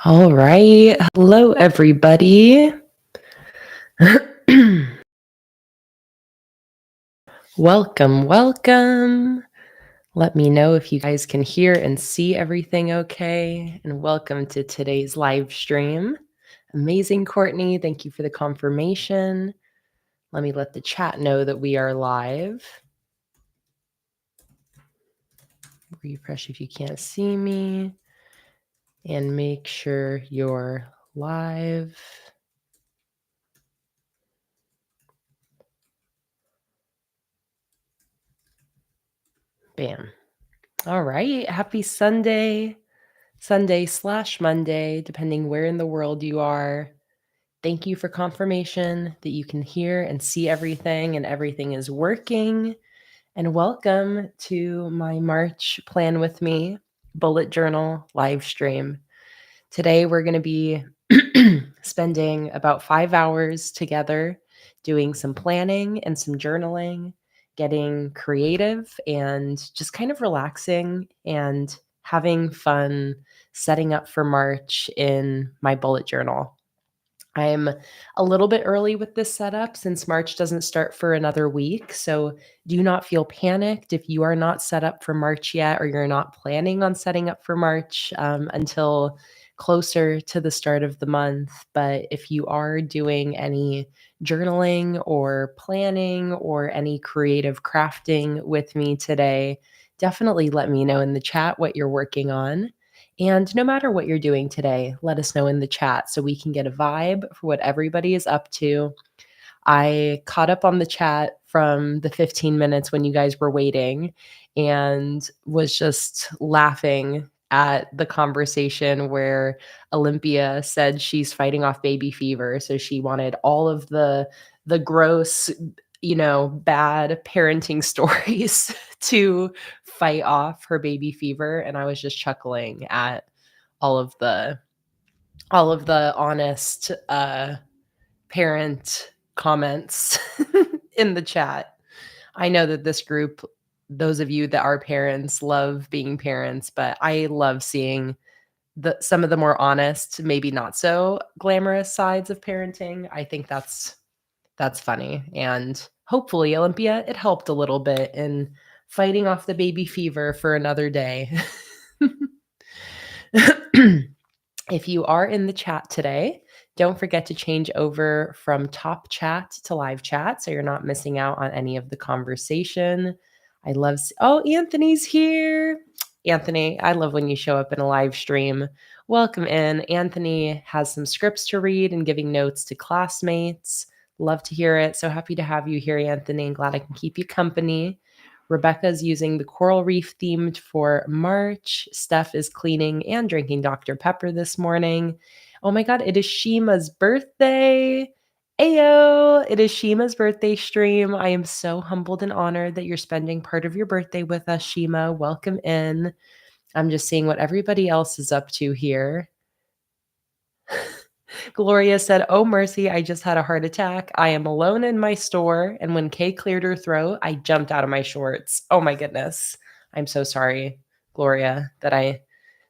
All right. Hello, everybody. welcome. Let me know if you guys can hear and see everything okay. And welcome to today's live stream. Amazing, Courtney. Thank you for the confirmation. Let me let the chat know that we are live. Refresh if you can't see me. And make sure you're live. Bam. All right. Happy Sunday. Sunday/Monday, depending where in the world you are. Thank you for confirmation that you can hear and see everything and everything is working. And welcome to my March Plan With Me bullet journal live stream. Today, we're going to be spending about 5 hours together doing some planning and some journaling, getting creative and just kind of relaxing and having fun setting up for March in my bullet journal. I'm a little bit early with this setup since March doesn't start for another week. So do not feel panicked if you are not set up for March yet or you're not planning on setting up for March until closer to the start of the month. But if you are doing any journaling or planning or any creative crafting with me today, definitely let me know in the chat what you're working on. And no matter what you're doing today, let us know in the chat so we can get a vibe for what everybody is up to. I caught up on the chat from the 15 minutes when you guys were waiting and was just laughing at the conversation where Olympia said she's fighting off baby fever. So she wanted all of the gross, bad parenting stories to fight off her baby fever. And I was just chuckling at all of the honest parent comments in the chat. I know that this group, those of you that are parents, love being parents, but I love seeing some of the more honest, maybe not so glamorous sides of parenting. I think that's funny. And hopefully, Olympia, it helped a little bit in fighting off the baby fever for another day. If you are in the chat today, don't forget to change over from top chat to live chat so you're not missing out on any of the conversation. I love, Anthony's here. Anthony, I love when you show up in a live stream. Welcome in. Anthony has some scripts to read and giving notes to classmates. Love to hear it. So happy to have you here, Anthony, and glad I can keep you company. Rebecca's using the coral reef themed for March. Steph is cleaning and drinking Dr. Pepper this morning. Oh my God, it is Shima's birthday. Ayo, it is Shima's birthday stream. I am so humbled and honored that you're spending part of your birthday with us, Shima. Welcome in. I'm just seeing what everybody else is up to here. Gloria said, "Oh, mercy, I just had a heart attack. I am alone in my store. And when Kay cleared her throat, I jumped out of my shorts. Oh, my goodness. I'm so sorry, Gloria, that I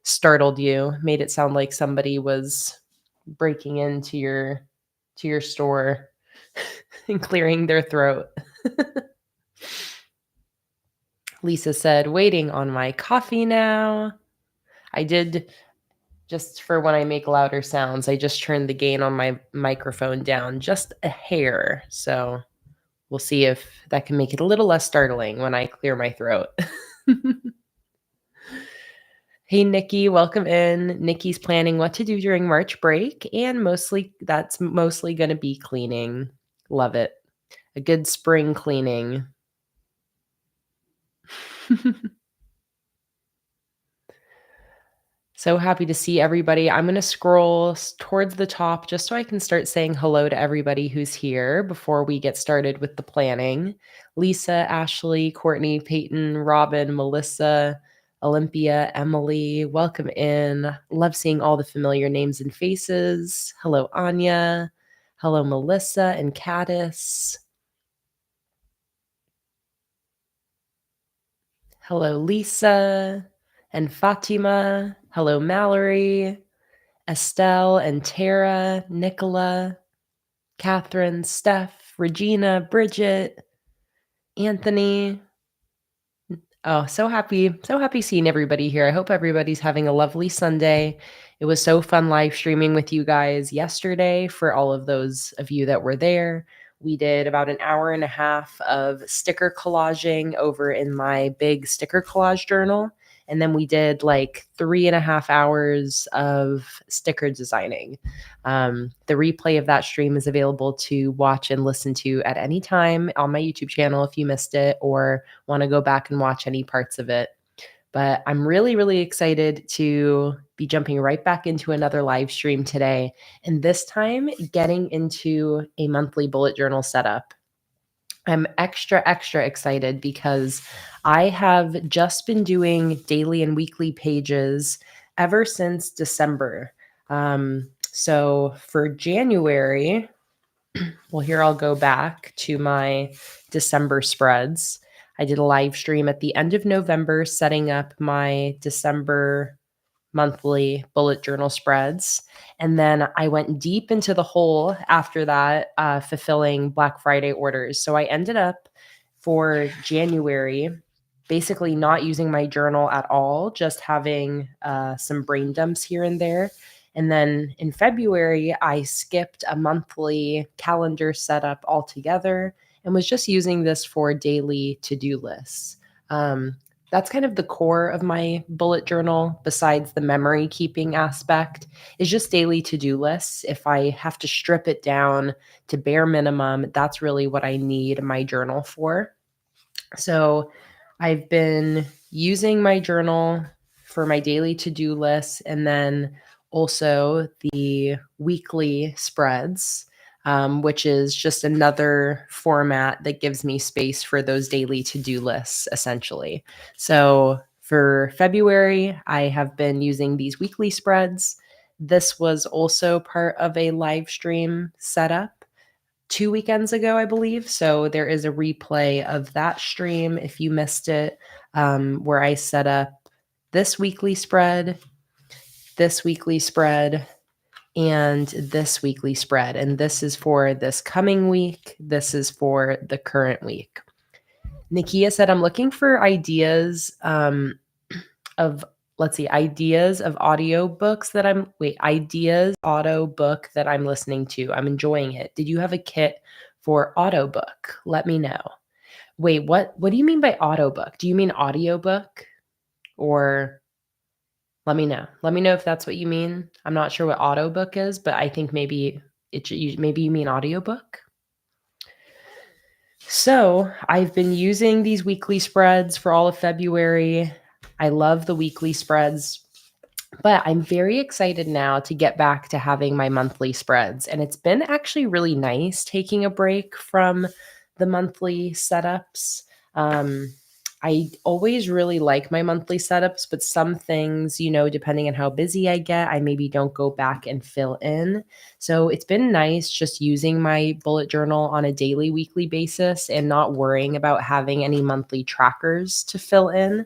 startled you, made it sound like somebody was breaking into your store and clearing their throat." Lisa said, "Waiting on my coffee now." I did, just for when I make louder sounds, I just turned the gain on my microphone down just a hair. So we'll see if that can make it a little less startling when I clear my throat. Hey, Nikki, welcome in. Nikki's planning what to do during March break, and that's mostly going to be cleaning. Love it. A good spring cleaning. So happy to see everybody. I'm going to scroll towards the top just so I can start saying hello to everybody who's here before we get started with the planning. Lisa, Ashley, Courtney, Peyton, Robin, Melissa, Olympia, Emily, welcome in. Love seeing all the familiar names and faces. Hello, Anya. Hello, Melissa and Caddis. Hello, Lisa and Fatima. Hello, Mallory. Estelle and Tara, Nicola, Catherine, Steph, Regina, Bridget, Anthony. Oh, so happy seeing everybody here. I hope everybody's having a lovely Sunday. It was so fun live streaming with you guys yesterday. For all of those of you that were there, we did about an hour and a half of sticker collaging over in my big sticker collage journal. And then we did like 3.5 hours of sticker designing. The replay of that stream is available to watch and listen to at any time on my YouTube channel if you missed it or want to go back and watch any parts of it. But I'm really, really excited to be jumping right back into another live stream today. And this time, getting into a monthly bullet journal setup. I'm extra, extra excited because I have just been doing daily and weekly pages ever since December. So for January, well, here I'll go back to my December spreads. I did a live stream at the end of November setting up my December monthly bullet journal spreads. And then I went deep into the hole after that, fulfilling Black Friday orders. So I ended up for January basically not using my journal at all, just having some brain dumps here and there. And then in February, I skipped a monthly calendar setup altogether and was just using this for daily to-do lists. That's kind of the core of my bullet journal, besides the memory keeping aspect, is just daily to-do lists. If I have to strip it down to bare minimum, that's really what I need my journal for. So I've been using my journal for my daily to-do lists and then also the weekly spreads, which is just another format that gives me space for those daily to-do lists, essentially. So for February, I have been using these weekly spreads. This was also part of a live stream setup 2 weekends ago, I believe. So there is a replay of that stream if you missed it, where I set up this weekly spread, and this weekly spread. And this is for this coming week. This is for the current week. Nikia said, I'm looking for ideas of audiobooks that audiobook that I'm listening to. I'm enjoying it. Did you have a kit for audiobook? Let me know. Wait, what do you mean by audiobook? Do you mean audiobook? Or let me know. Let me know if that's what you mean. I'm not sure what audiobook is, but I think maybe you mean audiobook. So I've been using these weekly spreads for all of February. I love the weekly spreads, but I'm very excited now to get back to having my monthly spreads. And it's been actually really nice taking a break from the monthly setups. I always really like my monthly setups, but some things, depending on how busy I get, I maybe don't go back and fill in. So it's been nice just using my bullet journal on a daily, weekly basis and not worrying about having any monthly trackers to fill in.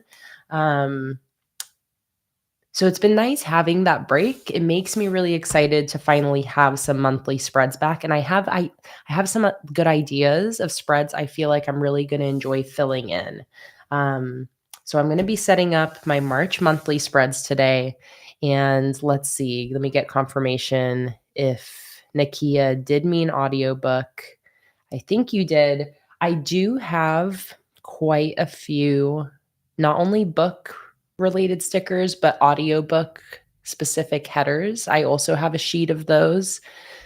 So it's been nice having that break. It makes me really excited to finally have some monthly spreads back. And I have some good ideas of spreads I feel like I'm really going to enjoy filling in. So I'm going to be setting up my March monthly spreads today. And let's see, let me get confirmation if Nakia did mean audiobook. I think you did. I do have quite a few, not only book related stickers, but audiobook specific headers. I also have a sheet of those.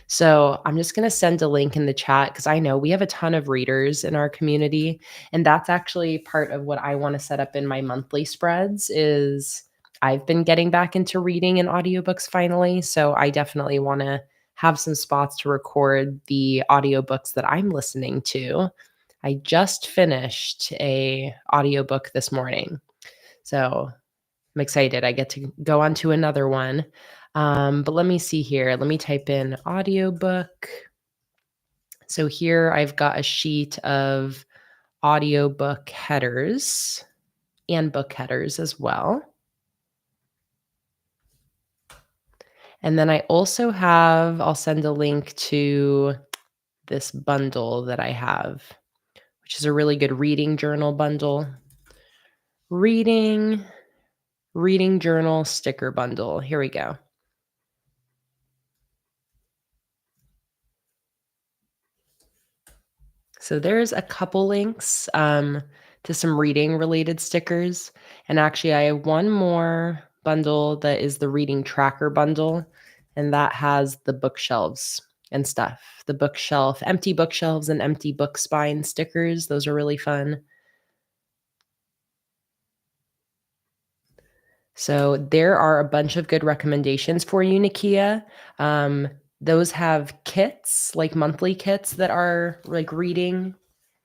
So I'm just going to send a link in the chat because I know we have a ton of readers in our community. And that's actually part of what I want to set up in my monthly spreads is I've been getting back into reading and audiobooks finally. So I definitely want to have some spots to record the audiobooks that I'm listening to. I just finished a audiobook this morning. So I'm excited. I get to go on to another one. But let me see here. Let me type in audiobook. So here I've got a sheet of audiobook headers and book headers as well. And then I also have, I'll send a link to this bundle that I have, which is a really good reading journal bundle. Reading journal sticker bundle. Here we go. So there's a couple links to some reading related stickers. And actually, I have one more bundle that is the reading tracker bundle. And that has the bookshelves and stuff. The bookshelf, empty bookshelves and empty book spine stickers. Those are really fun. So there are a bunch of good recommendations for you, Nakia. Those have kits, like monthly kits that are like reading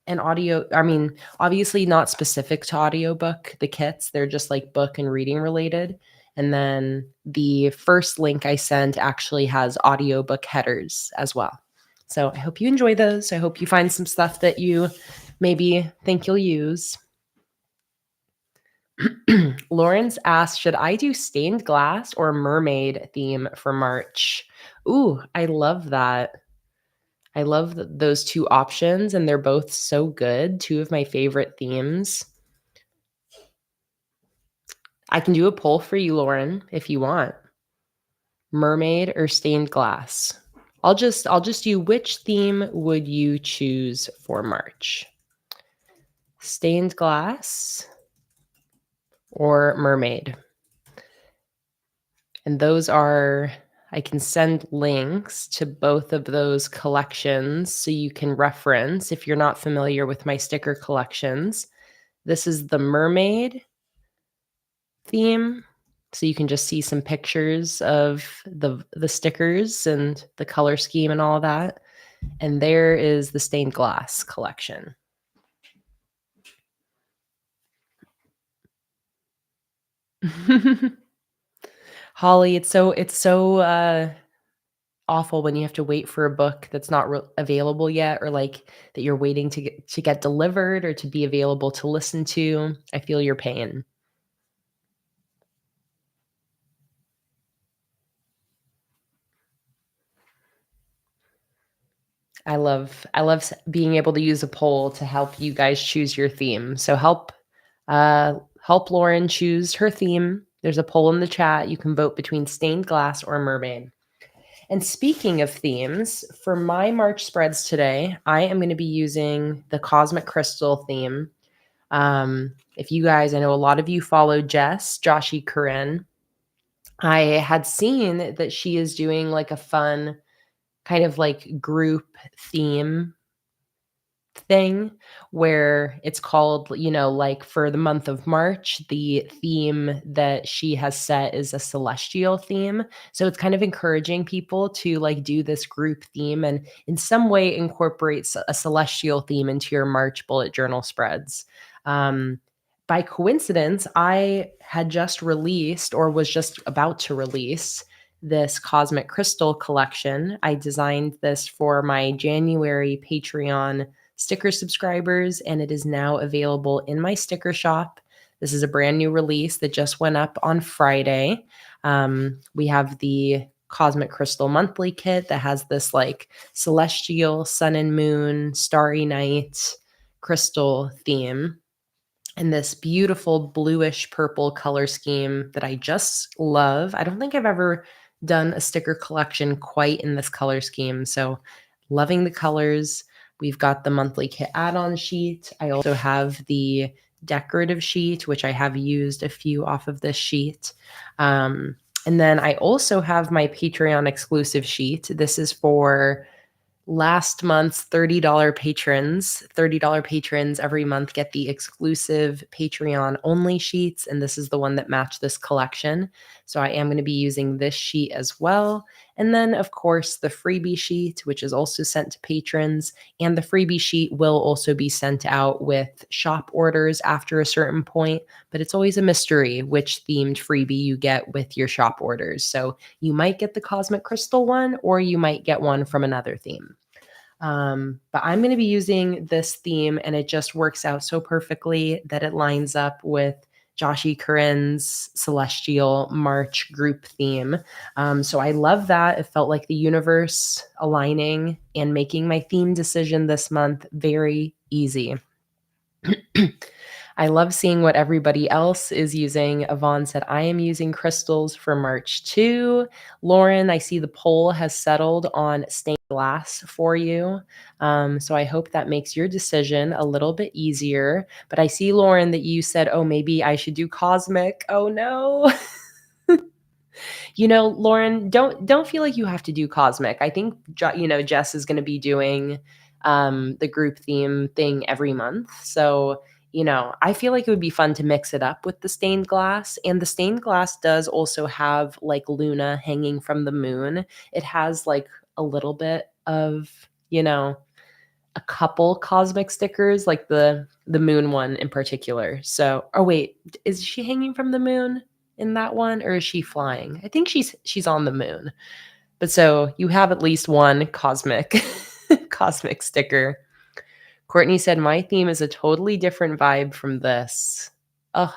and audio. I mean, obviously not specific to audiobook, the kits, they're just like book and reading related. And then the first link I sent actually has audiobook headers as well. So I hope you enjoy those. I hope you find some stuff that you maybe think you'll use. Lawrence asked, should I do stained glass or mermaid theme for March? Ooh, I love that. I love those two options, and they're both so good. Two of my favorite themes. I can do a poll for you, Lauren, if you want. Mermaid or stained glass? I'll just do which theme would you choose for March? Stained glass or mermaid? And those are, I can send links to both of those collections so you can reference if you're not familiar with my sticker collections. This is the mermaid theme. So you can just see some pictures of the stickers and the color scheme and all of that. And there is the stained glass collection. Holly, it's so awful when you have to wait for a book that's not available yet, or like that you're waiting to get delivered or to be available to listen to. I feel your pain. I love being able to use a poll to help you guys choose your theme. So help Lauren choose her theme. There's a poll in the chat. You can vote between stained glass or mermaid. And speaking of themes, for my March spreads today, I am going to be using the Cosmic Crystal theme. If you guys, I know a lot of you follow Jess, Joshi Corinne. I had seen that she is doing like a fun kind of like group theme thing where it's called, like for the month of March, the theme that she has set is a celestial theme. So it's kind of encouraging people to like do this group theme and in some way incorporates a celestial theme into your March bullet journal spreads. By coincidence, I had just released or was just about to release this Cosmic Crystal collection. I designed this for my January Patreon sticker subscribers, and it is now available in my sticker shop. This is a brand new release that just went up on Friday. We have the Cosmic Crystal monthly kit that has this like celestial sun and moon, starry night crystal theme, and this beautiful bluish purple color scheme that I just love. I don't think I've ever done a sticker collection quite in this color scheme. So loving the colors. We've got the monthly kit add-on sheet. I also have the decorative sheet, which I have used a few off of this sheet. And then I also have my Patreon exclusive sheet. This is for last month's $30 patrons. $30 patrons every month get the exclusive Patreon only sheets, and this is the one that matched this collection. So I am going to be using this sheet as well. And then, of course, the freebie sheet, which is also sent to patrons, and the freebie sheet will also be sent out with shop orders after a certain point, but it's always a mystery which themed freebie you get with your shop orders. So you might get the Cosmic Crystal one, or you might get one from another theme. But I'm going to be using this theme, and it just works out so perfectly that it lines up with Joshi Corinne's Celestial March group theme. So I love that. It felt like the universe aligning and making my theme decision this month very easy. I love seeing what everybody else is using. Yvonne said, I am using crystals for March too. Lauren, I see the poll has settled on stained glass for you. So I hope that makes your decision a little bit easier. But I see, Lauren, that you said, oh, maybe I should do cosmic. Oh, no. Lauren, don't feel like you have to do cosmic. I think Jess is going to be doing the group theme thing every month. So, I feel like it would be fun to mix it up with the stained glass. And the stained glass does also have like Luna hanging from the moon. It has like a little bit of, a couple cosmic stickers, like the moon one in particular. So, oh wait, is she hanging from the moon in that one, or is she flying? I think she's on the moon. But so you have at least one cosmic cosmic sticker. Courtney said, my theme is a totally different vibe from this. Oh,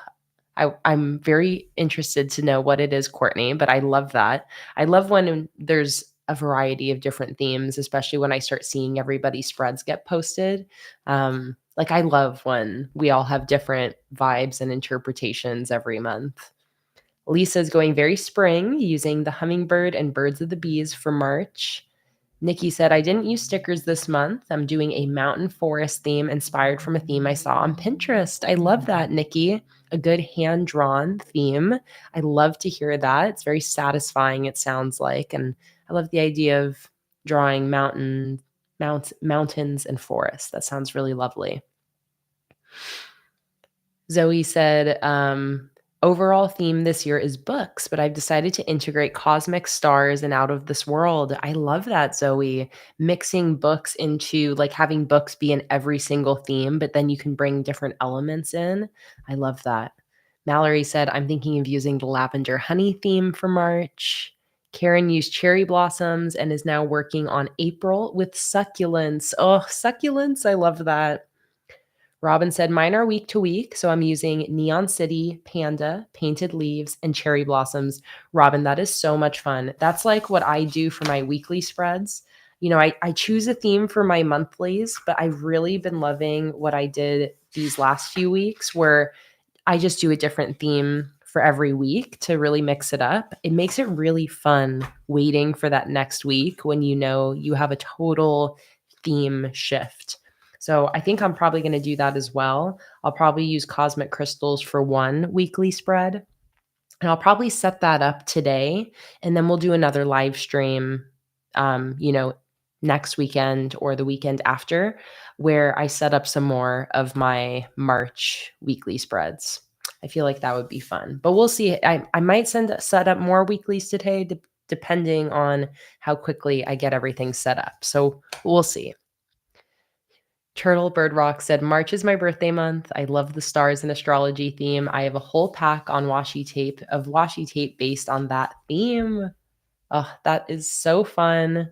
I'm very interested to know what it is, Courtney, but I love that. I love when there's a variety of different themes, especially when I start seeing everybody's spreads get posted. Like I love when we all have different vibes and interpretations every month. Lisa's going very spring, using the hummingbird and birds of the bees for March. Nikki said, I didn't use stickers this month. I'm doing a mountain forest theme inspired from a theme I saw on Pinterest. I love that, Nikki. A good hand-drawn theme. I love to hear that. It's very satisfying, it sounds like. And I love the idea of drawing mountains and forests. That sounds really lovely. Zoe said, overall theme this year is books, but I've decided to integrate cosmic stars and out of this world. I love that, Zoe. Mixing books into like having books be in every single theme, but then you can bring different elements in. I love that. Mallory said, I'm thinking of using the lavender honey theme for March. Karen used cherry blossoms and is now working on April with succulents. Oh, succulents. I love that. Robin said, mine are week to week, so I'm using Neon City, Panda, Painted Leaves, and Cherry Blossoms. Robin, that is so much fun. That's like what I do for my weekly spreads. I choose a theme for my monthlies, but I've really been loving what I did these last few weeks where I just do a different theme for every week to really mix it up. It makes it really fun waiting for that next week when you have a total theme shift. So I think I'm probably going to do that as well. I'll probably use cosmic crystals for one weekly spread. And I'll probably set that up today. And then we'll do another live stream, next weekend or the weekend after, where I set up some more of my March weekly spreads. I feel like that would be fun. But we'll see. I might set up more weeklies today, depending on how quickly I get everything set up. So we'll see. Turtle Bird Rock said, March is my birthday month. I love the stars and astrology theme. I have a whole pack on washi tape based on that theme. Oh, that is so fun.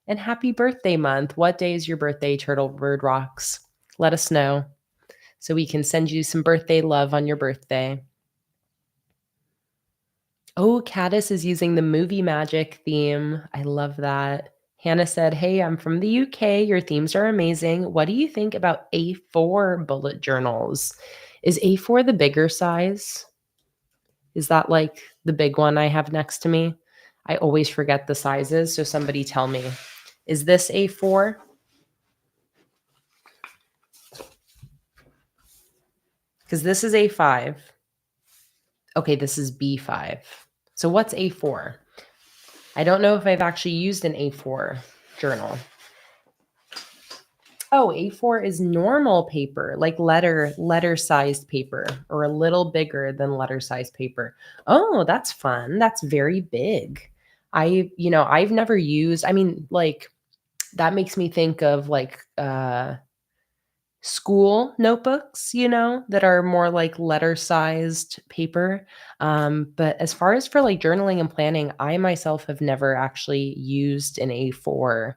And happy birthday month. What day is your birthday, Turtle Bird Rocks? Let us know so we can send you some birthday love on your birthday. Oh, Caddis is using the movie magic theme. I love that. Hannah said, hey, I'm from the UK. Your themes are amazing. What do you think about A4 bullet journals? Is A4 the bigger size? Is that like the big one I have next to me? I always forget the sizes, so somebody tell me. Is this A4? Because this is A5. Okay, this is B5. So what's A4? I don't know if I've actually used an A4 journal. Oh, A4 is normal paper, like letter-sized paper, or a little bigger than letter-sized paper. Oh, that's fun. That's very big. I've never used, like, that makes me think of like school notebooks, that are more like letter-sized paper. But as far as for like journaling and planning, I myself have never actually used an A4.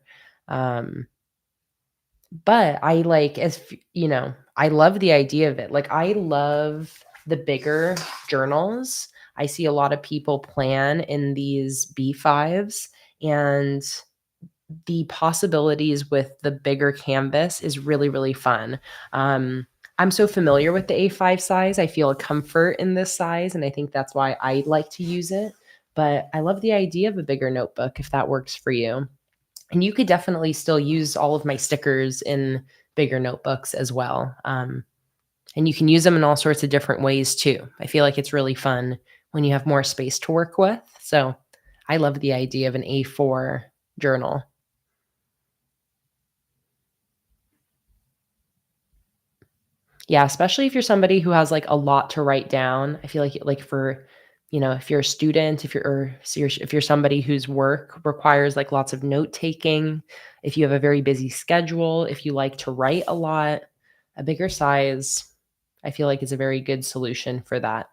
But I like, I love the idea of it. Like, I love the bigger journals. I see a lot of people plan in these B5s, and the possibilities with the bigger canvas is really, really fun. I'm so familiar with the A5 size. I feel a comfort in this size, and I think that's why I like to use it. But I love the idea of a bigger notebook if that works for you. And you could definitely still use all of my stickers in bigger notebooks as well. And you can use them in all sorts of different ways too. I feel like it's really fun when you have more space to work with. So I love the idea of an A4 journal. Yeah, especially if you're somebody who has like a lot to write down. I feel like for, if you're a student, if you're somebody whose work requires like lots of note taking, if you have a very busy schedule, if you like to write a lot, a bigger size, I feel like is a very good solution for that.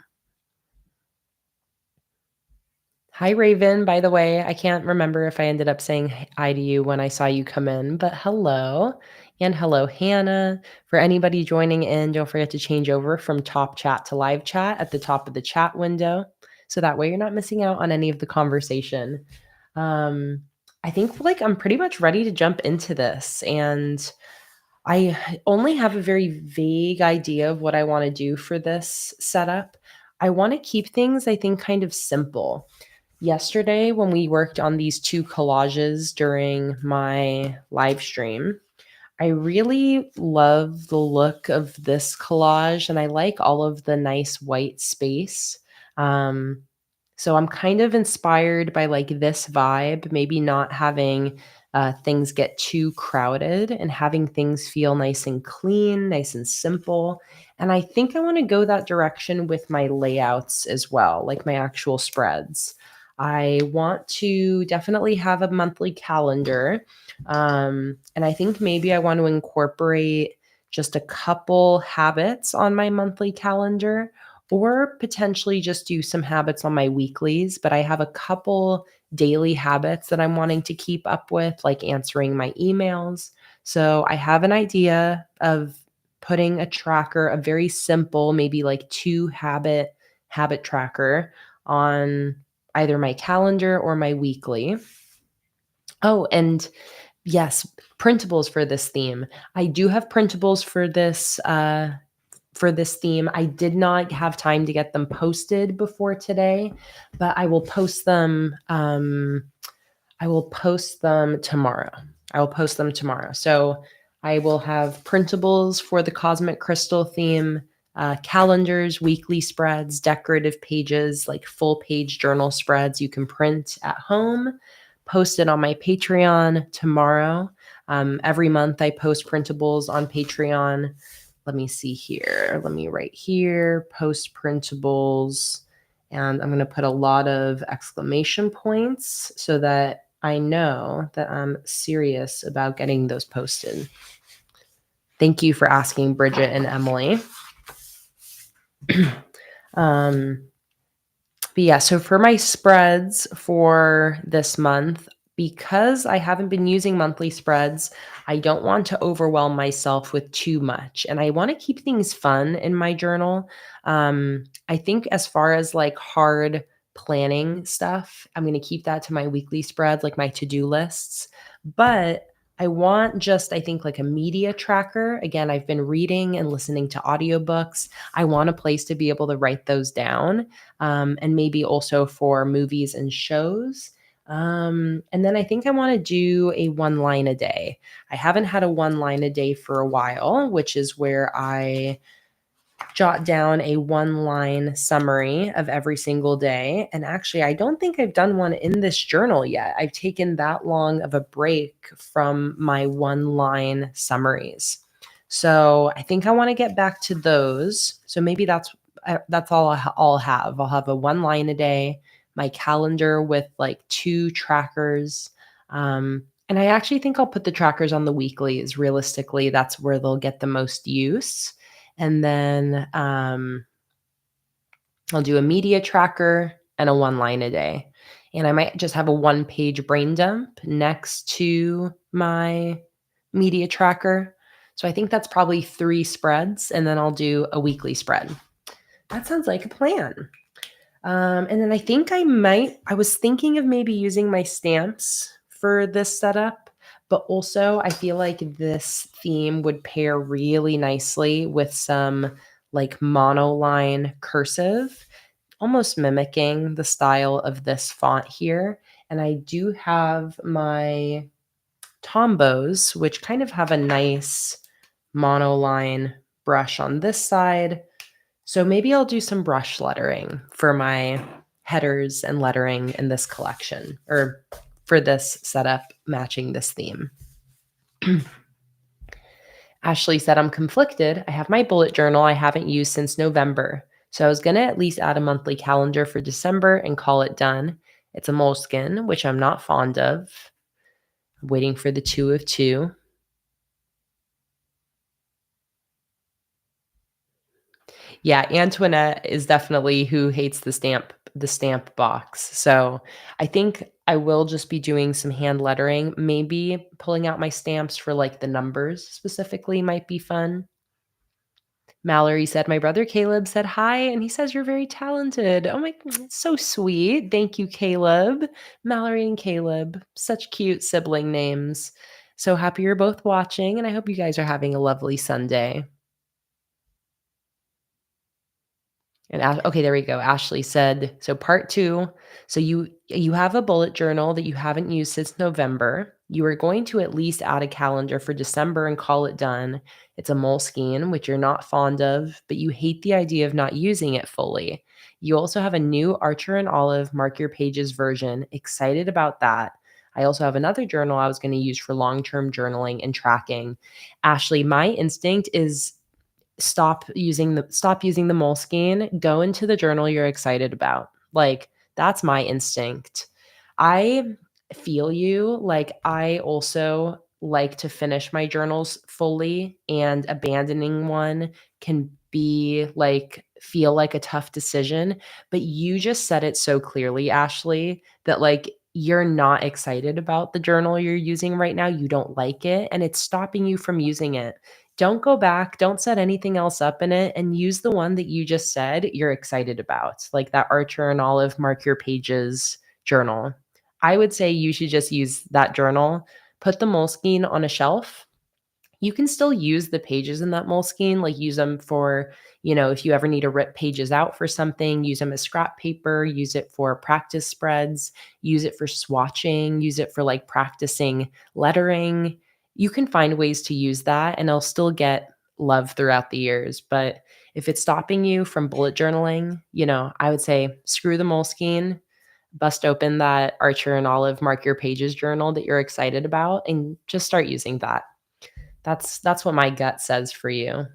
Hi, Raven. By the way, I can't remember if I ended up saying hi to you when I saw you come in, but hello. And hello, Hannah. For anybody joining in, don't forget to change over from top chat to live chat at the top of the chat window. So that way you're not missing out on any of the conversation. Um, I think like I'm pretty much ready to jump into this. And I only have a very vague idea of what I want to do for this setup. I want to keep things, I think, kind of simple. Yesterday, when we worked on these two collages during my live stream, I really love the look of this collage and I like all of the nice white space. Um, so I'm kind of inspired by like this vibe, maybe not having things get too crowded and having things feel nice and clean, nice and simple. And I think I want to go that direction with my layouts as well, like my actual spreads. I want to definitely have a monthly calendar. And I think maybe I want to incorporate just a couple habits on my monthly calendar or potentially just do some habits on my weeklies. But I have a couple daily habits that I'm wanting to keep up with, like answering my emails. So I have an idea of putting a tracker, a very simple, maybe like two habit tracker on either my calendar or my weekly. Oh, and yes, printables for this theme. I do have printables for this theme. I did not have time to get them posted before today, but I will post them. I will post them tomorrow. I will post them tomorrow. So I will have printables for the Cosmic Crystal theme, calendars, weekly spreads, decorative pages, like full page journal spreads you can print at home, post it on my Patreon tomorrow. Every month I post printables on Patreon. Let me see here. Let me write here, post printables. And I'm going to put a lot of exclamation points so that I know that I'm serious about getting those posted. Thank you for asking, Bridget and Emily. But yeah, so for my spreads for this month, because I haven't been using monthly spreads, I don't want to overwhelm myself with too much. And I want to keep things fun in my journal. I think as far as like hard planning stuff, I'm going to keep that to my weekly spreads, like my to-do lists. But I want just, I think, like a media tracker. Again, I've been reading and listening to audiobooks. I want a place to be able to write those down, and maybe also for movies and shows. And then I think I want to do a one line a day. I haven't had a one line a day for a while, which is where I jot down a one line summary of every single day. And actually, I don't think I've done one in this journal yet. I've taken that long of a break from my one line summaries. So I think I want to get back to those. So maybe that's all I'll have. I'll have a one line a day, my calendar with like two trackers. And I actually think I'll put the trackers on the weeklies. Realistically, that's where they'll get the most use. And then I'll do a media tracker and a one line a day. And I might just have a one page brain dump next to my media tracker. So I think that's probably 3 spreads. And then I'll do a weekly spread. That sounds like a plan. And then I was thinking of maybe using my stamps for this setup, but also I feel like this theme would pair really nicely with some like monoline cursive, almost mimicking the style of this font here. And I do have my Tombos, which kind of have a nice monoline brush on this side. So maybe I'll do some brush lettering for my headers and lettering in this collection, or for this setup matching this theme. Ashley said, I'm conflicted. I have my bullet journal I haven't used since November. So I was going to at least add a monthly calendar for December and call it done. It's a moleskin, which I'm not fond of. I'm waiting for the 2 of 2. Yeah, Antoinette is definitely who hates the stamp box. So I think I will just be doing some hand lettering. Maybe pulling out my stamps for like the numbers specifically might be fun. Mallory said, my brother Caleb said hi, and he says you're very talented. Oh my, so sweet. Thank you, Caleb. Mallory and Caleb, such cute sibling names. So happy you're both watching, and I hope you guys are having a lovely Sunday. And okay, there we go. Ashley said, so part 2. So you have a bullet journal that you haven't used since November. You are going to at least add a calendar for December and call it done. It's a Moleskine, which you're not fond of, but you hate the idea of not using it fully. You also have a new Archer and Olive Mark Your Pages version. Excited about that. I also have another journal I was going to use for long-term journaling and tracking. Ashley, my instinct is stop using the Moleskine, go into the journal you're excited about. Like, that's my instinct. I feel you. Like, I also like to finish my journals fully, and abandoning one can be like feel like a tough decision, but you just said it so clearly, Ashley, that like you're not excited about the journal you're using right now. You don't like it, and it's stopping you from using it. Don't go back, don't set anything else up in it, and use the one that you just said you're excited about, like that Archer and Olive Mark Your Pages journal. I would say you should just use that journal, put the Moleskine on a shelf. You can still use the pages in that Moleskine, like use them for, if you ever need to rip pages out for something, use them as scrap paper, use it for practice spreads, use it for swatching, use it for like practicing lettering. You can find ways to use that and it'll still get love throughout the years. But if it's stopping you from bullet journaling, I would say screw the Moleskine, bust open that Archer and Olive Mark Your Pages journal that you're excited about and just start using that. That's what my gut says for you.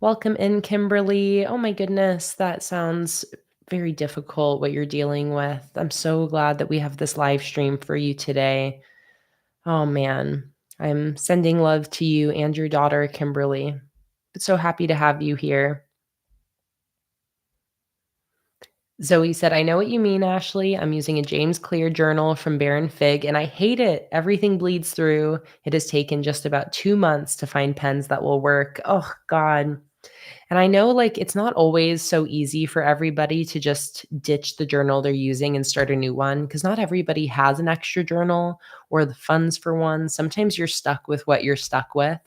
Welcome in, Kimberly. Oh my goodness, that sounds very difficult what you're dealing with. I'm so glad that we have this live stream for you today. Oh man, I'm sending love to you and your daughter, Kimberly. So happy to have you here. Zoe said, I know what you mean, Ashley. I'm using a James Clear journal from Baron Fig, and I hate it. Everything bleeds through. It has taken just about 2 months to find pens that will work. Oh, God. And I know like it's not always so easy for everybody to just ditch the journal they're using and start a new one because not everybody has an extra journal or the funds for one. Sometimes you're stuck with what you're stuck with.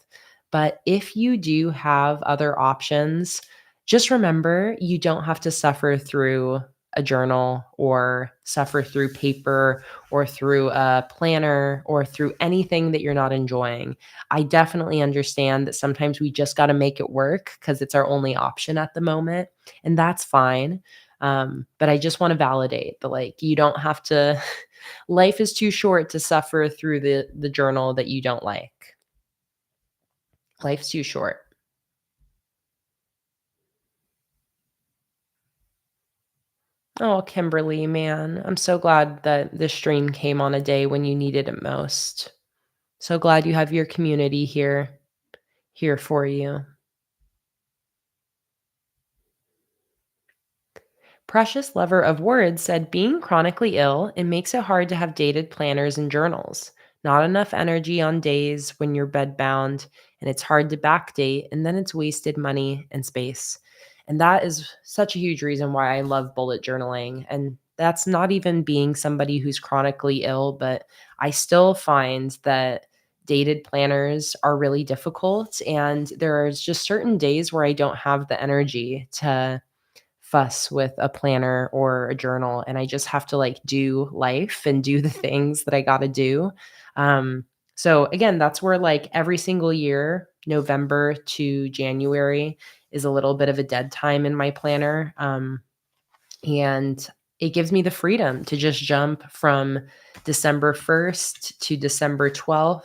But if you do have other options, just remember you don't have to suffer through a journal or suffer through paper or through a planner or through anything that you're not enjoying. I definitely understand that sometimes we just got to make it work because it's our only option at the moment, and that's fine. But I just want to validate that, like, you don't have to. Life is too short to suffer through the journal that you don't like. Life's too short. Oh, Kimberly, man, I'm so glad that this stream came on a day when you needed it most. So glad you have your community here for you. Precious Lover of Words said, being chronically ill, it makes it hard to have dated planners and journals. not enough energy on days when you're bedbound, and it's hard to backdate, and then it's wasted money and space. And that is such a huge reason why I love bullet journaling. And that's not even being somebody who's chronically ill, but I still find that dated planners are really difficult. And there's just certain days where I don't have the energy to fuss with a planner or a journal, and I just have to like do life and do the things that I got to do. So again, that's where like every single year, November to January is a little bit of a dead time in my planner. And it gives me the freedom to just jump from December 1st to December 12th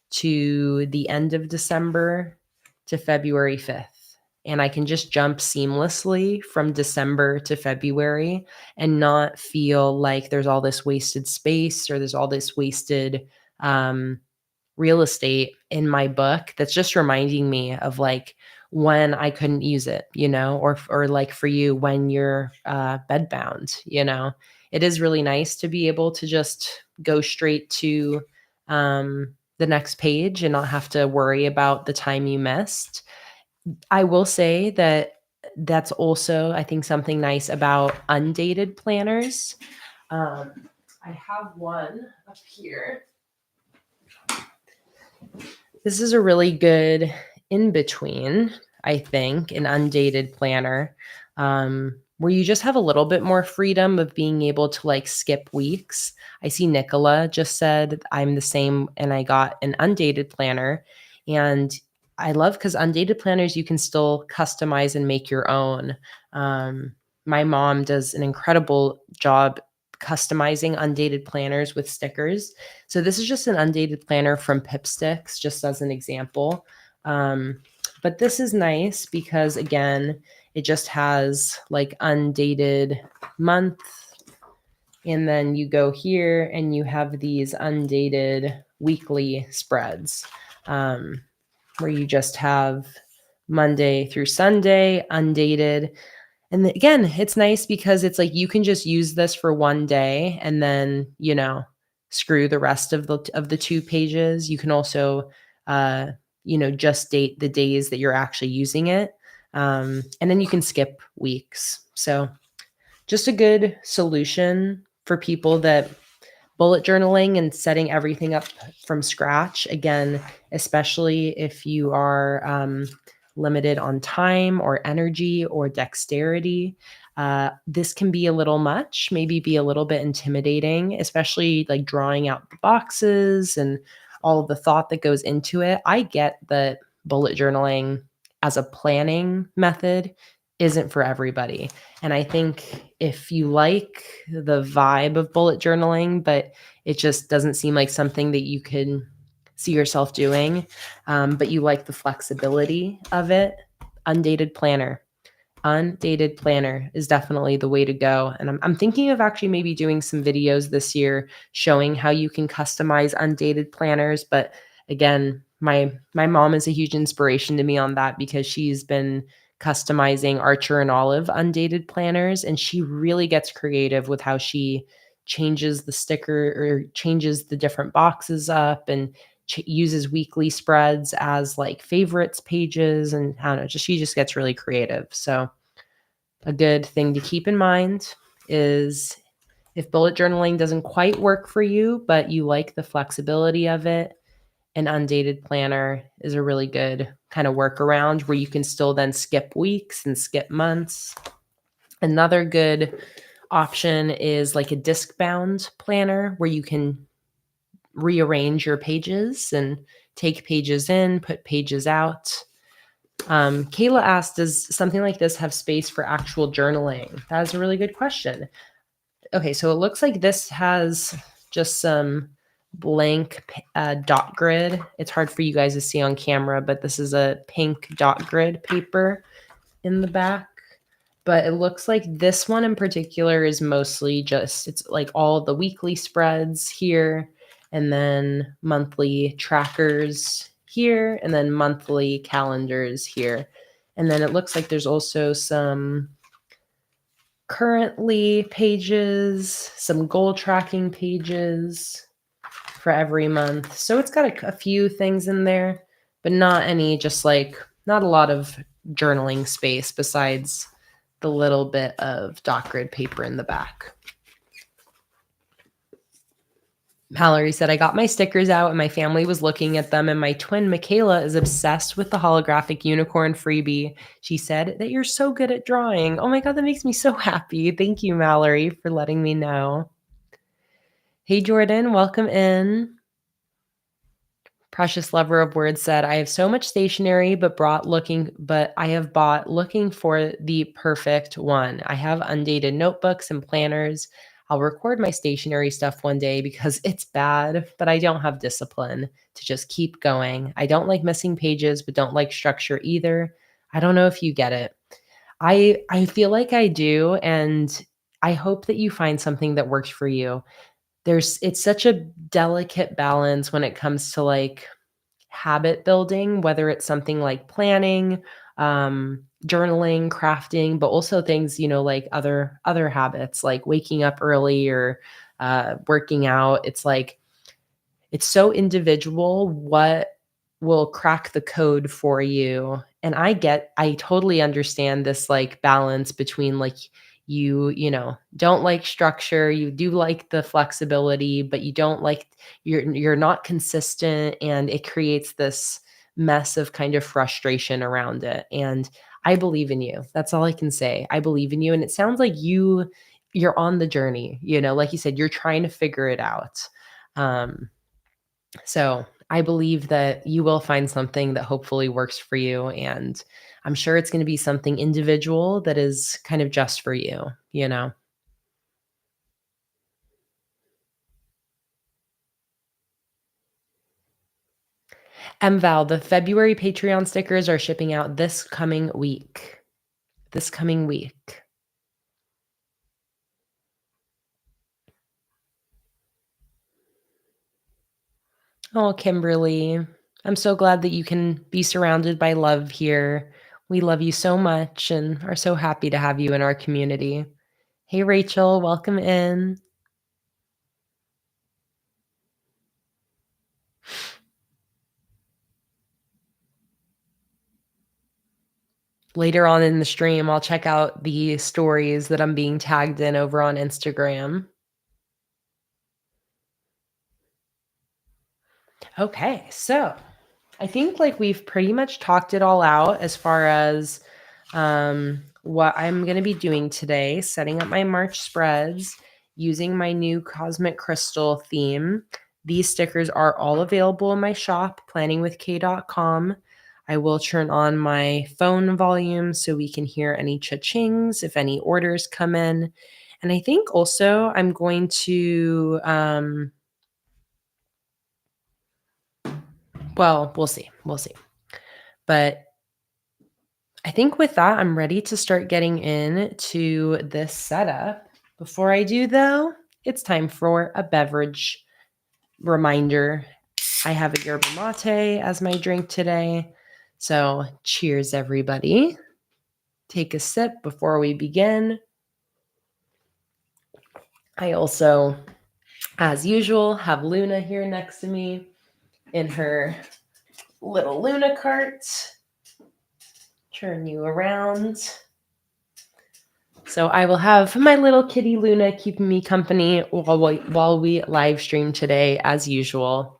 to the end of December to February 5th. And I can just jump seamlessly from December to February and not feel like there's all this wasted space or there's all this wasted real estate in my book that's just reminding me of like when I couldn't use it, or like for you when you're bedbound, it is really nice to be able to just go straight to the next page and not have to worry about the time you missed. I will say that that's also, I think, something nice about undated planners. I have one up here. This is a really good in between, I think, an undated planner, where you just have a little bit more freedom of being able to like skip weeks. I see Nicola just said I'm the same, and I got an undated planner. And I love because undated planners you can still customize and make your own. My mom does an incredible job customizing undated planners with stickers. So this is just an undated planner from Pipsticks, just as an example. But this is nice because again, it just has like undated month. And then you go here and you have these undated weekly spreads, where you just have Monday through Sunday, undated. And again, it's nice because it's like you can just use this for one day and then, screw the rest of the 2 pages. You can also just date the days that you're actually using it. And then you can skip weeks. So just a good solution for people that bullet journaling and setting everything up from scratch. Again, especially if you are limited on time or energy or dexterity, this can be a little much, maybe be a little bit intimidating, especially like drawing out the boxes and all of the thought that goes into it. I get that bullet journaling as a planning method isn't for everybody. And I think if you like the vibe of bullet journaling, but it just doesn't seem like something that you can see yourself doing, but you like the flexibility of it, undated planner. Undated planner is definitely the way to go. And I'm thinking of actually maybe doing some videos this year showing how you can customize undated planners. But again, my mom is a huge inspiration to me on that because she's been customizing Archer and Olive undated planners, and she really gets creative with how she changes the sticker or changes the different boxes up and uses weekly spreads as like favorites pages, and I don't know, she just gets really creative. So a good thing to keep in mind is if bullet journaling doesn't quite work for you, but you like the flexibility of it, an undated planner is a really good kind of workaround where you can still then skip weeks and skip months. Another good option is like a disc bound planner where you can rearrange your pages and take pages in, put pages out. Kayla asked, does something like this have space for actual journaling? That is a really good question. Okay, so it looks like this has just some blank dot grid. It's hard for you guys to see on camera, but this is a pink dot grid paper in the back. But it looks like this one in particular is mostly just, it's like all the weekly spreads here, and then monthly trackers here, and then monthly calendars here. And then it looks like there's also some currently pages, some goal tracking pages for every month. So it's got a few things in there, but not any, just like not a lot of journaling space besides the little bit of dot grid paper in the back. Mallory said, I got my stickers out and my family was looking at them, and my twin Michaela is obsessed with the holographic unicorn freebie. She said that you're so good at drawing. Oh my God, that makes me so happy. Thank you, Mallory, for letting me know. Hey, Jordan, welcome in. Precious Lover of Words said, I have so much stationery, but I have bought looking for the perfect one. I have undated notebooks and planners. I'll record my stationery stuff one day because it's bad, but I don't have discipline to just keep going. I don't like missing pages, but don't like structure either. I don't know if you get it. I feel like I do, and I hope that you find something that works for you. It's such a delicate balance when it comes to like habit building, whether it's something like planning, journaling, crafting, but also things, like other habits like waking up early or working out. It's like it's so individual what will crack the code for you. And I totally understand this like balance between like don't like structure, you do like the flexibility, but you don't like you're not consistent, and it creates this mess of kind of frustration around it. And I believe in you. That's all I can say. I believe in you, and it sounds like you're on the journey, like you said, you're trying to figure it out. So I believe that you will find something that hopefully works for you. And I'm sure it's going to be something individual that is kind of just for you. Val, the February Patreon stickers are shipping out this coming week. This coming week. Oh, Kimberly, I'm so glad that you can be surrounded by love here. We love you so much and are so happy to have you in our community. Hey, Rachel, welcome in. Later on in the stream, I'll check out the stories that I'm being tagged in over on Instagram. Okay, so I think like we've pretty much talked it all out as far as what I'm going to be doing today, setting up my March spreads, using my new Cosmic Crystal theme. These stickers are all available in my shop, planningwithkay.com. I will turn on my phone volume so we can hear any cha-chings if any orders come in. And I think also I'm going to, well, we'll see. We'll see. But I think with that, I'm ready to start getting into this setup. Before I do, though, it's time for a beverage reminder. I have a yerba mate as my drink today. So cheers, everybody. Take a sip before we begin. I also, as usual, have Luna here next to me in her little Luna cart. Turn you around. So I will have my little kitty Luna keeping me company while we live stream today, as usual.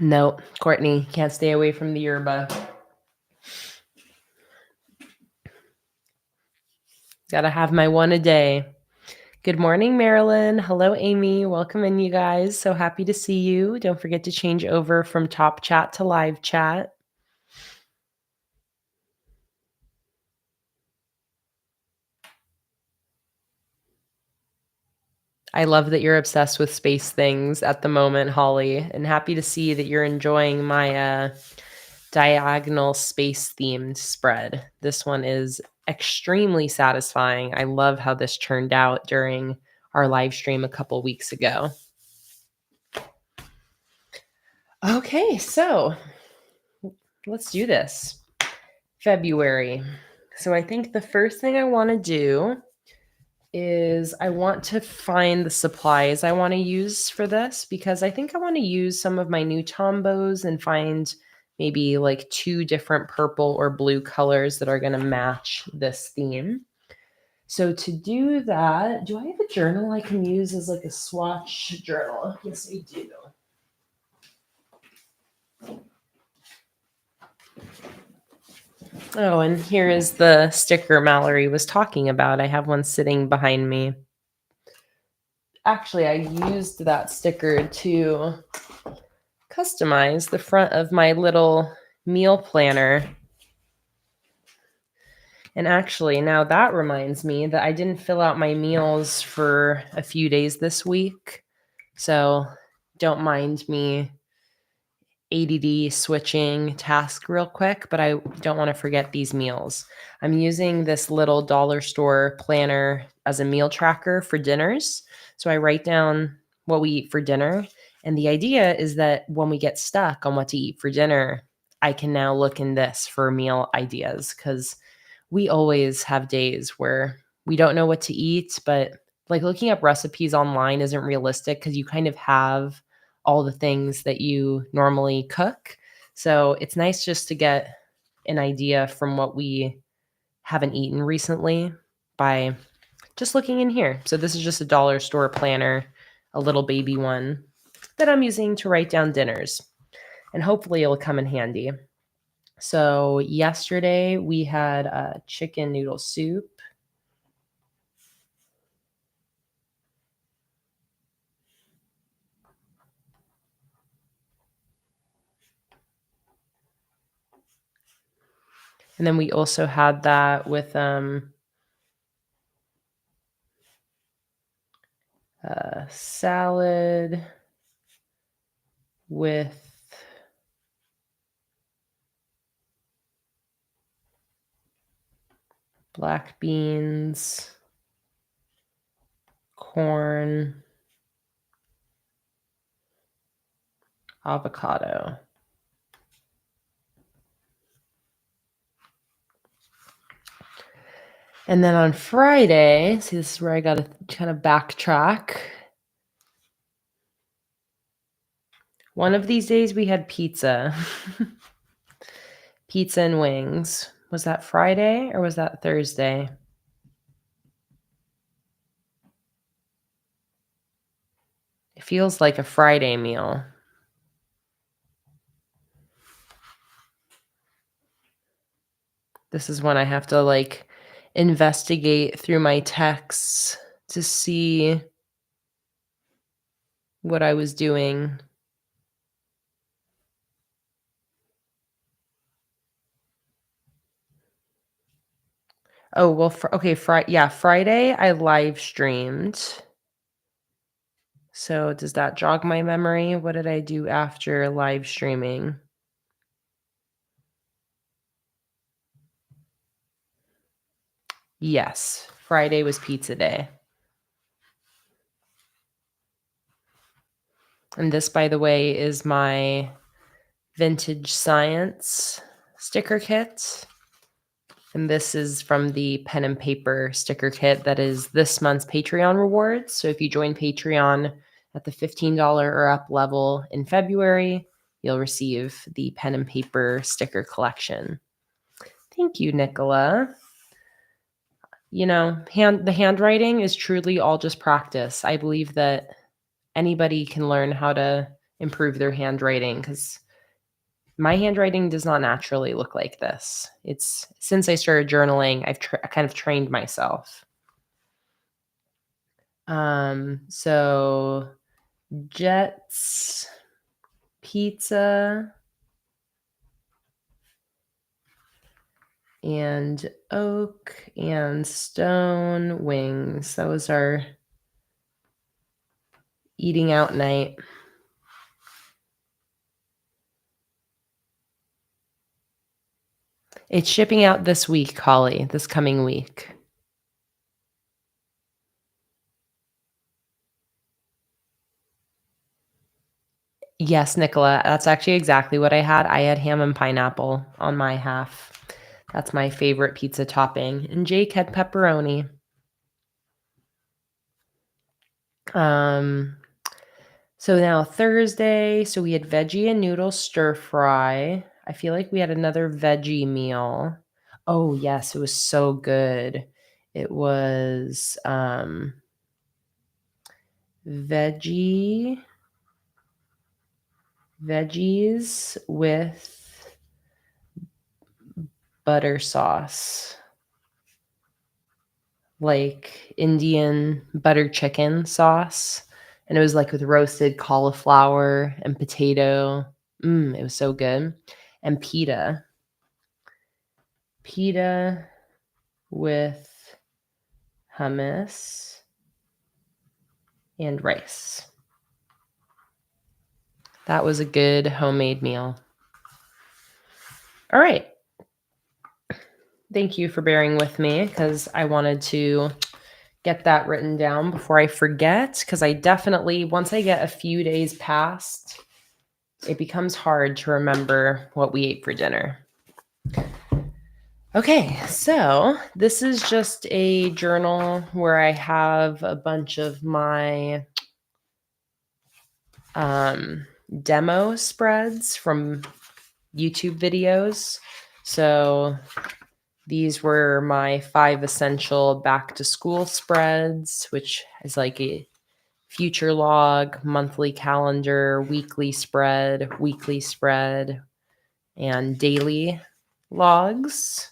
No, Courtney, can't stay away from the yerba. Gotta have my one a day. Good morning, Marilyn. Hello, Amy. Welcome in, you guys. So happy to see you. Don't forget to change over from top chat to live chat. I love that you're obsessed with space things at the moment, Holly, and happy to see that you're enjoying my diagonal space themed spread. This one is extremely satisfying. I love how this turned out during our live stream a couple weeks ago. Okay, so let's do this. February. So I think the first thing I want to do is I want to find the supplies I want to use for this, because I think I want to use some of my new Tombos and find maybe like 2 different purple or blue colors that are going to match this theme. So to do that, do I have a journal I can use as like a swatch journal? Yes, I do. Oh, and here is the sticker Mallory was talking about. I have one sitting behind me. Actually, I used that sticker to customize the front of my little meal planner. And actually, now that reminds me that I didn't fill out my meals for a few days this week. So don't mind me ADD switching task real quick, but I don't want to forget these meals. I'm using this little dollar store planner as a meal tracker for dinners. So I write down what we eat for dinner. And the idea is that when we get stuck on what to eat for dinner, I can now look in this for meal ideas, because we always have days where we don't know what to eat, but like looking up recipes online isn't realistic because you kind of have all the things that you normally cook. So it's nice just to get an idea from what we haven't eaten recently by just looking in here. So this is just a dollar store planner, a little baby one that I'm using to write down dinners. And hopefully it'll come in handy. So yesterday we had a chicken noodle soup. And then we also had that with salad with black beans, corn, avocado. And then on Friday, see, this is where I got to kind of backtrack. One of these days we had pizza. Pizza and wings. Was that Friday or was that Thursday? It feels like a Friday meal. This is when I have to like investigate through my texts to see what I was doing. Oh, well, okay, Friday I live streamed. So does that jog my memory? What did I do after live streaming? Yes, Friday was pizza day. And this, by the way, is my vintage science sticker kit. And this is from the pen and paper sticker kit that is this month's Patreon rewards. So if you join Patreon at the $15 or up level in February, you'll receive the pen and paper sticker collection. Thank you, Nicola. You know, the handwriting is truly all just practice. I believe that anybody can learn how to improve their handwriting, because my handwriting does not naturally look like this. It's since I started journaling, I've kind of trained myself. So Jets, pizza, and oak and stone wings. That was our eating out night. It's shipping out this week, Holly, this coming week. Yes, Nicola, that's actually exactly what I had. I had ham and pineapple on my half. That's my favorite pizza topping. And Jake had pepperoni. So now Thursday, so we had veggie and noodle stir fry. I feel like we had another veggie meal. Oh, yes, it was so good. It was veggies with butter sauce, like Indian butter chicken sauce. And it was like with roasted cauliflower and potato. It was so good. And pita with hummus and rice. That was a good homemade meal. All right. Thank you for bearing with me because I wanted to get that written down before I forget, because I definitely, once I get a few days past, it becomes hard to remember what we ate for dinner. Okay, so this is just a journal where I have a bunch of my demo spreads from YouTube videos. So these were my 5 essential back to school spreads, which is like a future log, monthly calendar, weekly spread, and daily logs.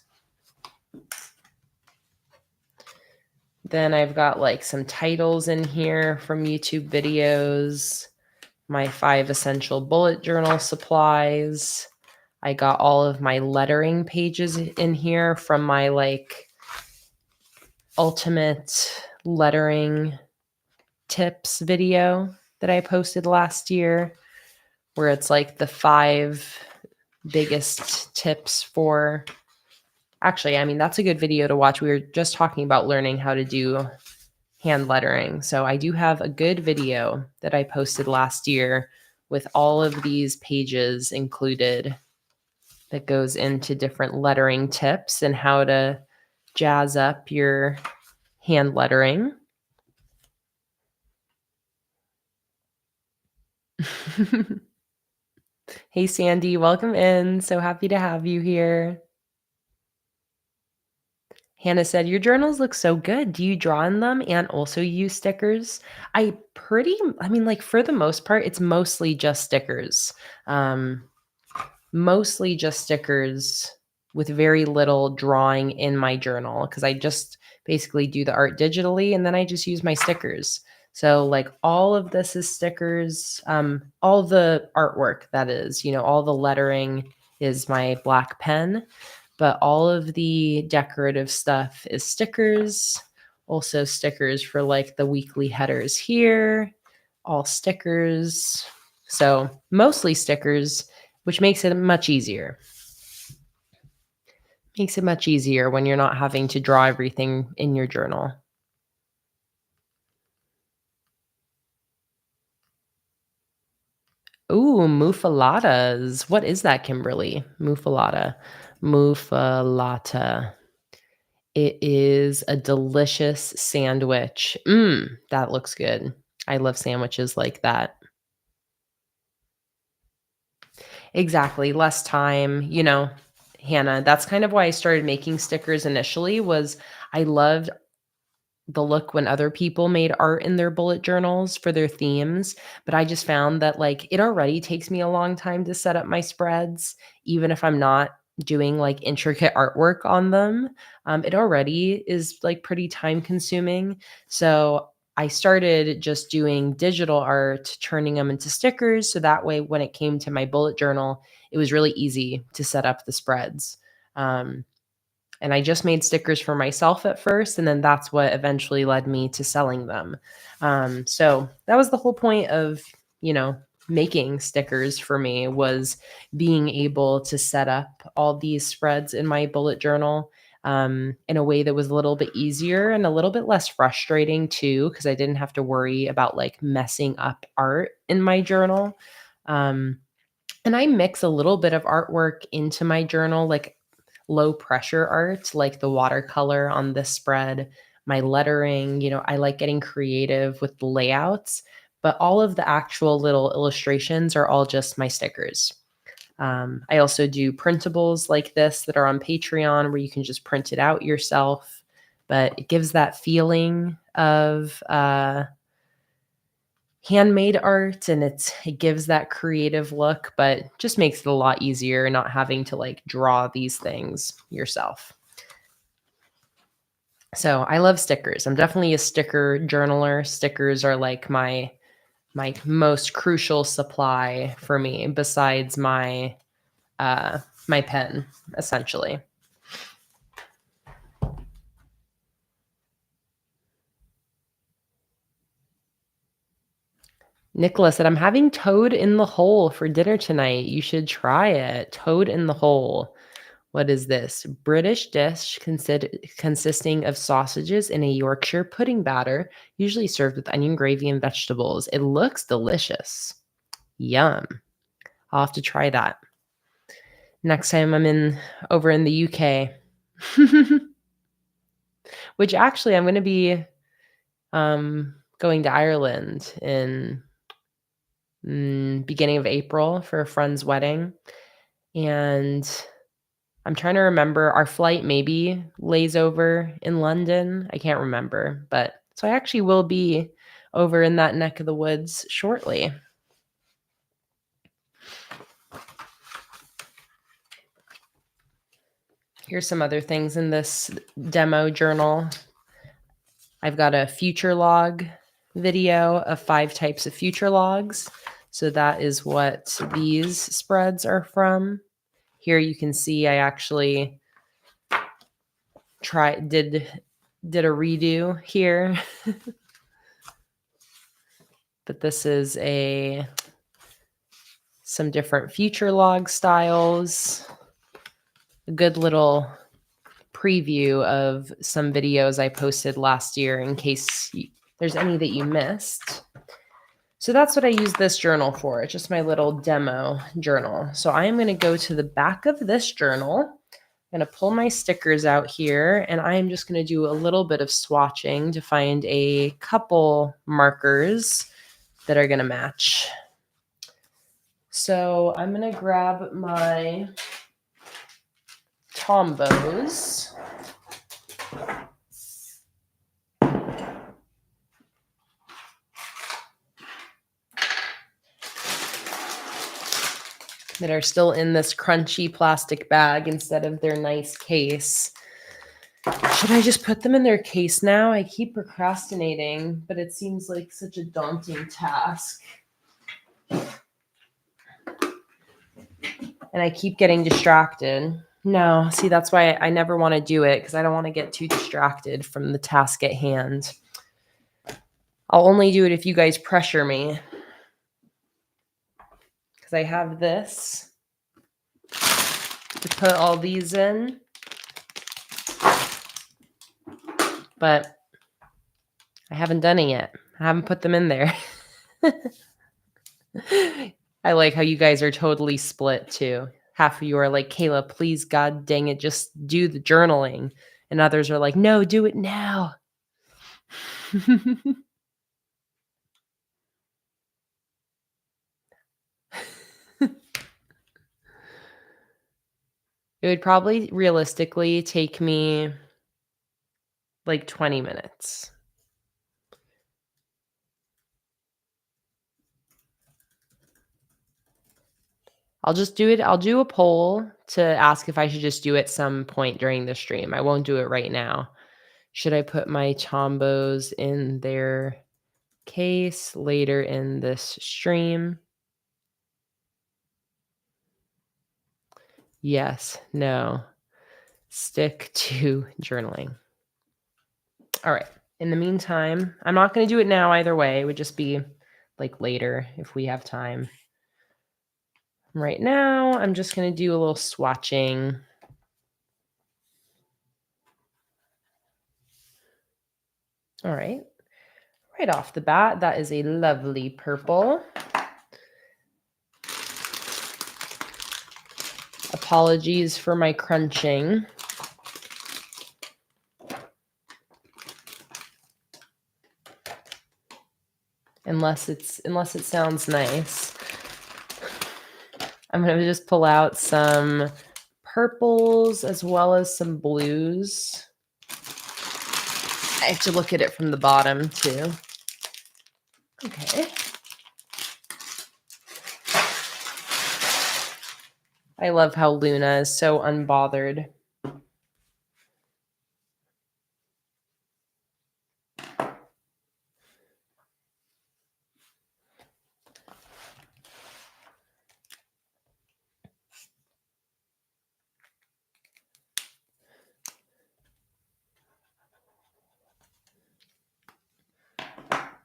Then I've got like some titles in here from YouTube videos, my 5 essential bullet journal supplies. I got all of my lettering pages in here from my like ultimate lettering tips video that I posted last year, where it's like the 5 biggest tips for, actually, I mean, that's a good video to watch. We were just talking about learning how to do hand lettering. So I do have a good video that I posted last year with all of these pages included that goes into different lettering tips and how to jazz up your hand lettering. Hey, Sandy, welcome in. So happy to have you here. Hannah said, your journals look so good. Do you draw in them and also use stickers? Like for the most part, it's mostly just stickers. Mostly just stickers with very little drawing in my journal, because I just basically do the art digitally and then I just use my stickers. So like all of this is stickers, all the artwork, that is, all the lettering is my black pen, but all of the decorative stuff is stickers. Also stickers for like the weekly headers here, all stickers. So mostly stickers, which makes it much easier. Makes it much easier when you're not having to draw everything in your journal. Ooh, muffaladas. What is that, Kimberly? Muffalata. Muffalata. It is a delicious sandwich. That looks good. I love sandwiches like that. Exactly. Less time, Hannah. That's kind of why I started making stickers initially, was I loved the look when other people made art in their bullet journals for their themes, but I just found that like it already takes me a long time to set up my spreads, even if I'm not doing like intricate artwork on them. It already is like pretty time consuming. So I started just doing digital art, turning them into stickers. So that way, when it came to my bullet journal, it was really easy to set up the spreads. And I just made stickers for myself at first, and then that's what eventually led me to selling them. So that was the whole point of, making stickers for me, was being able to set up all these spreads in my bullet journal in a way that was a little bit easier and a little bit less frustrating too, because I didn't have to worry about like messing up art in my journal. And I mix a little bit of artwork into my journal, like low pressure art, like the watercolor on this spread my lettering. You know, I like getting creative with the layouts, but all of the actual little illustrations are all just my stickers. I also do printables like this that are on Patreon where you can just print it out yourself, but it gives that feeling of handmade art, and it gives that creative look, but just makes it a lot easier not having to like draw these things yourself. So I love stickers. I'm definitely a sticker journaler. Stickers are like my most crucial supply for me besides my my pen, essentially. Nicholas said, I'm having toad in the hole for dinner tonight. You should try it. Toad in the hole. What is this? British dish consisting of sausages in a Yorkshire pudding batter, usually served with onion gravy and vegetables. It looks delicious. Yum. I'll have to try that next time I'm over in the UK. Which actually I'm going to be going to Ireland in beginning of April for a friend's wedding. And I'm trying to remember, our flight maybe lays over in London. I can't remember, but so I actually will be over in that neck of the woods shortly. Here's some other things in this demo journal. I've got a future log video of 5 types of future logs. So that is what these spreads are from. Here you can see I actually did a redo here. But this is some different future log styles. A good little preview of some videos I posted last year in case there's any that you missed. So that's what I use this journal for. It's just my little demo journal. So I am going to go to the back of this journal. I'm going to pull my stickers out here, and I'm just going to do a little bit of swatching to find a couple markers that are going to match. So I'm going to grab my Tombos. That are still in this crunchy plastic bag instead of their nice case. Should I just put them in their case now? I keep procrastinating, but it seems like such a daunting task. And I keep getting distracted. No, see, that's why I never want to do it, because I don't want to get too distracted from the task at hand. I'll only do it if you guys pressure me. Because I have this to put all these in. But I haven't done it yet. I haven't put them in there. I like how you guys are totally split too. Half of you are like, Kayla, please, God dang it, just do the journaling. And others are like, no, do it now. It would probably realistically take me like 20 minutes. I'll just do it. I'll do a poll to ask if I should just do it some point during the stream. I won't do it right now. Should I put my Tombos in their case later in this stream? Yes, no. Stick to journaling. All right. In the meantime, I'm not going to do it now either way. It would just be like later if we have time. Right now, I'm just going to do a little swatching. All right. Right off the bat, that is a lovely purple. Apologies for my crunching. unless it sounds nice. I'm going to just pull out some purples as well as some blues. I have to look at it from the bottom too. Okay. I love how Luna is so unbothered.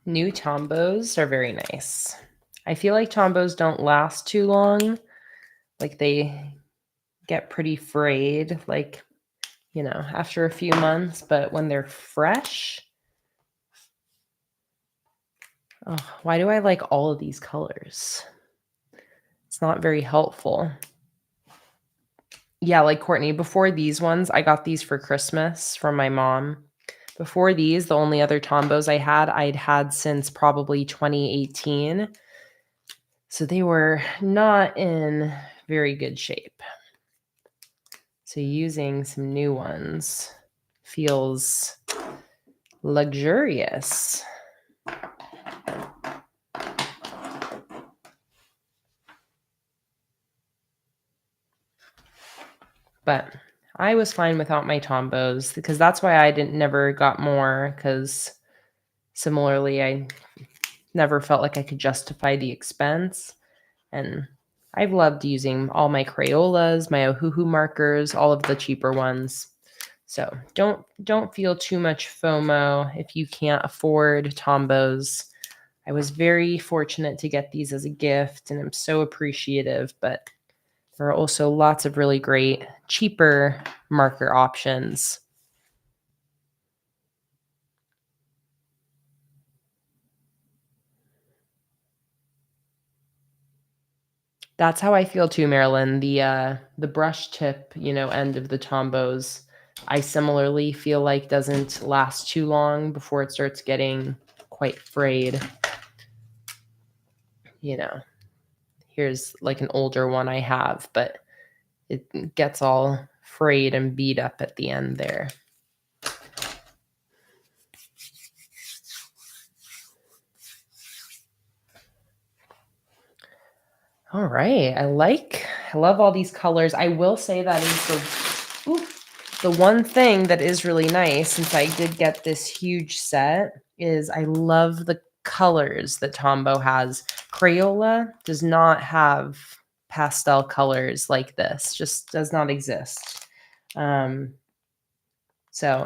New Tombos are very nice. I feel like Tombos don't last too long. Like they get pretty frayed, like, you know, after a few months, but when they're fresh, oh, why do I like all of these colors? It's not very helpful. Yeah, like Courtney, before these ones, I got these for Christmas from my mom. Before these, the only other Tombos I'd had since probably 2018. So they were not in very good shape. So using some new ones feels luxurious. But I was fine without my Tombos because that's why I never got more, because similarly, I never felt like I could justify the expense. And I've loved using all my Crayolas, my Ohuhu markers, all of the cheaper ones. So don't feel too much FOMO if you can't afford Tombos. I was very fortunate to get these as a gift, and I'm so appreciative, but there are also lots of really great, cheaper marker options. That's how I feel too, Marilyn. The brush tip, end of the Tombos, I similarly feel like doesn't last too long before it starts getting quite frayed. Here's like an older one I have, but it gets all frayed and beat up at the end there. All right. I love all these colors. I will say that is the one thing that is really nice, since I did get this huge set, is I love the colors that Tombow has. Crayola does not have pastel colors like this. Just does not exist. So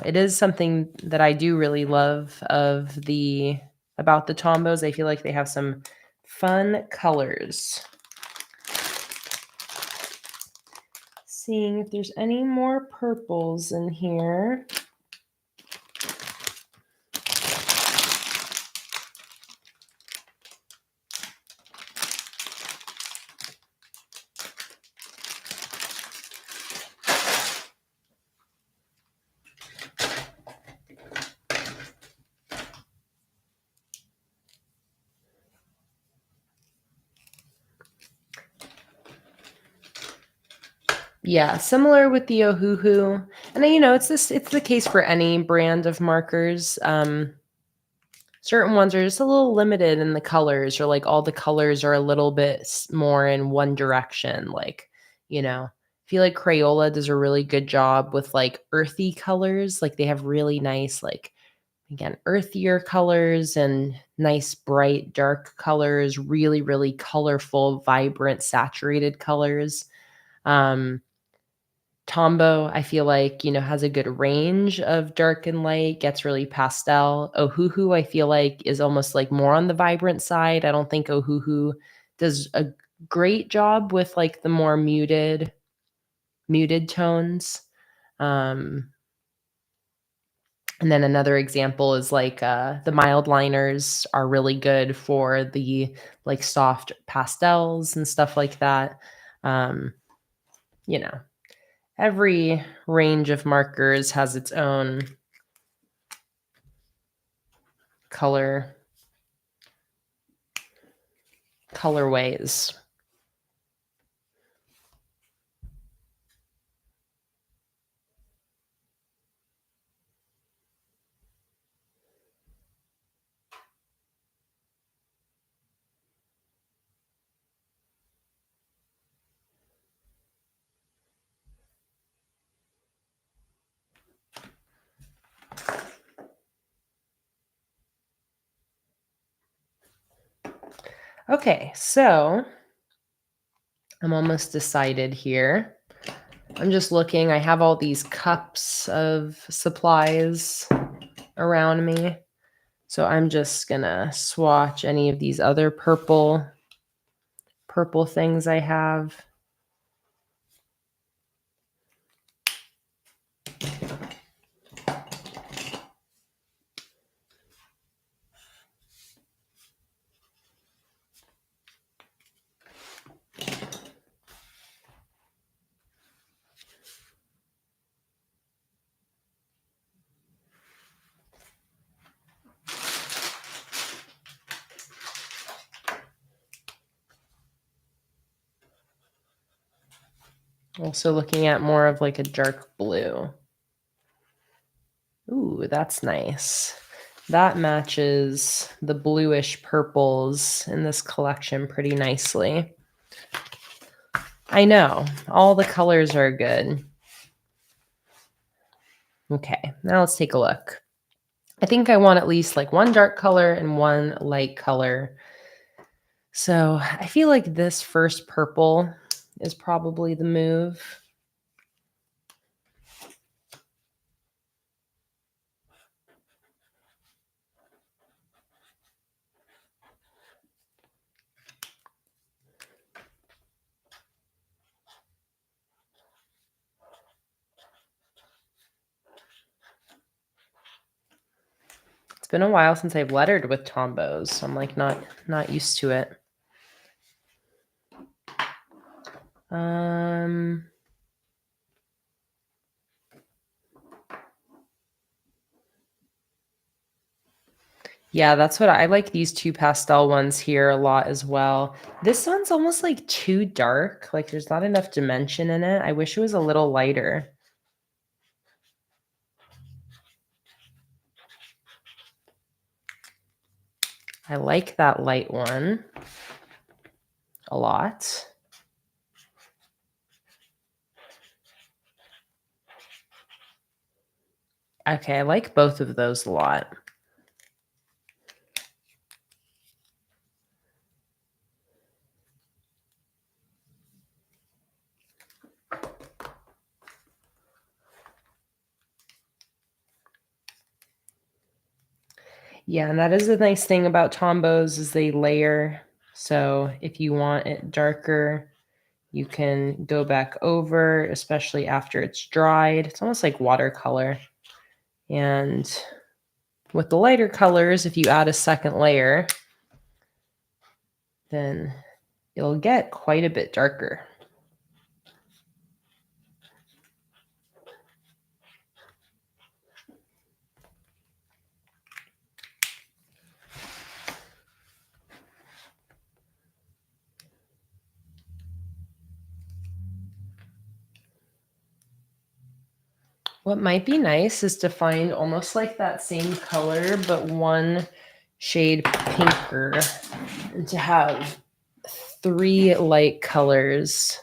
it is something that I do really love about the Tombos. I feel like they have some fun colors. Seeing if there's any more purples in here. Yeah, similar with the Ohuhu. And it's the case for any brand of markers. Certain ones are just a little limited in the colors, or like all the colors are a little bit more in one direction. Like, I feel like Crayola does a really good job with like earthy colors. Like they have really nice, like, again, earthier colors and nice, bright, dark colors, really, really colorful, vibrant, saturated colors. Tombow, I feel like, has a good range of dark and light, gets really pastel. Ohuhu, I feel like, is almost like more on the vibrant side. I don't think Ohuhu does a great job with like the more muted tones. And then another example is like the mild liners are really good for the like soft pastels and stuff like that. You know, every range of markers has its own color colorways. Okay, so I'm almost decided here. I'm just looking. I have all these cups of supplies around me. So I'm just gonna swatch any of these other purple things I have. Also looking at more of like a dark blue. Ooh, that's nice. That matches the bluish purples in this collection pretty nicely. I know, all the colors are good. Okay, now let's take a look. I think I want at least like one dark color and one light color. So I feel like this first purple is probably the move. It's been a while since I've lettered with Tombows, so I'm like not used to it. Yeah, that's what I like, these two pastel ones here a lot as well. This one's almost like too dark. Like there's not enough dimension in it. I wish it was a little lighter. I like that light one a lot. Okay, I like both of those a lot. Yeah, and that is the nice thing about Tombows is they layer. So if you want it darker, you can go back over, especially after it's dried. It's almost like watercolor. And with the lighter colors, if you add a second layer, then it'll get quite a bit darker. What might be nice is to find almost like that same color, but one shade pinker, and to have 3 light colors.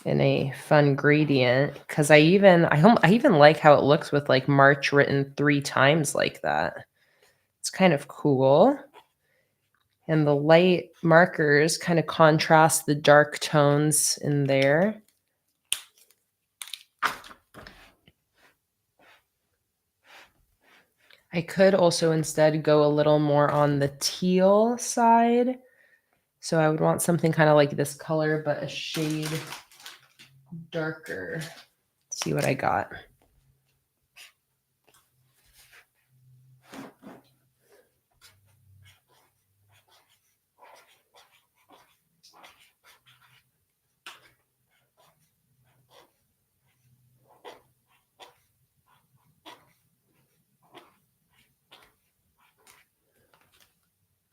In a fun gradient, because I even like how it looks with like March written 3 times like that. It's kind of cool. And the light markers kind of contrast the dark tones in there. I could also instead go a little more on the teal side. So I would want something kind of like this color, but a shade darker. Let's see what I got.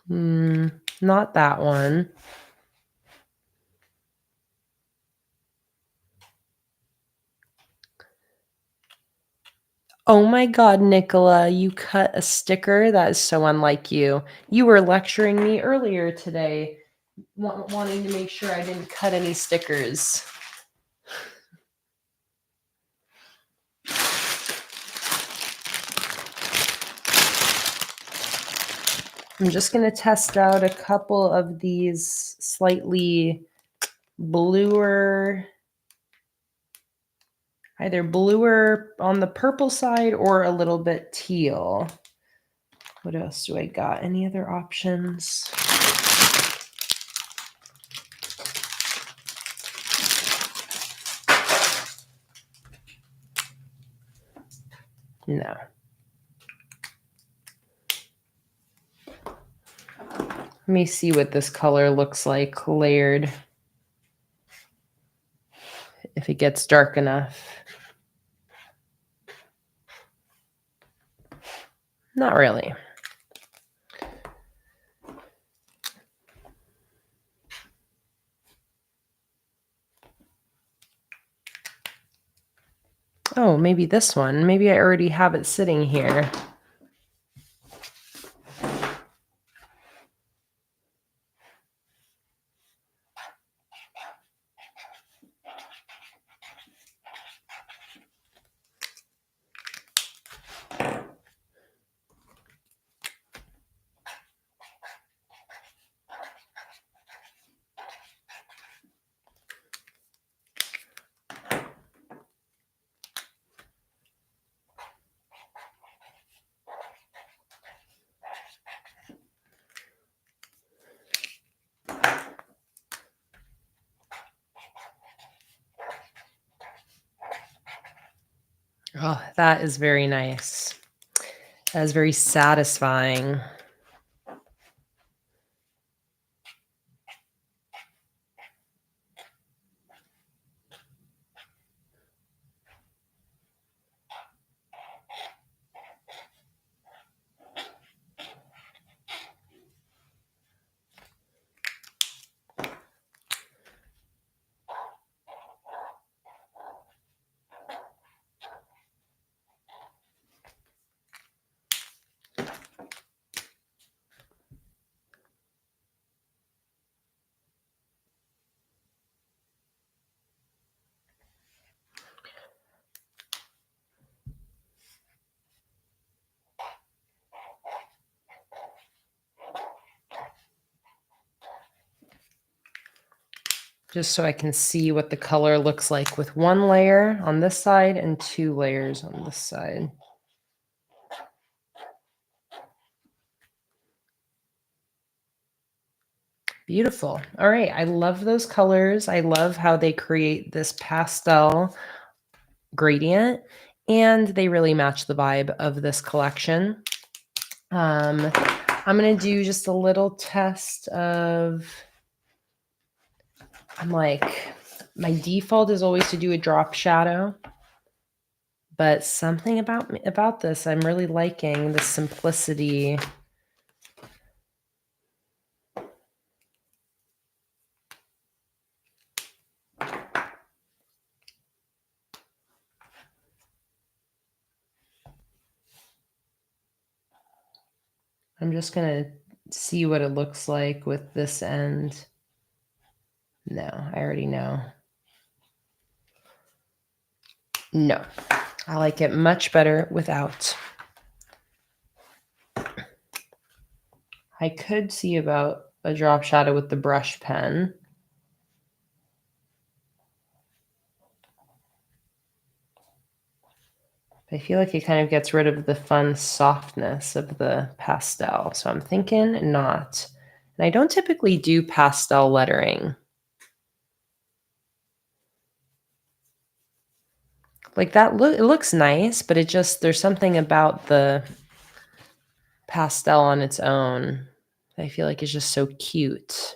Not that one. Oh my God, Nicola, you cut a sticker? That is so unlike you. You were lecturing me earlier today, wanting to make sure I didn't cut any stickers. I'm just going to test out a couple of these slightly bluer, either bluer on the purple side or a little bit teal. What else do I got? Any other options? No. Let me see what this color looks like layered. If it gets dark enough. Not really. Oh, maybe this one. Maybe I already have it sitting here. Oh, that is very nice. That is very satisfying. Just so I can see what the color looks like with one layer on this side and 2 layers on this side. Beautiful. All right. I love those colors. I love how they create this pastel gradient, and they really match the vibe of this collection. I'm going to do just a little test of, my default is always to do a drop shadow, but something about this, I'm really liking the simplicity. I'm just going to see what it looks like with this end. No, I already know. No, I like it much better without. I could see about a drop shadow with the brush pen. I feel like it kind of gets rid of the fun softness of the pastel. So I'm thinking not. And I don't typically do pastel lettering. Like that it looks nice, but there's something about the pastel on its own that I feel like is just so cute.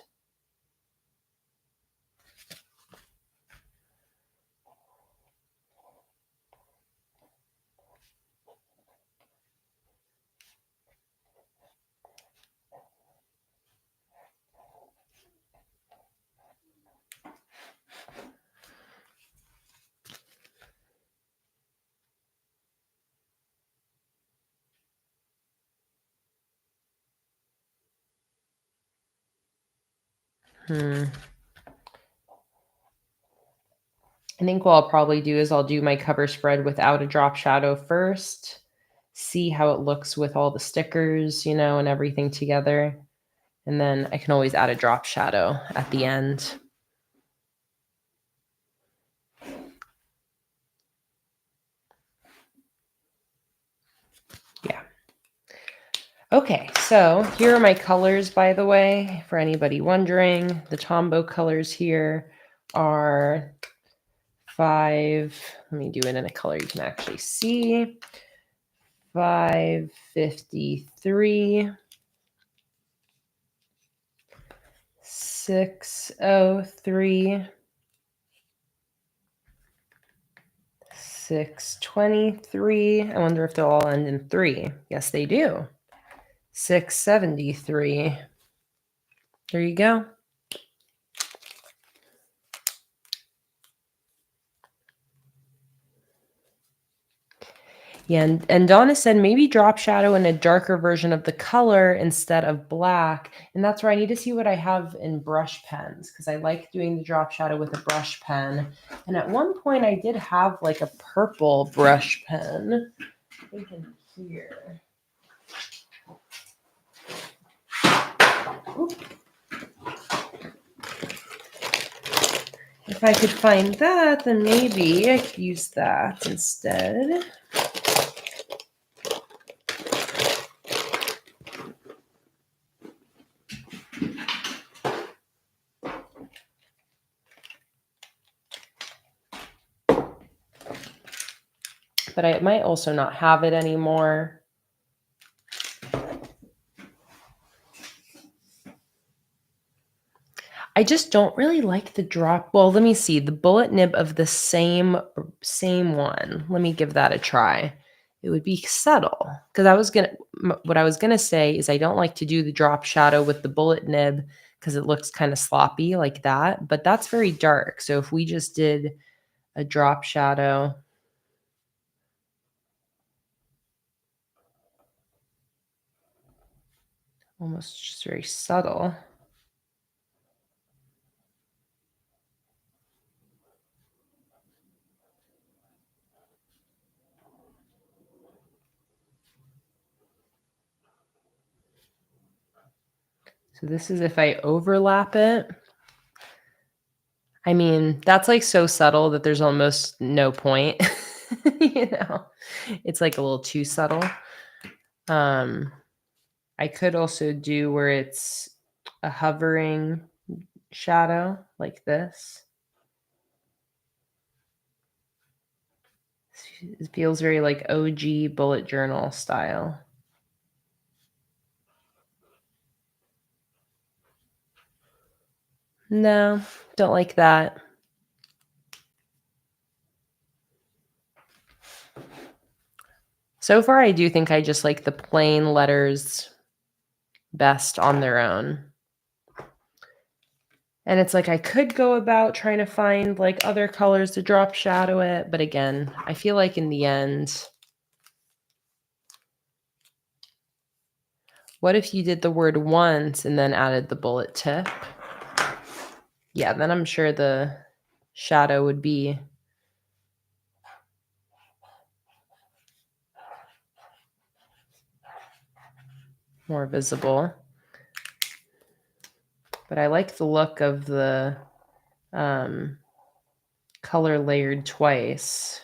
I think what I'll probably do is I'll do my cover spread without a drop shadow first, see how it looks with all the stickers, you know, and everything together. And then I can always add a drop shadow at the end. Yeah. Okay, so here are my colors, by the way, for anybody wondering. The Tombow colors here are 5, let me do it in a color you can actually see. 553, 603, 623. I wonder if they'll all end in 3. Yes, they do. 673. There you go. Yeah, and Donna said maybe drop shadow in a darker version of the color instead of black. And that's where I need to see what I have in brush pens, because I like doing the drop shadow with a brush pen. And at one point I did have like a purple brush pen. I think in here. Oop. If I could find that, then maybe I could use that instead. But I might also not have it anymore. I just don't really like the drop. Well, let me see. The bullet nib of the same one. Let me give that a try. It would be subtle, because what I was gonna say is I don't like to do the drop shadow with the bullet nib because it looks kind of sloppy like that, but that's very dark. So if we just did a drop shadow, almost just very subtle. So this is if I overlap it. I mean, that's like so subtle that there's almost no point. You know, it's like a little too subtle. I could also do where it's a hovering shadow like this. It feels very like OG bullet journal style. No, don't like that. So far, I do think I just like the plain letters best on their own. And it's like I could go about trying to find like other colors to drop shadow it. But again, I feel like in the end, what if you did the word once and then added the bullet tip? Yeah, then I'm sure the shadow would be more visible. But I like the look of the color layered twice.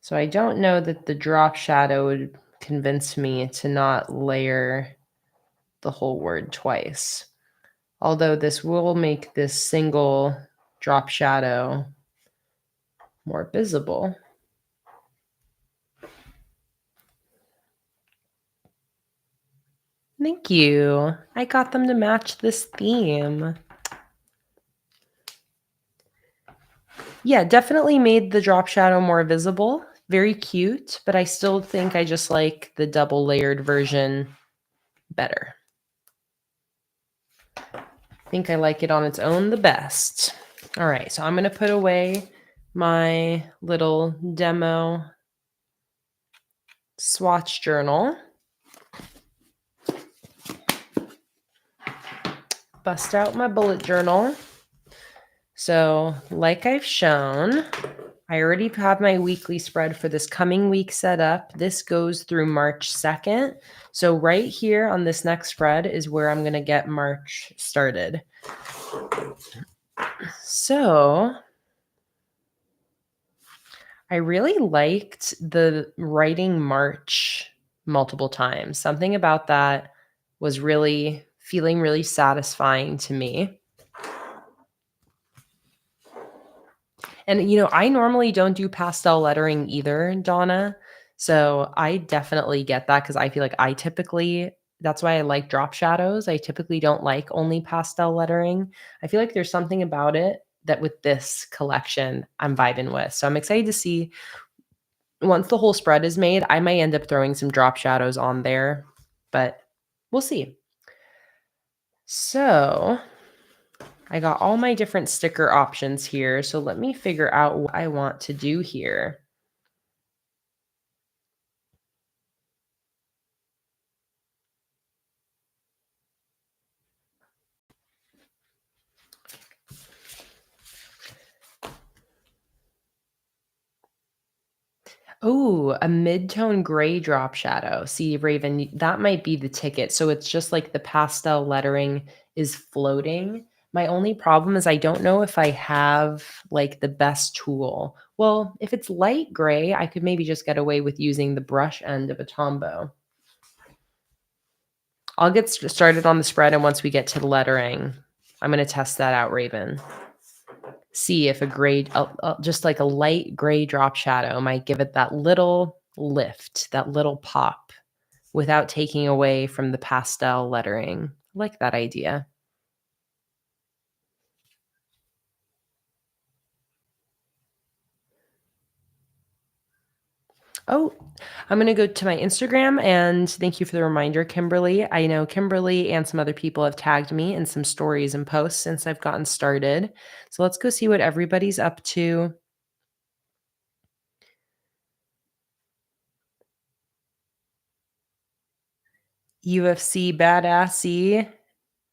So I don't know that the drop shadow would convince me to not layer the whole word twice. Although this will make this single drop shadow more visible. Thank you. I got them to match this theme. Yeah, definitely made the drop shadow more visible. Very cute, but I still think I just like the double layered version better. I think I like it on its own the best. All right, so I'm going to put away my little demo swatch journal. bust out my bullet journal. So, like I've shown, I already have my weekly spread for this coming week set up. This goes through March 2nd. So right here on this next spread is where I'm going to get March started. So I really liked the writing March multiple times. Something about that was really feeling really satisfying to me. And, I normally don't do pastel lettering either, Donna. So I definitely get that because I feel like that's why I like drop shadows. I typically don't like only pastel lettering. I feel like there's something about it that with this collection I'm vibing with. So I'm excited to see once the whole spread is made, I might end up throwing some drop shadows on there, but we'll see. So I got all my different sticker options here. So let me figure out what I want to do here. Oh, a mid-tone gray drop shadow. See, Raven, that might be the ticket. So it's just like the pastel lettering is floating. My only problem is I don't know if I have like the best tool. Well, if it's light gray, I could maybe just get away with using the brush end of a Tombow. I'll get started on the spread, and once we get to the lettering, I'm going to test that out, Raven. See if just like a light gray drop shadow might give it that little lift, that little pop without taking away from the pastel lettering. I like that idea. Oh, I'm going to go to my Instagram, and thank you for the reminder, Kimberly. I know Kimberly and some other people have tagged me in some stories and posts since I've gotten started. So let's go see what everybody's up to. UFC Badassy.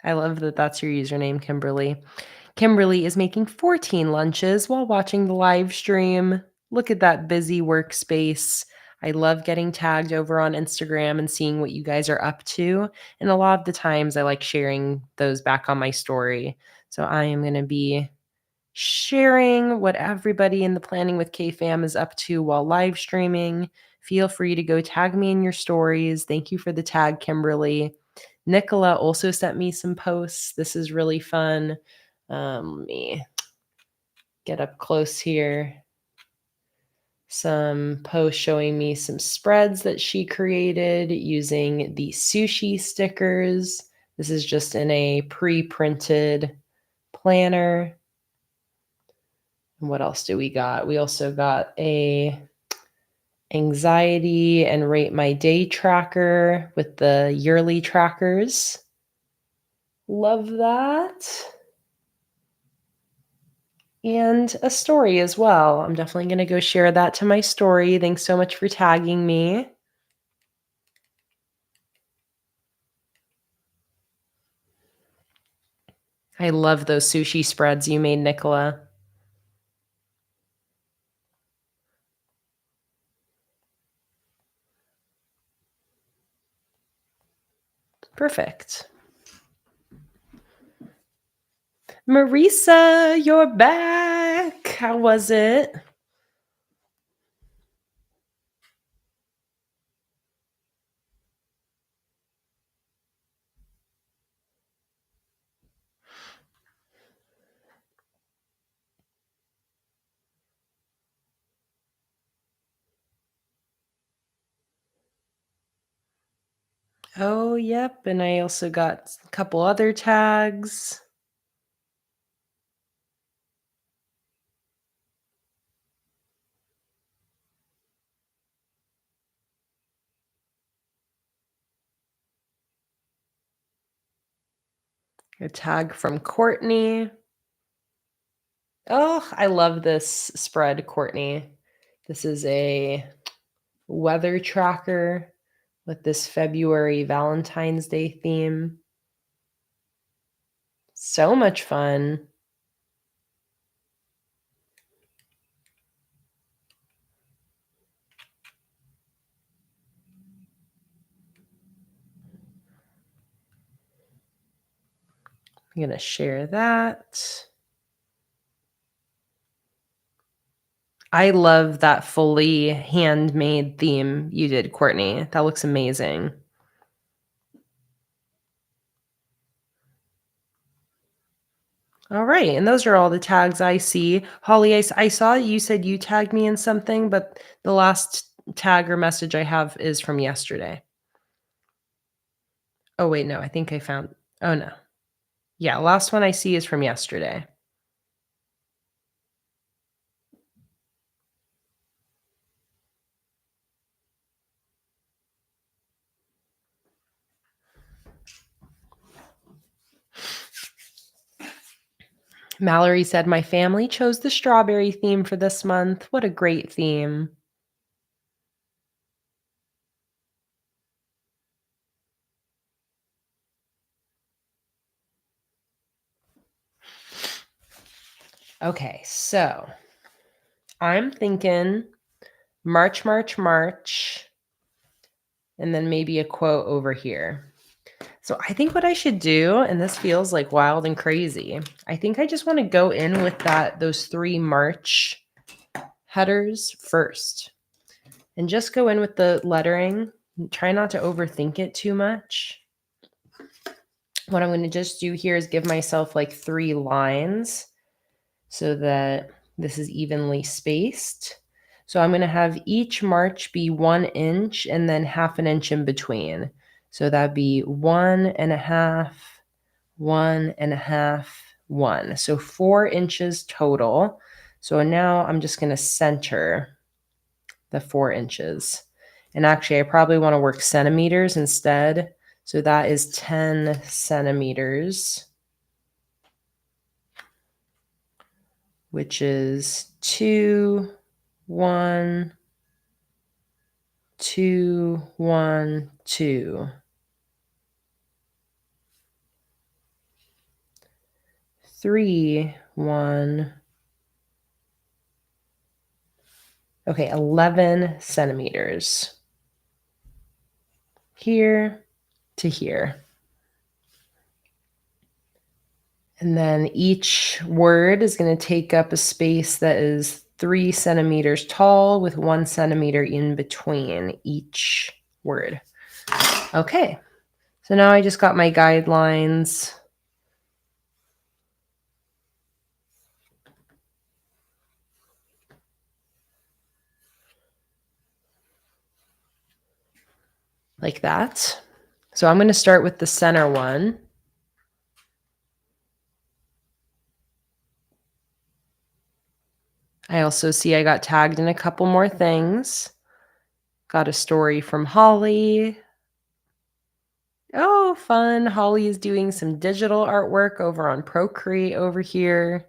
I love that that's your username, Kimberly. Kimberly is making 14 lunches while watching the live stream. Look at that busy workspace. I love getting tagged over on Instagram and seeing what you guys are up to. And a lot of the times I like sharing those back on my story. So I am going to be sharing what everybody in the Planning with K fam is up to while live streaming. Feel free to go tag me in your stories. Thank you for the tag, Kimberly. Nicola also sent me some posts. This is really fun. Let me get up close here. Some posts showing me some spreads that she created using the sushi stickers. This is just in a pre-printed planner. And what else do we got? We also got a anxiety and rate my day tracker with the yearly trackers. Love that. And a story as well. I'm definitely going to go share that to my story. Thanks so much for tagging me. I love those sushi spreads you made, Nicola. Perfect. Marisa, you're back. How was it? Oh, yep. And I also got a couple other tags. A tag from Courtney. Oh, I love this spread, Courtney. This is a weather tracker with this February Valentine's Day theme. So much fun. I'm going to share that. I love that fully handmade theme you did, Courtney. That looks amazing. All right, and those are all the tags I see. Holly, I saw you said you tagged me in something, but the last tag or message I have is from yesterday. Oh, wait, no, I think I found oh, no. Yeah, last one I see is from yesterday. Mallory said, "My family chose the strawberry theme for this month. What a great theme." Okay, so I'm thinking March, March, March, and then maybe a quote over here. So I think what I should do, and this feels like wild and crazy, I think I just want to go in with those 3 March headers first and just go in with the lettering. Try not to overthink it too much. What I'm going to just do here is give myself like 3 lines so that this is evenly spaced. So I'm going to have each March be 1 inch and then half an inch in between. So that'd be 1.5, 1.5, 1. So 4 inches total. So now I'm just going to center the 4 inches. And actually, I probably want to work centimeters instead. So that is 10 centimeters, which is 2, 1, 2, 1, 2. 3, 1. Okay, 11 centimeters. Here to here. And then each word is going to take up a space that is 3 centimeters tall with 1 centimeter in between each word. Okay, so now I just got my guidelines. Like that. So I'm going to start with the center one. I also see I got tagged in a couple more things. Got a story from Holly. Oh, fun. Holly is doing some digital artwork over on Procreate over here.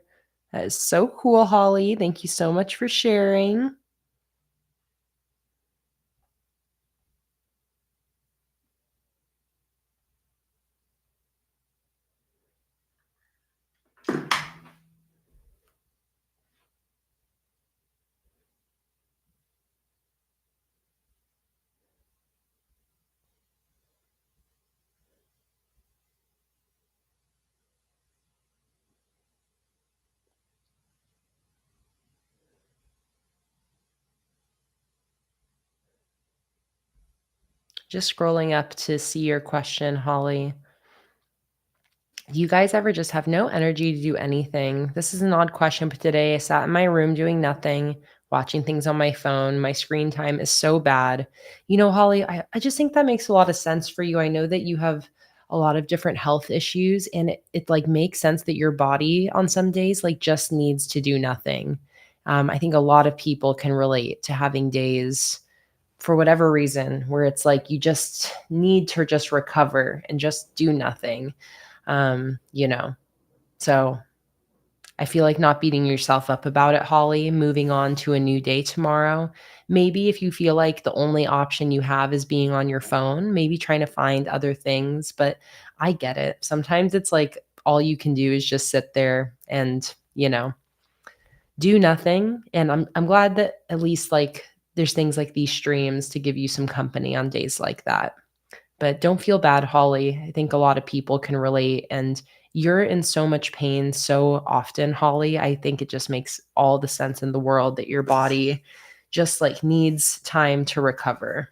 That is so cool, Holly. Thank you so much for sharing. Just scrolling up to see your question, Holly. Do you guys ever just have no energy to do anything? This is an odd question, but today I sat in my room doing nothing, watching things on my phone. My screen time is so bad. You know, Holly, I just think that makes a lot of sense for you. I know that you have a lot of different health issues, and it like makes sense that your body on some days like just needs to do nothing. I think a lot of people can relate to having days for whatever reason where it's like you just need to just recover and just do nothing. You know, so I feel like not beating yourself up about it, Holly, moving on to a new day tomorrow. Maybe if you feel like the only option you have is being on your phone, maybe trying to find other things, but I get it. Sometimes it's like all you can do is just sit there and, do nothing. And I'm glad that at least like there's things like these streams to give you some company on days like that. But don't feel bad, Holly. I think a lot of people can relate, and you're in so much pain so often, Holly. I think it just makes all the sense in the world that your body just like needs time to recover.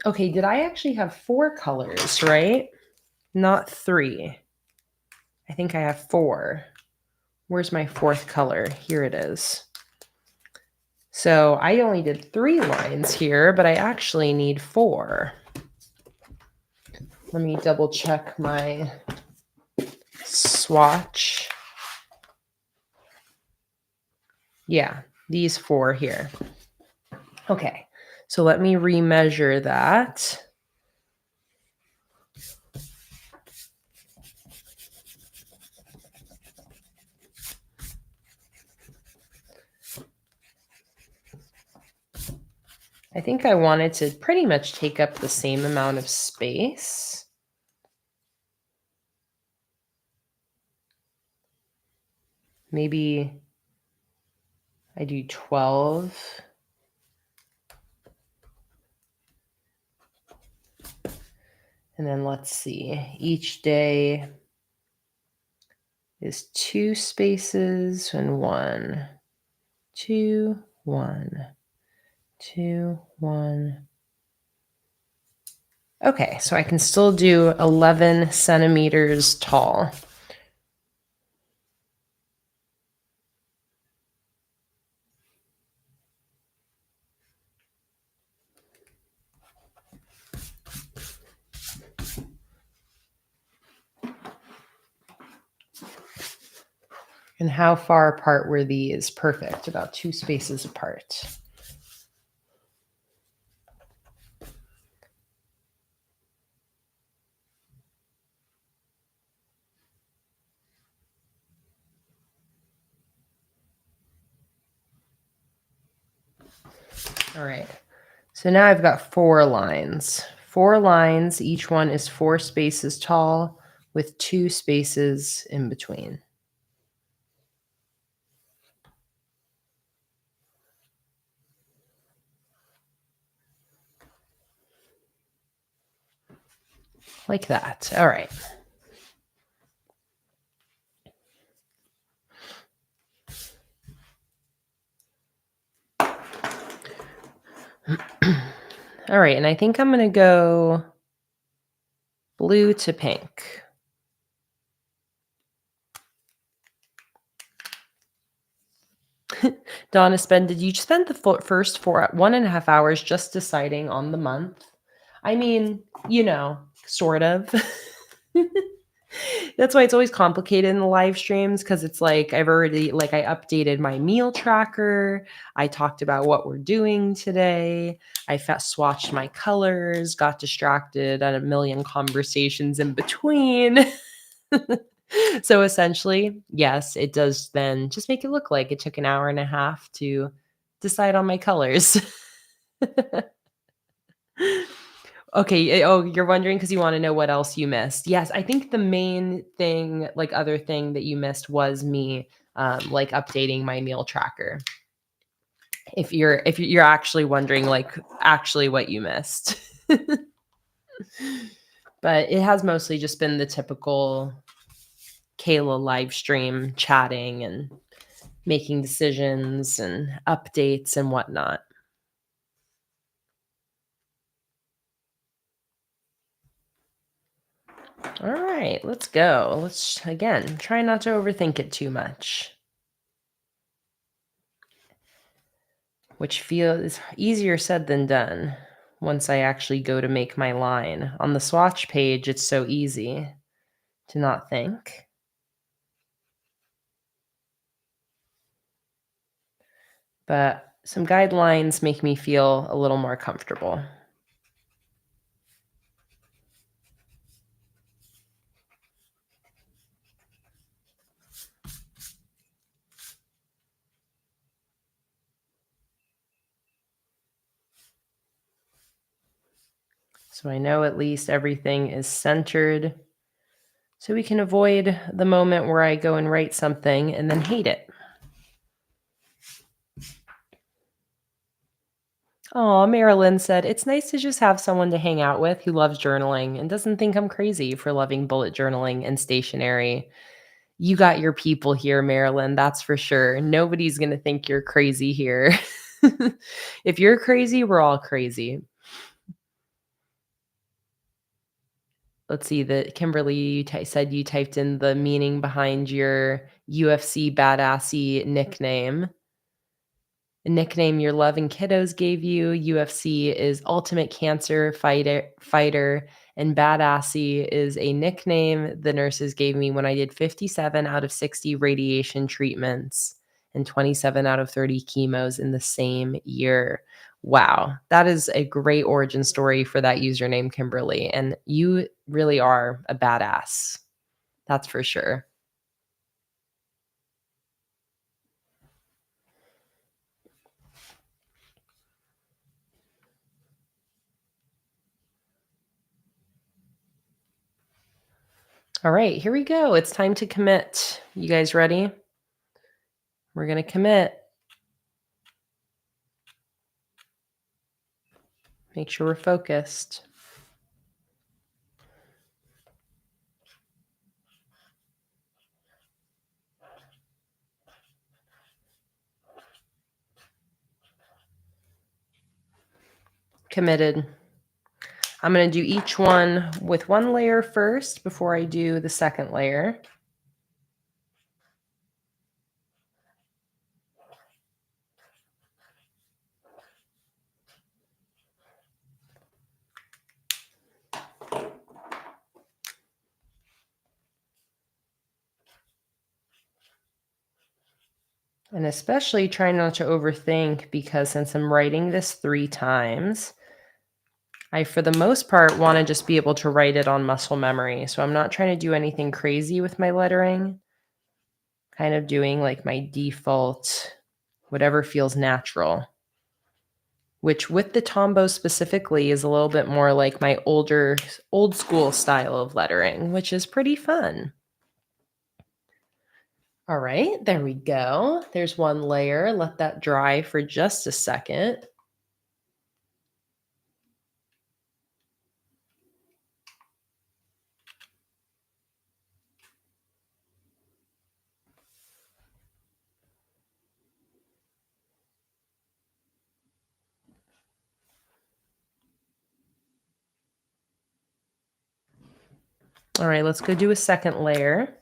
Okay, did I actually have 4 colors, right? Not 3. I think I have 4. Where's my 4th color? Here it is. So I only did 3 lines here, but I actually need 4. Let me double check my swatch. Yeah, these 4 here. Okay, so let me remeasure that. I think I wanted to pretty much take up the same amount of space. Maybe I do 12. And then let's see, each day is 2 spaces and 1, 2, 1, 2, 1. Okay, so I can still do 11 centimeters tall. And how far apart were these? Perfect, about 2 spaces apart. All right, so now I've got 4 lines. 4 lines, each one is 4 spaces tall with 2 spaces in between. Like that. All right. All right, and I think I'm going to go blue to pink. Donna, did you spend the first 1.5 hours just deciding on the month? I mean, sort of. That's why it's always complicated in the live streams, because it's like I updated my meal tracker. I talked about what we're doing today. I swatched my colors, got distracted at a million conversations in between. So essentially, yes, it does then just make it look like it took an hour and a half to decide on my colors. Okay. Oh, you're wondering because you want to know what else you missed. Yes, I think the main thing, other thing that you missed was me, updating my meal tracker. If you're actually wondering, actually what you missed. But it has mostly just been the typical Kayla live stream chatting and making decisions and updates and whatnot. All right, let's go. Let's, again, try not to overthink it too much. Which feels easier said than done once I actually go to make my line. On the swatch page, it's so easy to not think. But some guidelines make me feel a little more comfortable. So I know at least everything is centered. So we can avoid the moment where I go and write something and then hate it. Oh, Marilyn said, it's nice to just have someone to hang out with who loves journaling and doesn't think I'm crazy for loving bullet journaling and stationery. You got your people here, Marilyn, that's for sure. Nobody's going to think you're crazy here. If you're crazy, we're all crazy. Let's see, that Kimberly, you said you typed in the meaning behind your UFC badassy nickname. A nickname your loving kiddos gave you. UFC is ultimate cancer fighter, and badassy is a nickname the nurses gave me when I did 57 out of 60 radiation treatments and 27 out of 30 chemos in the same year. Wow, that is a great origin story for that username, Kimberly. And you really are a badass. That's for sure. All right, here we go. It's time to commit. You guys ready? We're going to commit. Make sure we're focused. Committed. I'm going to do each one with one layer first before I do the second layer. And especially try not to overthink, because since I'm writing this 3 times, I, for the most part, want to just be able to write it on muscle memory. So I'm not trying to do anything crazy with my lettering. Kind of doing like my default, whatever feels natural. Which with the Tombow specifically is a little bit more like my old school style of lettering, which is pretty fun. All right, there we go. There's one layer. Let that dry for just a second. All right, let's go do a second layer.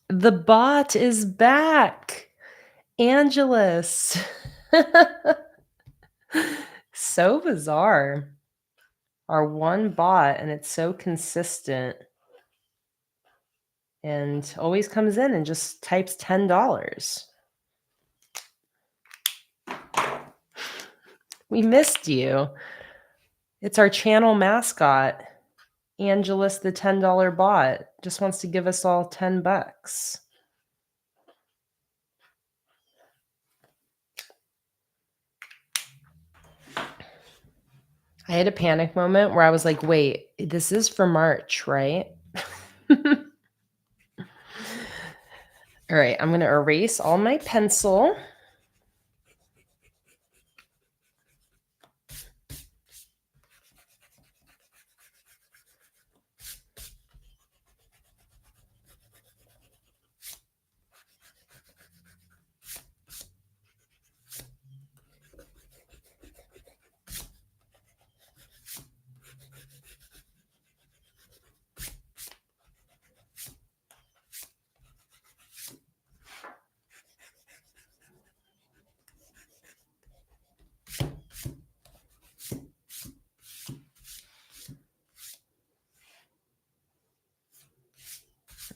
The bot is back. Angelus. So bizarre. Our one bot, and it's so consistent and always comes in and just types $10. We missed you. It's our channel mascot. Angelus, the $10 bot, just wants to give us all $10. I had a panic moment where I was like, wait, this is for March, right? All right, I'm going to erase all my pencil.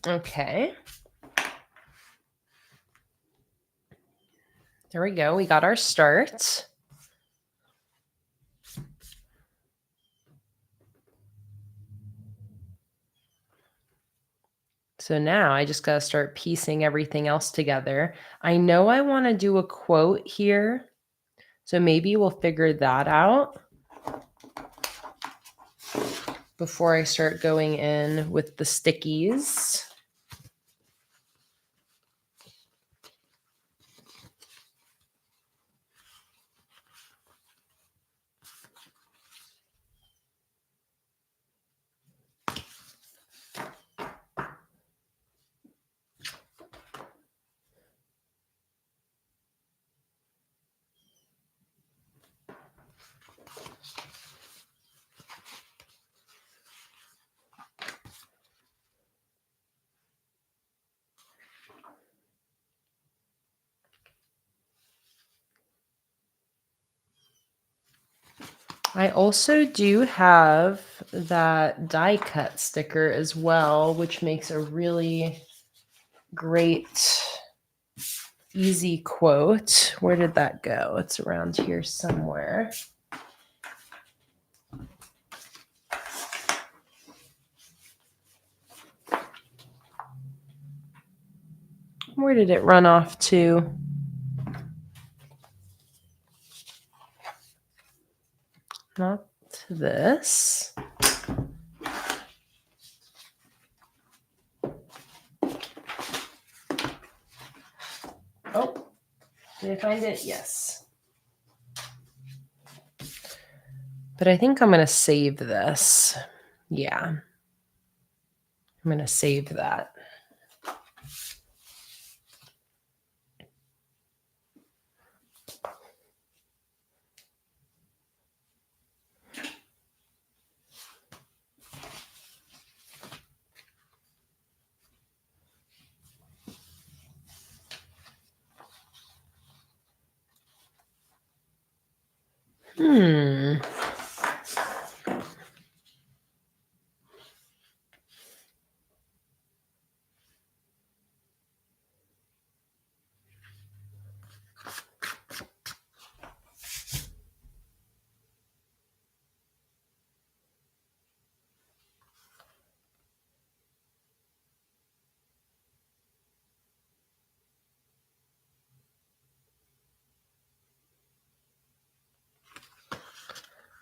Okay. There we go. We got our start. So now I just got to start piecing everything else together. I know I want to do a quote here, so maybe we'll figure that out before I start going in with the stickies. I also do have that die cut sticker as well, which makes a really great, easy quote. Where did that go? It's around here somewhere. Where did it run off to? Not this. Oh, did I find it? Yes. But I think I'm going to save this. Yeah. I'm going to save that.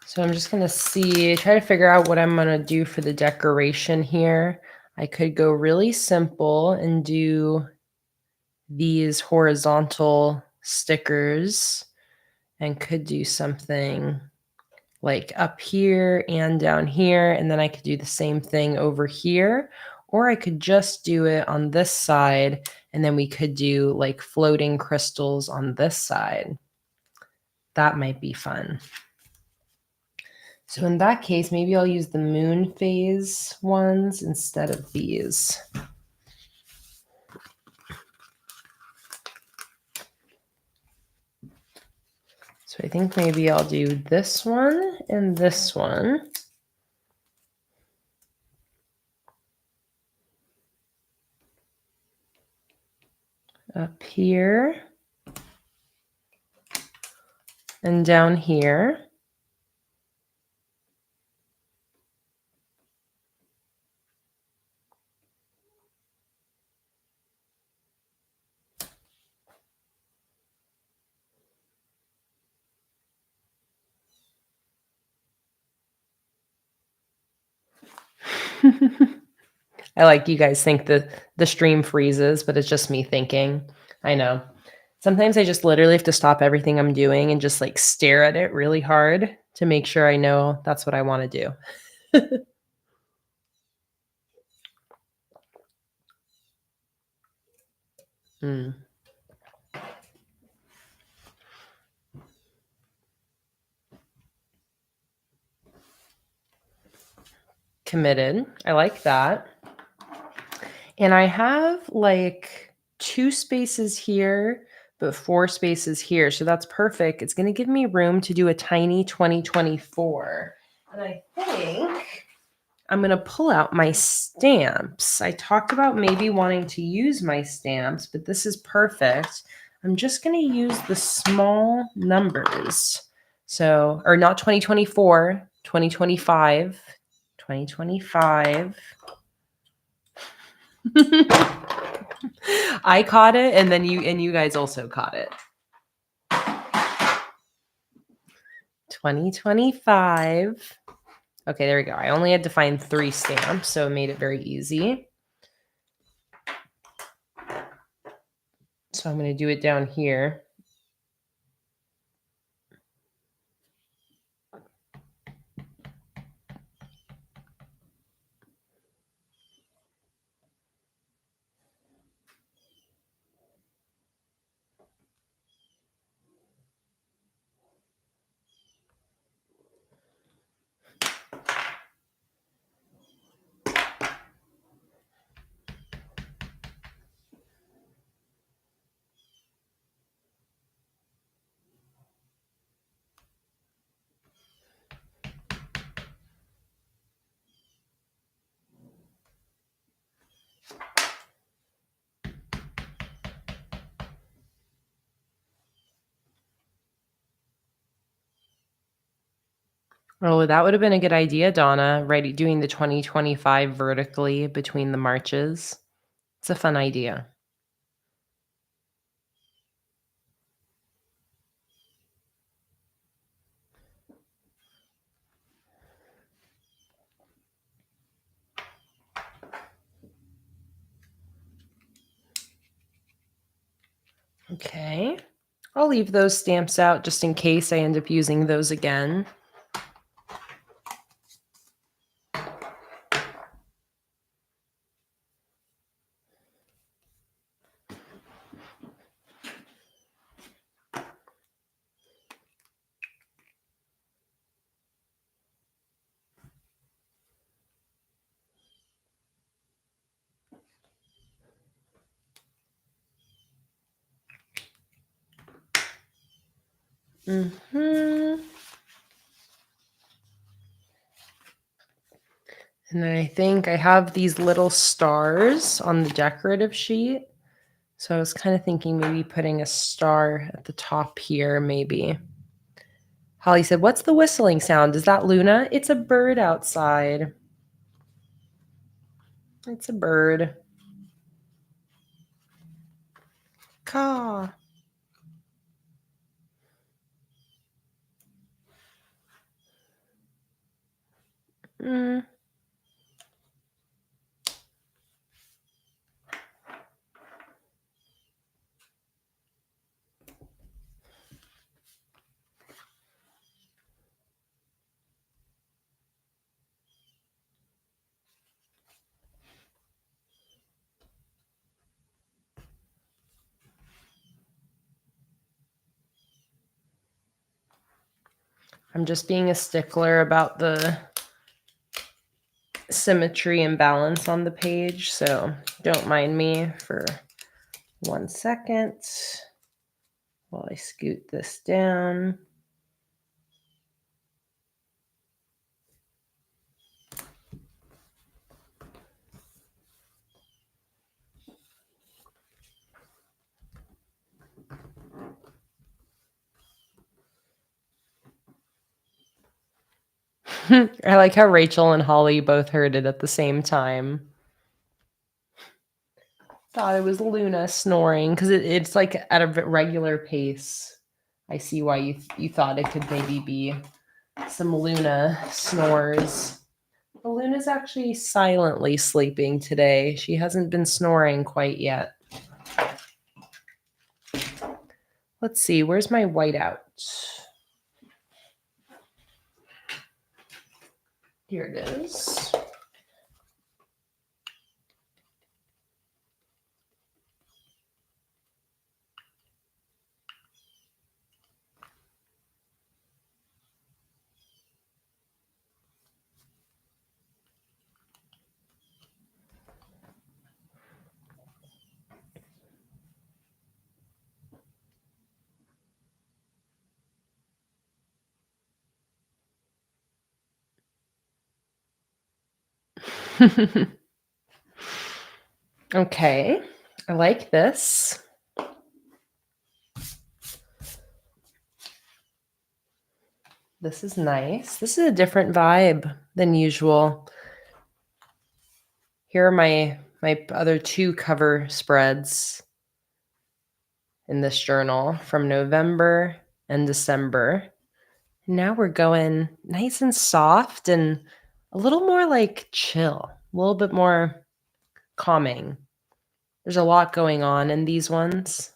So I'm just going to try to figure out what I'm going to do for the decoration here. I could go really simple and do these horizontal stickers and could do something like up here and down here. And then I could do the same thing over here, or I could just do it on this side. And then we could do like floating crystals on this side. That might be fun. So in that case, maybe I'll use the moon phase ones instead of these. So I think maybe I'll do this one and this one. Up here and down here. I like you guys think the stream freezes, but it's just me thinking. I know. Sometimes I just literally have to stop everything I'm doing and just like stare at it really hard to make sure I know that's what I want to do. Committed. I like that. And I have like 2 spaces here, but 4 spaces here. So that's perfect. It's going to give me room to do a tiny 2024. And I think I'm going to pull out my stamps. I talked about maybe wanting to use my stamps, but this is perfect. I'm just going to use the small numbers. So, or not 2024, 2025, 2025. I caught it, and then you guys also caught it. 2025. Okay, there we go. I only had to find 3 stamps, so it made it very easy. So I'm going to do it down here. Oh, that would have been a good idea, Donna, right? Doing the 2025 vertically between the marches. It's a fun idea. Okay. I'll leave those stamps out just in case I end up using those again. Mm-hmm. And then I think I have these little stars on the decorative sheet. So I was kind of thinking maybe putting a star at the top here, maybe. Holly said, "What's the whistling sound? Is that Luna?" It's a bird outside. It's a bird. Caw. Mm. I'm just being a stickler about the symmetry and balance on the page, so don't mind me for 1 second while I scoot this down. I like how Rachel and Holly both heard it at the same time. Thought it was Luna snoring because it's like at a regular pace. I see why you thought it could maybe be some Luna snores. But Luna's actually silently sleeping today. She hasn't been snoring quite yet. Let's see, where's my whiteout? Here it is. Okay, I like this. This is nice. This is a different vibe than usual. Here are my other 2 cover spreads in this journal from November and December. Now we're going nice and soft and a little more like chill, a little bit more calming. There's a lot going on in these ones,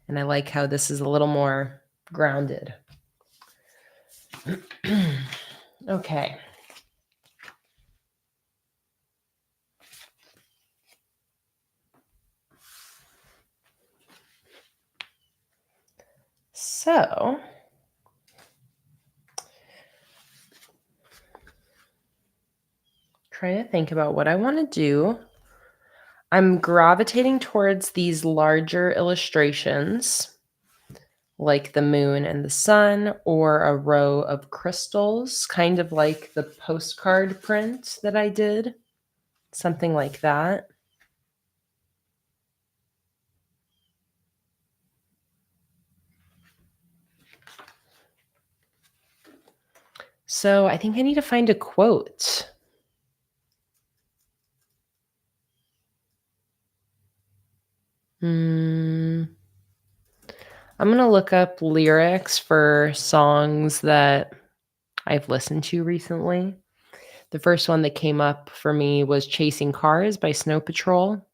and I like how this is a little more grounded. Okay. So, trying to think about what I want to do. I'm gravitating towards these larger illustrations, like the moon and the sun, or a row of crystals, kind of like the postcard print that I did, something like that. So I think I need to find a quote. I'm going to look up lyrics for songs that I've listened to recently. The first one that came up for me was Chasing Cars by Snow Patrol.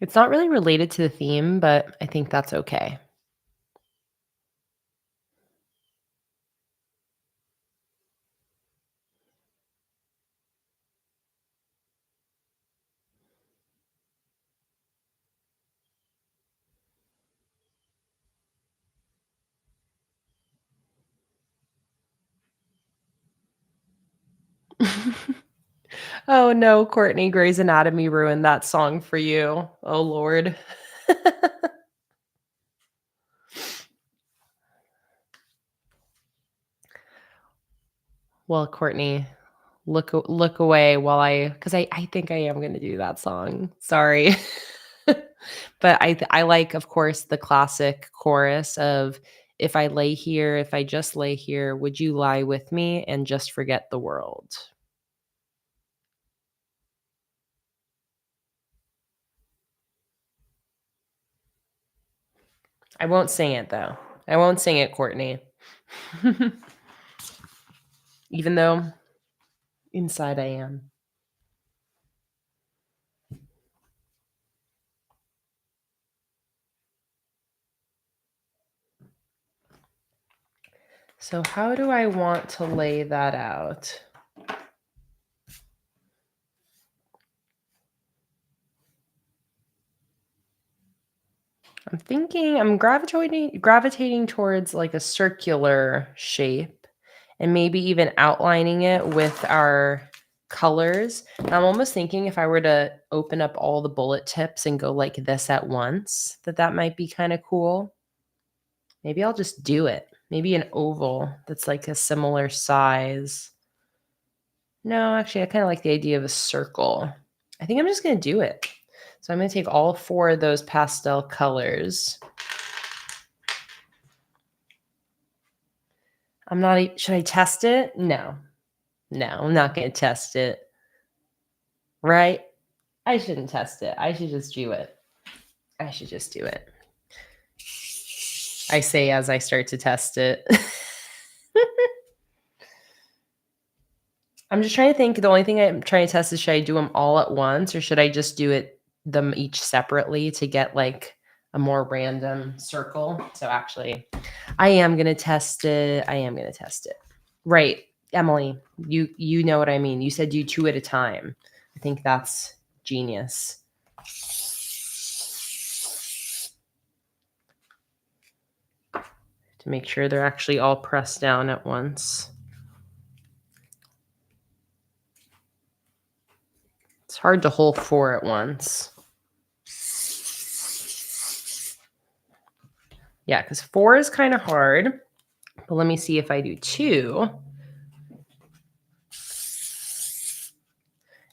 It's not really related to the theme, but I think that's okay. Oh no, Courtney, Grey's Anatomy ruined that song for you. Oh Lord. Well, Courtney, look away while because I think I am gonna do that song. Sorry. But I like, of course, the classic chorus of if I lay here, if I just lay here, would you lie with me and just forget the world? I won't sing it though. I won't sing it, Courtney. Even though inside I am. So how do I want to lay that out? I'm gravitating towards like a circular shape and maybe even outlining it with our colors. And I'm almost thinking if I were to open up all the bullet tips and go like this at once, that might be kind of cool. Maybe I'll just do it. Maybe an oval that's like a similar size. No, actually, I kind of like the idea of a circle. I think I'm just going to do it. So I'm going to take all 4 of those pastel colors. Should I test it? No, I'm not going to test it. Right? I shouldn't test it. I should just do it. I say as I start to test it. I'm just trying to think. The only thing I'm trying to test is should I do them all at once or should I just do them each separately to get like a more random circle? So actually, I am going to test it. Right. Emily, you know what I mean. You said do 2 at a time. I think that's genius. To make sure they're actually all pressed down at once. It's hard to hold 4 at once. Yeah, because 4 is kind of hard. But let me see if I do 2.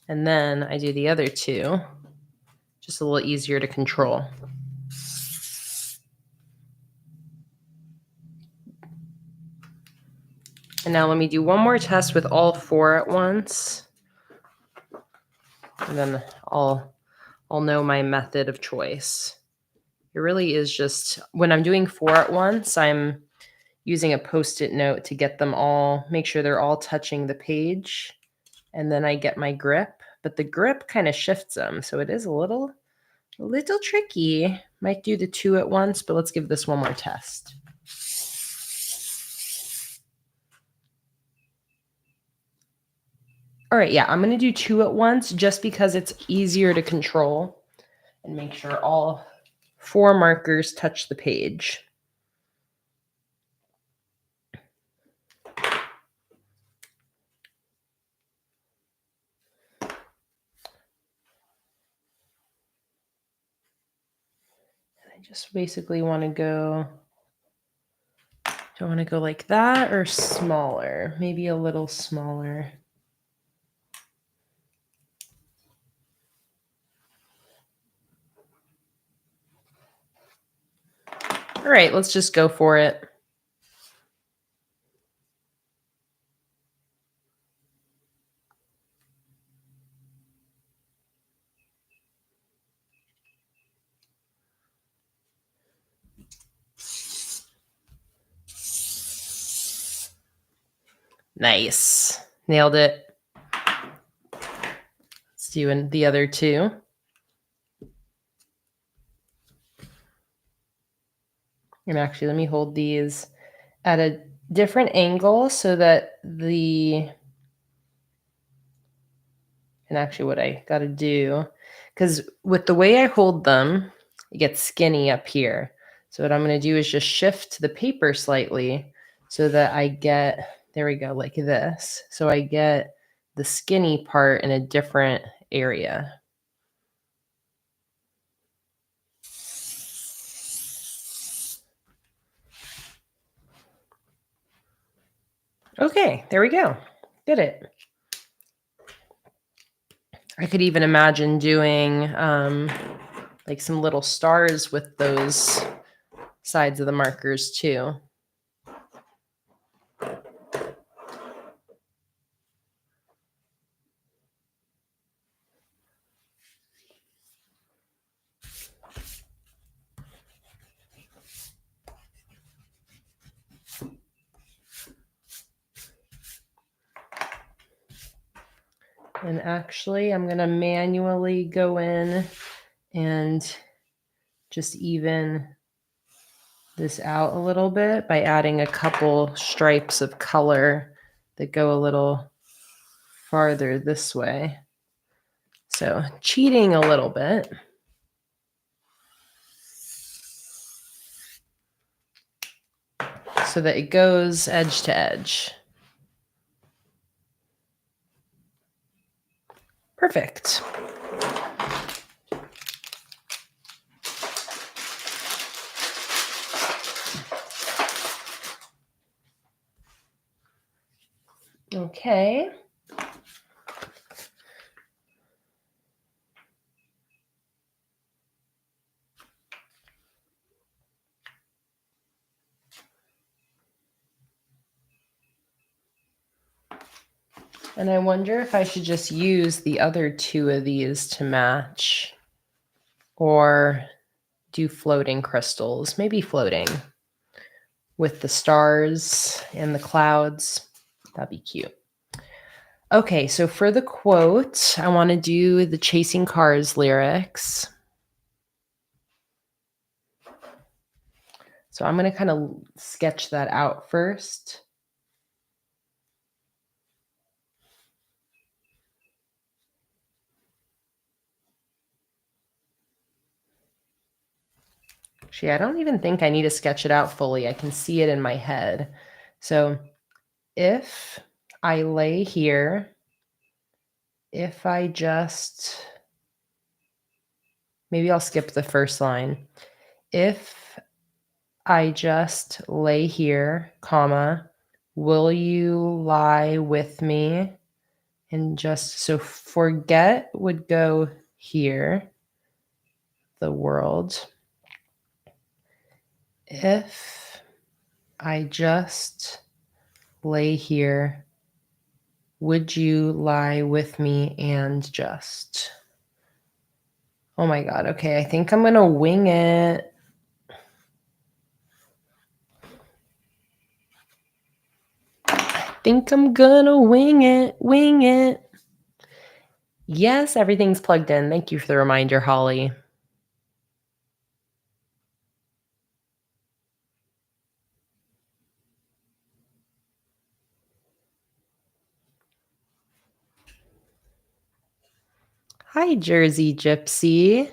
And then I do the other 2. Just a little easier to control. And now let me do one more test with all 4 at once. And then I'll know my method of choice. It really is just, when I'm doing 4 at once, I'm using a Post-it note to get them all, make sure they're all touching the page. And then I get my grip, but the grip kind of shifts them. So it is a little tricky. Might do the 2 at once, but let's give this one more test. All right, yeah, I'm going to do 2 at once just because it's easier to control and make sure all 4 markers touch the page. I just basically want to go, do I want to go like that or smaller? Maybe a little smaller. All right, let's just go for it. Nice. Nailed it. Let's do the other 2. And actually, let me hold these at a different angle so that and actually what I got to do, because with the way I hold them, it gets skinny up here. So what I'm going to do is just shift the paper slightly so that I get, there we go, like this. So I get the skinny part in a different area. Okay, there we go. Did it. I could even imagine doing like some little stars with those sides of the markers too. And actually, I'm going to manually go in and just even this out a little bit by adding a couple stripes of color that go a little farther this way. So cheating a little bit. So that it goes edge to edge. Perfect. Okay. And I wonder if I should just use the other 2 of these to match or do floating crystals, maybe floating with the stars and the clouds. That'd be cute. Okay, so for the quote, I want to do the Chasing Cars lyrics. So I'm going to kind of sketch that out first. Actually, I don't even think I need to sketch it out fully. I can see it in my head. So if I lay here, if I just, maybe I'll skip the first line. If I just lay here, comma, will you lie with me? And just so forget would go here, the world. If I just lay here, would you lie with me and just? Oh my God. Okay. I think I'm going to wing it. Think I'm gonna wing it, wing it. Yes, everything's plugged in. Thank you for the reminder, Holly. Hi, Jersey Gypsy.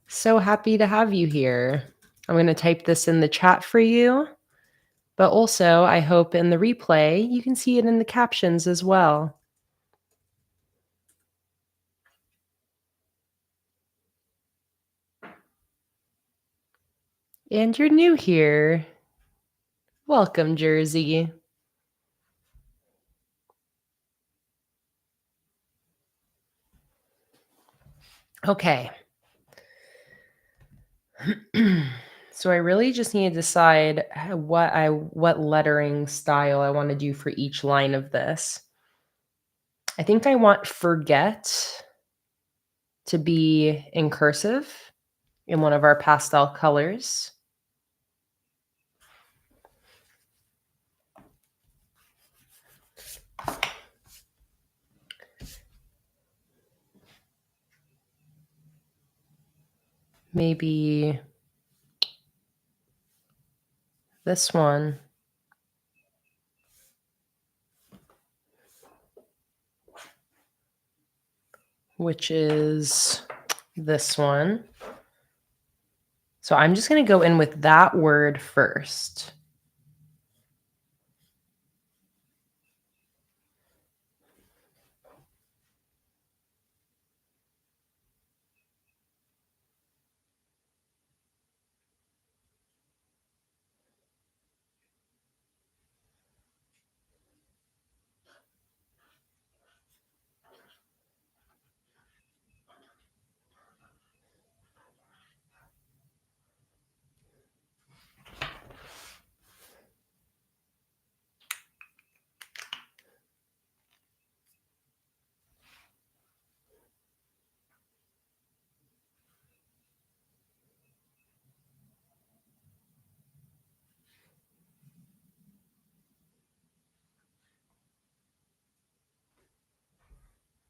So happy to have you here. I'm going to type this in the chat for you, but also I hope in the replay you can see it in the captions as well. And you're new here. Welcome, Jersey. Okay. So I really just need to decide what lettering style I want to do for each line of this. I think I want forget to be in cursive in one of our pastel colors. Maybe this one. Which is this one. So I'm just going to go in with that word first.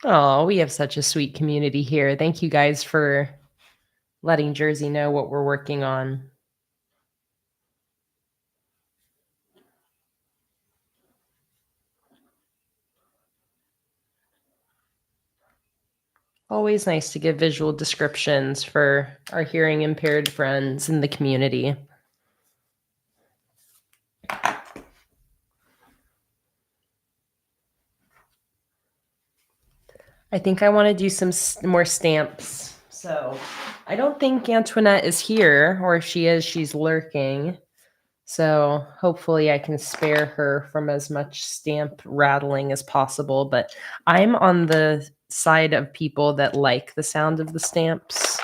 Oh, we have such a sweet community here. Thank you guys for letting Jersey know what we're working on. Always nice to give visual descriptions for our hearing impaired friends in the community. I think I want to do some more stamps. So I don't think Antoinette is here, or if she is, she's lurking. So hopefully I can spare her from as much stamp rattling as possible. But I'm on the side of people that like the sound of the stamps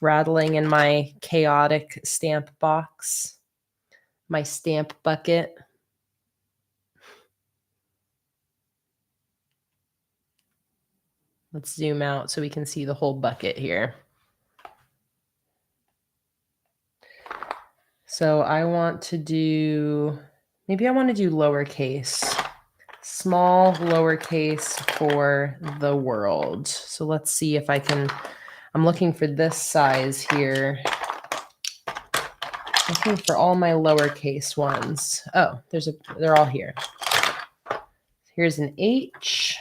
rattling in my chaotic stamp box, my stamp bucket. Let's zoom out so we can see the whole bucket here. So I want to do, maybe I want to do lowercase, small lowercase for the world. So let's see if I can, I'm looking for this size here. Looking for all my lowercase ones. Oh, they're all here. Here's an H.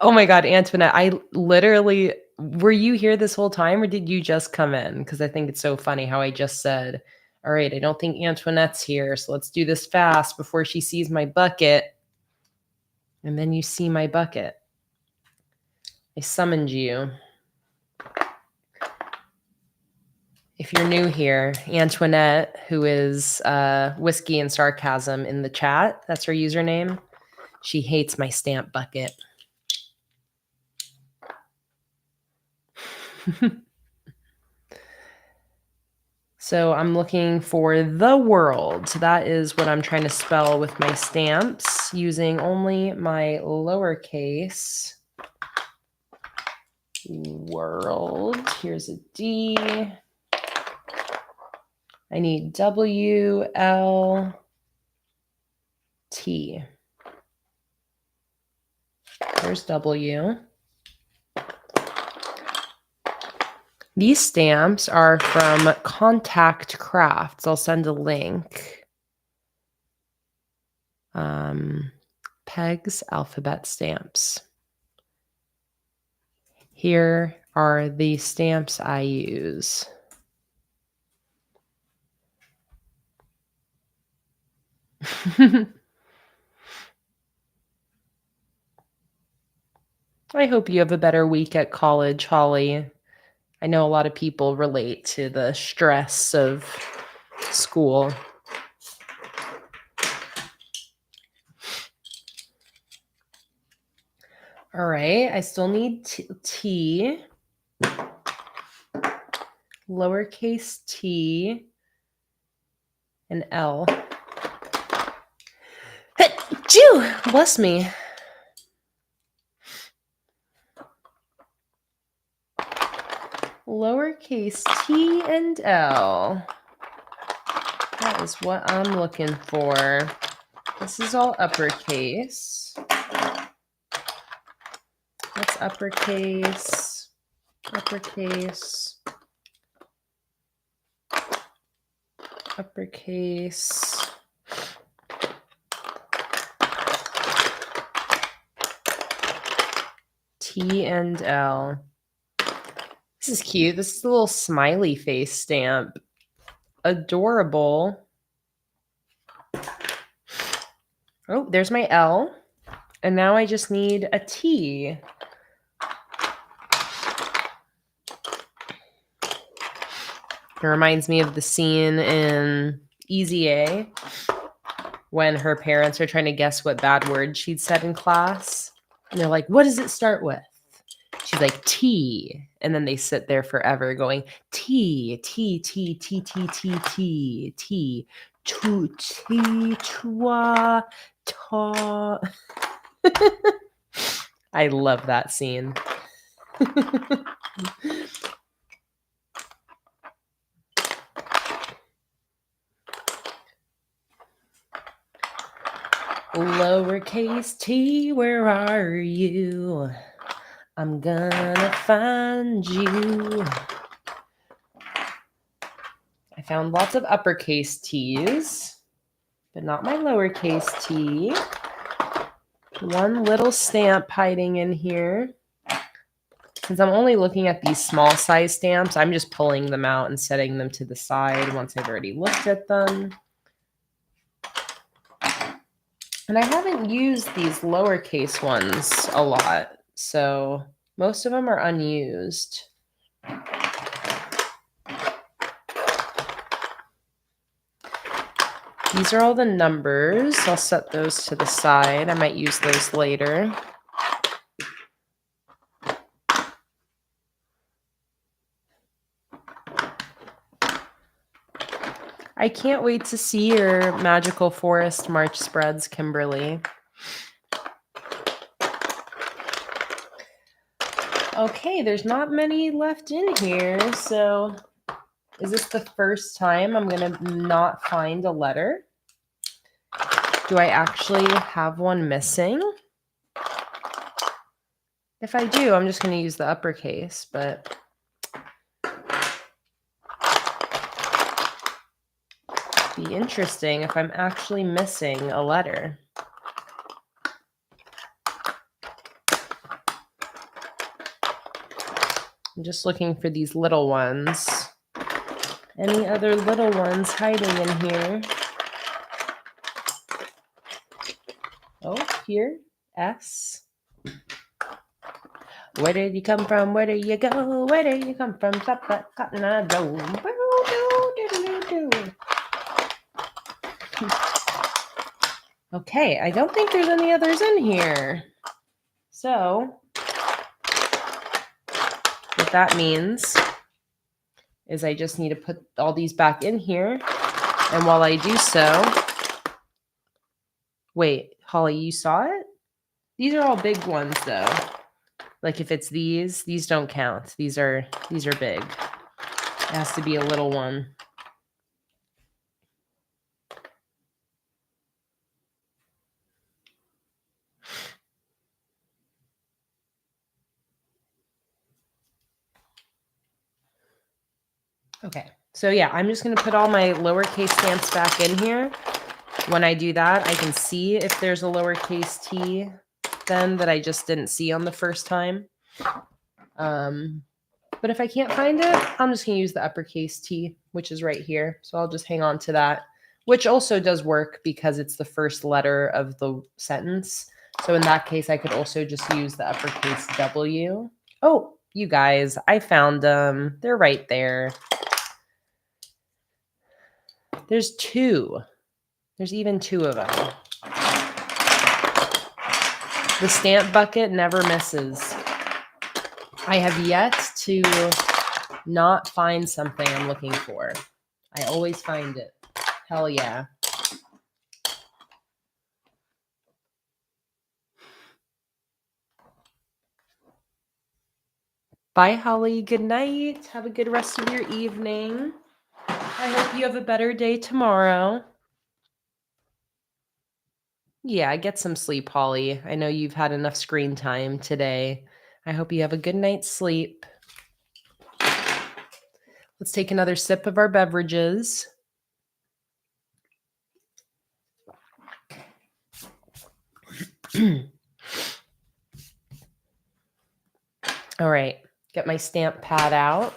Oh my God, Antoinette, I literally, were you here this whole time or did you just come in? Because I think it's so funny how I just said, all right, I don't think Antoinette's here, so let's do this fast before she sees my bucket. And then you see my bucket. I summoned you. If you're new here, Antoinette, who is Whiskey and Sarcasm in the chat, that's her username. She hates my stamp bucket. So I'm looking for the world. That is what I'm trying to spell with my stamps using only my lowercase world. Here's a D. I need W, L, T. There's W. These stamps are from Contact Crafts. I'll send a link. Peg's alphabet stamps. Here are the stamps I use. I hope you have a better week at college, Holly. I know a lot of people relate to the stress of school. All right, I still need T, lowercase t, and L. Phew, bless me. Lowercase t and L. That is what I'm looking for. This is all uppercase. That's uppercase, uppercase, uppercase. T and L. This is cute. This is a little smiley face stamp. Adorable. Oh, there's my L. And now I just need a T. It reminds me of the scene in Easy A when her parents are trying to guess what bad word she'd said in class. And they're like, what does it start with? She's like, T. And then they sit there forever going, T, T, T, T, T, T, T, T, tu, T, twa, ta. I love that scene. Lowercase t, where are you? I'm gonna find you. I found lots of uppercase T's, but not my lowercase t. One little stamp hiding in here. Since I'm only looking at these small size stamps, I'm just pulling them out and setting them to the side once I've already looked at them. And I haven't used these lowercase ones a lot, so most of them are unused. These are all the numbers. I'll set those to the side. I might use those later. I can't wait to see your Magical Forest March spreads, Kimberly. Okay, there's not many left in here, so is this the first time I'm going to not find a letter? Do I actually have one missing? If I do, I'm just going to use the uppercase, but be interesting if I'm actually missing a letter. I'm just looking for these little ones. Any other little ones hiding in here? Oh, here. S. Where did you come from? Where did you go? Where did you come from? Stop that cotton eye Joe. Okay, I don't think there's any others in here. So what that means is I just need to put all these back in here. And while I do so, wait, Holly, you saw it? These are all big ones though. Like if it's these don't count. These are big. It has to be a little one. Okay, so yeah, I'm just going to put all my lowercase stamps back in here. When I do that, I can see if there's a lowercase t then that I just didn't see on the first time. But if I can't find it, I'm just going to use the uppercase T, which is right here. So I'll just hang on to that, which also does work because it's the first letter of the sentence. So in that case, I could also just use the uppercase W. Oh, you guys, I found them. They're right there. There's two. There's even two of them. The stamp bucket never misses. I have yet to not find something I'm looking for. I always find it. Hell yeah. Bye, Holly. Good night. Have a good rest of your evening. I hope you have a better day tomorrow. Yeah, get some sleep, Holly. I know you've had enough screen time today. I hope you have a good night's sleep. Let's take another sip of our beverages. All right, get my stamp pad out.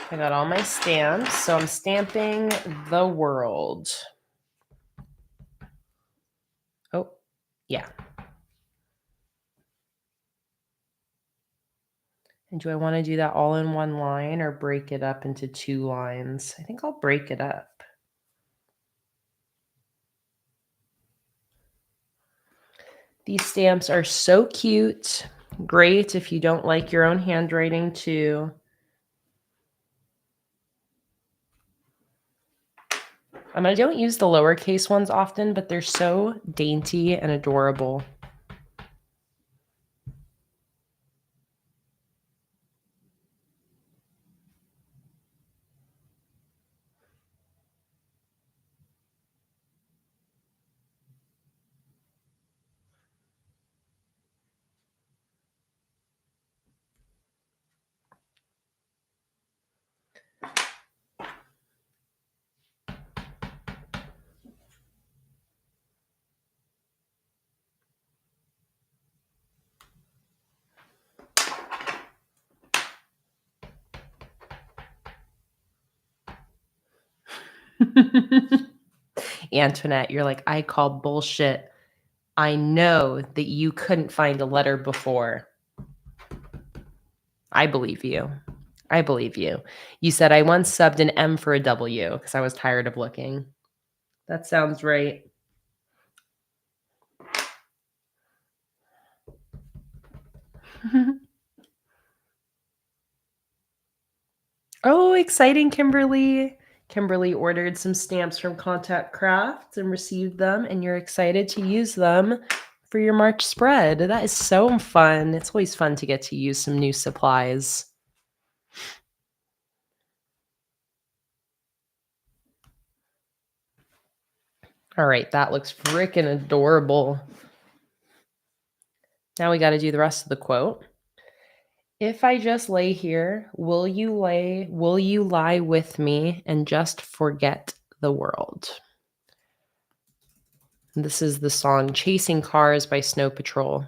I got all my stamps, so I'm stamping the world. Oh, yeah. And do I want to do that all in one line or break it up into two lines? I think I'll break it up. These stamps are so cute. Great if you don't like your own handwriting too. I don't use the lowercase ones often, but they're so dainty and adorable. Antoinette, you're like, I call bullshit. I know that you couldn't find a letter before. I believe you. I believe you. You said I once subbed an M for a W because I was tired of looking. That sounds right. Oh, exciting, Kimberly. Kimberly ordered some stamps from Contact Crafts and received them, and you're excited to use them for your March spread. That is so fun. It's always fun to get to use some new supplies. All right, that looks freaking adorable. Now we got to do the rest of the quote. If I just lay here, will you lie with me and just forget the world? This is the song Chasing Cars by Snow Patrol.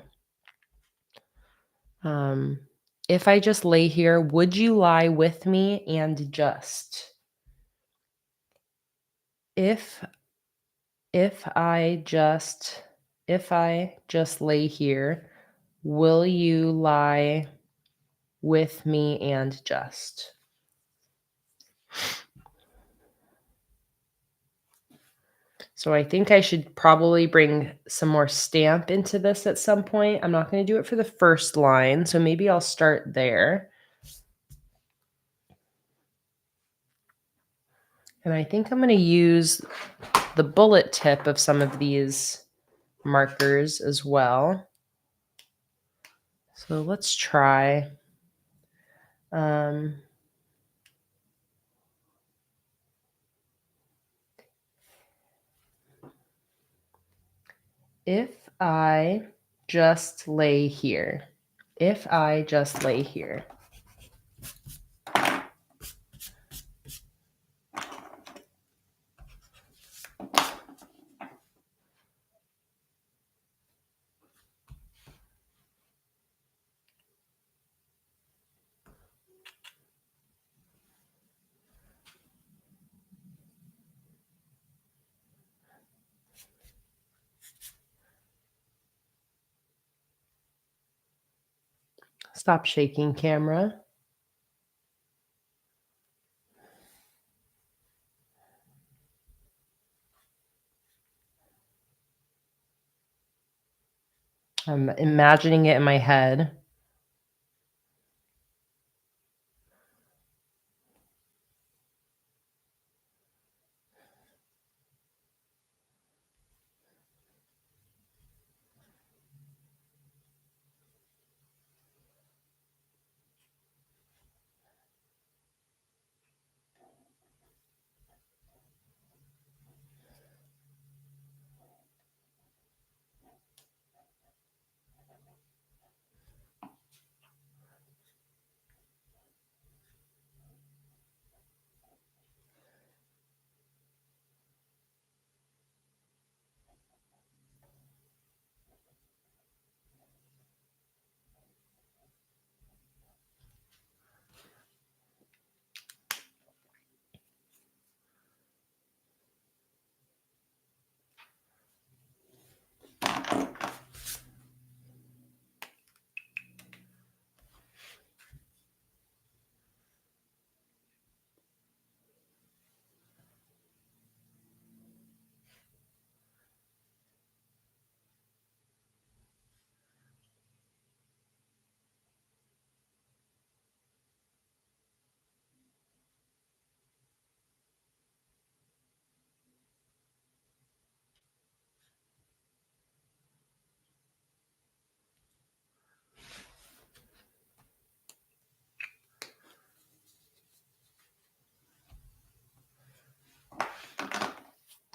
If I just lay here, would you lie with me and just? If I just lay here, will you lie with me and just? So I think I should probably bring some more stamp into this at some point. I'm not going to do it for the first line, so maybe I'll start there. And I think I'm going to use the bullet tip of some of these markers as well. So let's try. If I just lay here. If I just lay here. Stop shaking, camera. I'm imagining it in my head.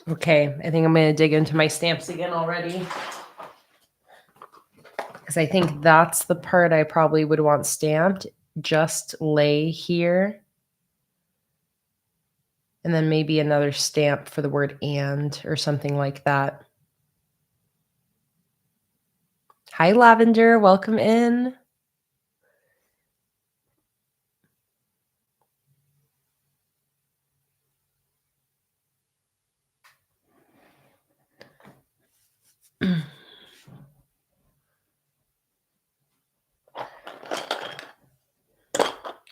Okay, I think I'm going to dig into my stamps again already. Because I think that's the part I probably would want stamped. Just lay here. And then maybe another stamp for the word and or something like that. Hi, Lavender. Welcome in.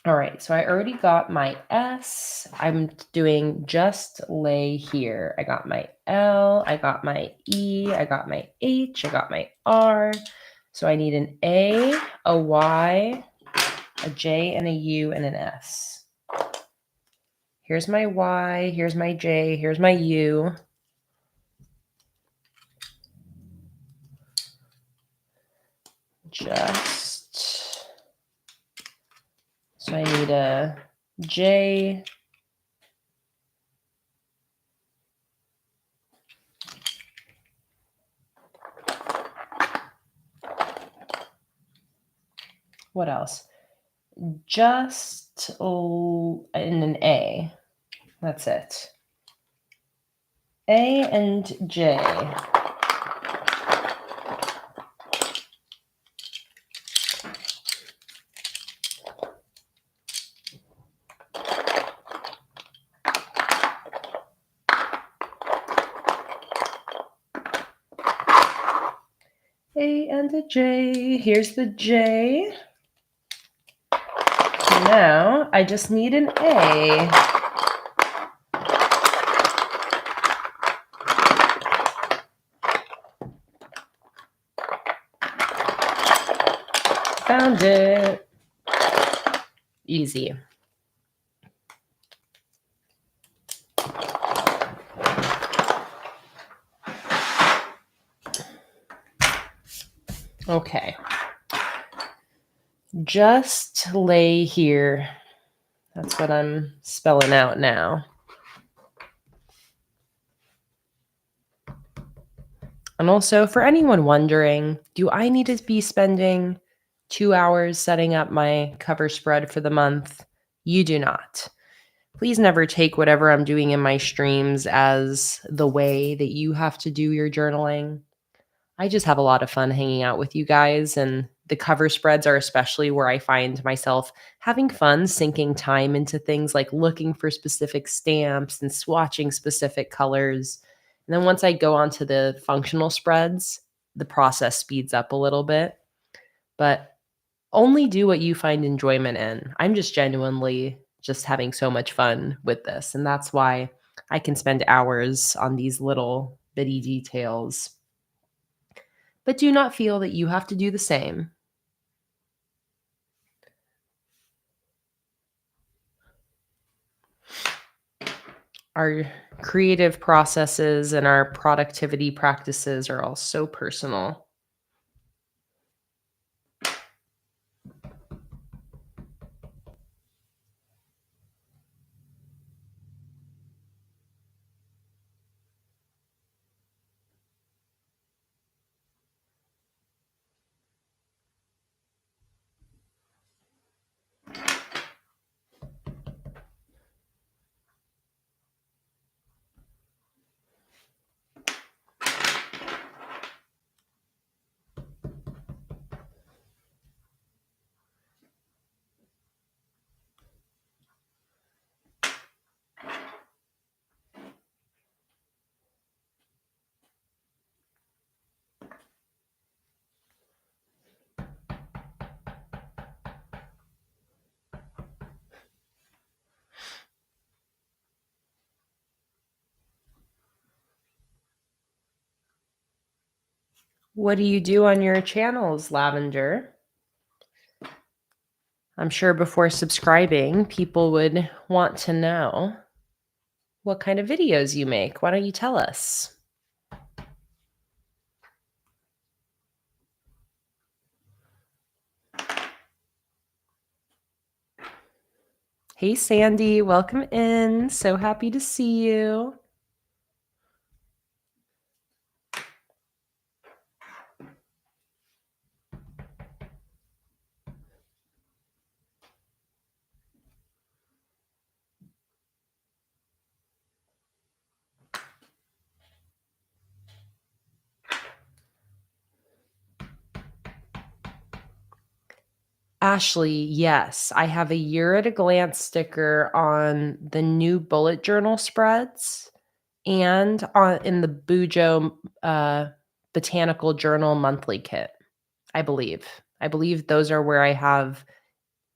All right, so I already got my S. I'm doing just lay here. I got my L, I got my E, I got my H, I got my R. So I need an A, a Y, a J, and a U, and an S. Here's my Y, here's my J, here's my U. Just, so I need a J, what else? Just and an A. That's it. A and J. A and a J. Here's the J. Now I just need an A. Found it. Easy. Okay. Just lay here. That's what I'm spelling out now. And also, for anyone wondering, do I need to be spending 2 hours setting up my cover spread for the month? You do not. Please never take whatever I'm doing in my streams as the way that you have to do your journaling. I just have a lot of fun hanging out with you guys, and the cover spreads are especially where I find myself having fun sinking time into things like looking for specific stamps and swatching specific colors. And then once I go onto the functional spreads, the process speeds up a little bit. But only do what you find enjoyment in. I'm just genuinely just having so much fun with this. And that's why I can spend hours on these little bitty details. But do not feel that you have to do the same. Our creative processes and our productivity practices are all so personal. What do you do on your channels, Lavender? I'm sure before subscribing, people would want to know what kind of videos you make. Why don't you tell us? Hey, Sandy, welcome in. So happy to see you. Ashley, yes, I have a year at a glance sticker on the new bullet journal spreads and in the Bujo Botanical Journal monthly kit, I believe. I believe those are where I have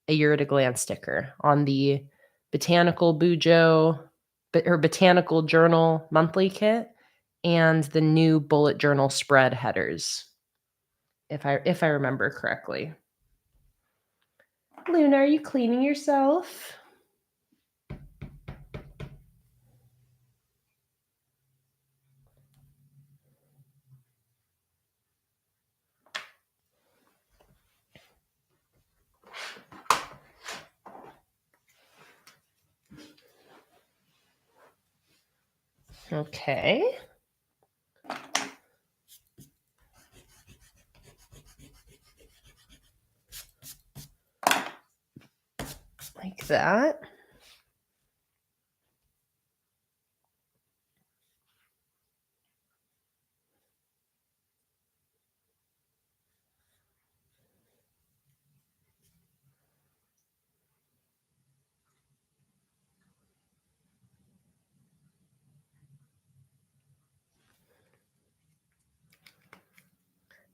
a year at a glance sticker on the Botanical Bujo or Botanical Journal monthly kit and the new bullet journal spread headers, if I remember correctly. Luna, are you cleaning yourself? Okay. Like that.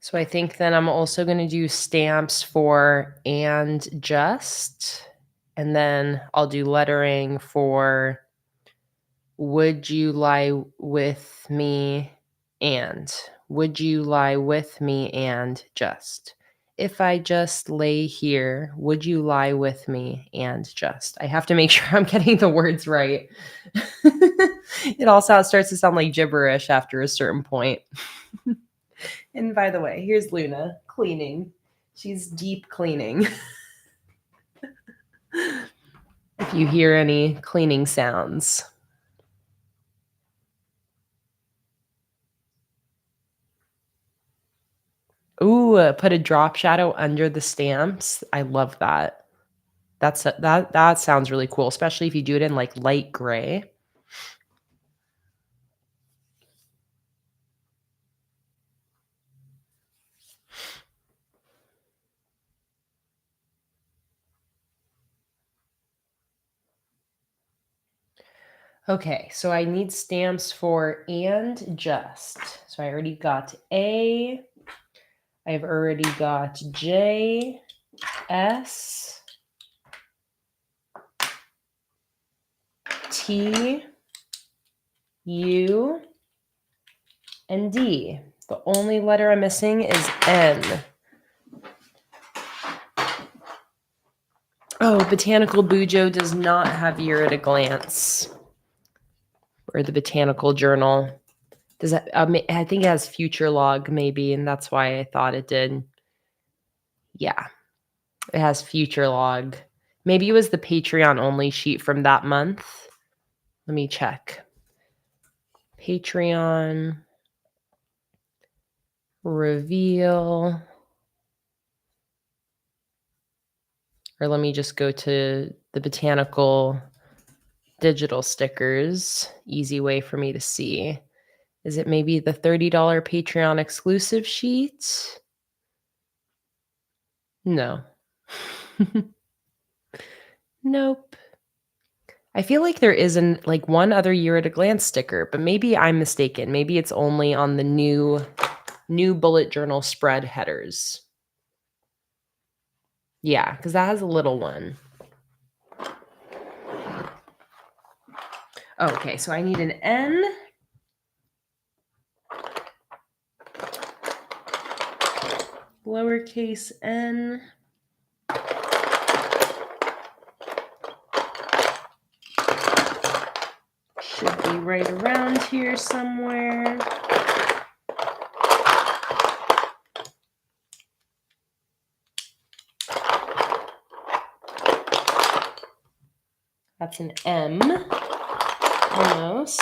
So I think then I'm also going to do stamps for and just, and then I'll do lettering for would you lie with me and would you lie with me and just. If I just lay here, would you lie with me and just. I have to make sure I'm getting the words right. It also starts to sound like gibberish after a certain point. And by the way, here's Luna cleaning. She's deep cleaning. If you hear any cleaning sounds. Ooh, put a drop shadow under the stamps. I love that. That sounds really cool, especially if you do it in like light gray. Okay, so I need stamps for and just. So I already got A. I've already got J, S, T, U, and D. The only letter I'm missing is N. Oh, Botanical Bujo does not have Year at a Glance. Or the Botanical Journal. Does that? I think it has Future Log maybe, and that's why I thought it did. Yeah, it has Future Log. Maybe it was the Patreon only sheet from that month. Let me check. Patreon reveal. Or let me just go to the Botanical digital stickers. Easy way for me to see. Is it maybe the $30 Patreon exclusive sheet? No. Nope. I feel like there isn't like one other Year at a Glance sticker, but maybe I'm mistaken. Maybe it's only on the new bullet journal spread headers. Yeah, because that has a little one. Okay, so I need an N. Lowercase n. Should be right around here somewhere. That's an M, almost.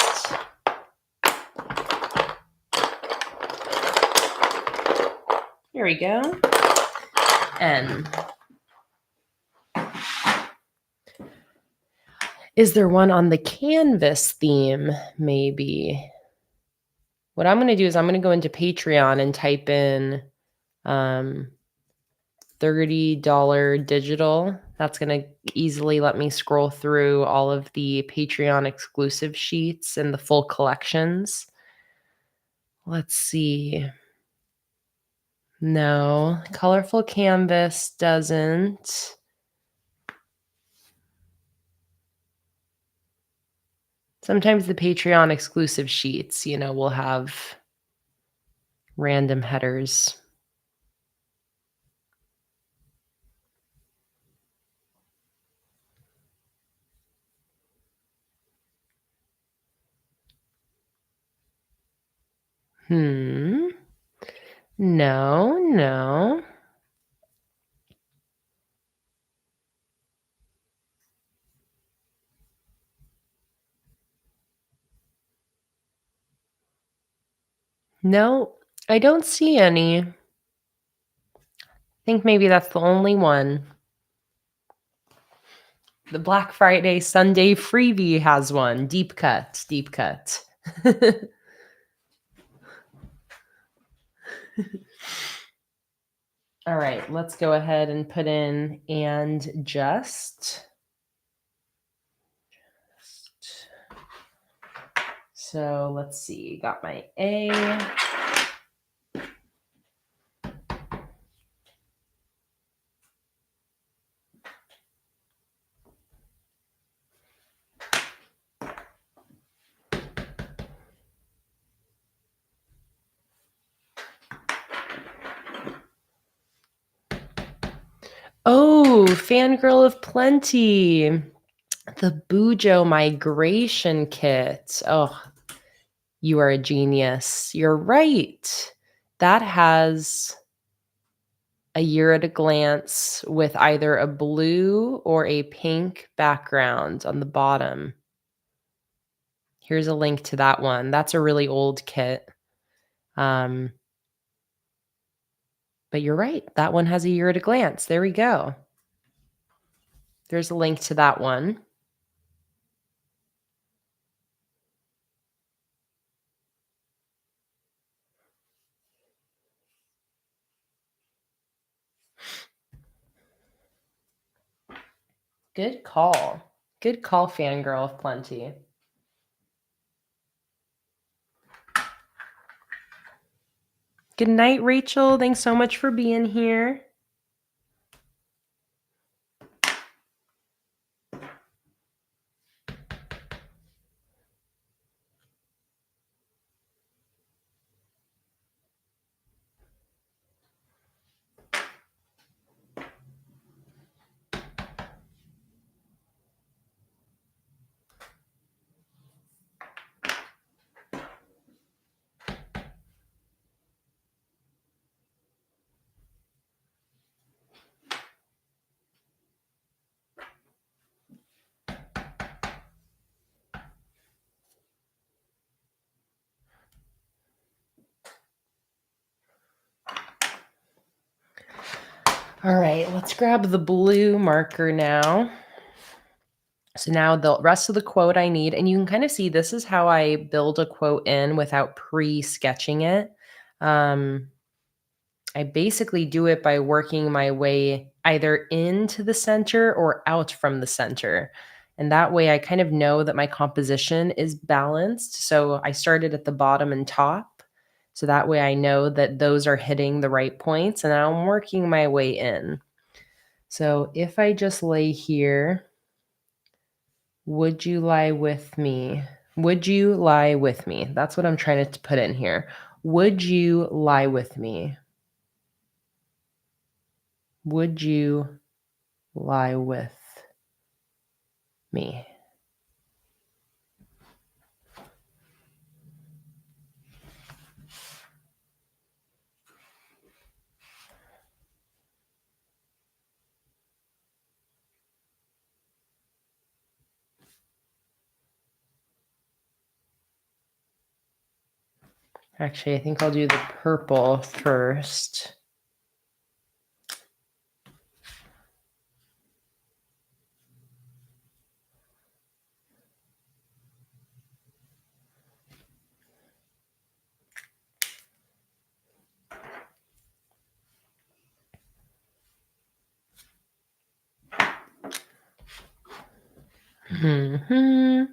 Here we go. N. Is there one on the canvas theme? Maybe. What I'm going to do is I'm going to go into Patreon and type in $30 digital. That's going to easily let me scroll through all of the Patreon exclusive sheets and the full collections. Let's see. No, colorful canvas doesn't. Sometimes the Patreon exclusive sheets, will have random headers. No. No, I don't see any. I think maybe that's the only one. The Black Friday Sunday freebie has one. Deep cut. All right, let's go ahead and put in and just. So let's see, got my A. Ooh, fangirl of plenty. The Bujo migration kit. Oh, you are a genius. You're right. That has a year at a glance with either a blue or a pink background on the bottom. Here's a link to that one. That's a really old kit. But you're right. That one has a year at a glance. There we go. There's a link to that one. Good call. Good call, fangirl of plenty. Good night, Rachel. Thanks so much for being here. All right, let's grab the blue marker now. So now the rest of the quote I need, and you can kind of see this is how I build a quote in without pre-sketching it. I basically do it by working my way either into the center or out from the center. And that way I kind of know that my composition is balanced. So I started at the bottom and top. So that way I know that those are hitting the right points and now I'm working my way in. So if I just lay here, would you lie with me? Would you lie with me? That's what I'm trying to put in here. Would you lie with me? Would you lie with me? Actually, I think I'll do the purple first. Mm-hmm.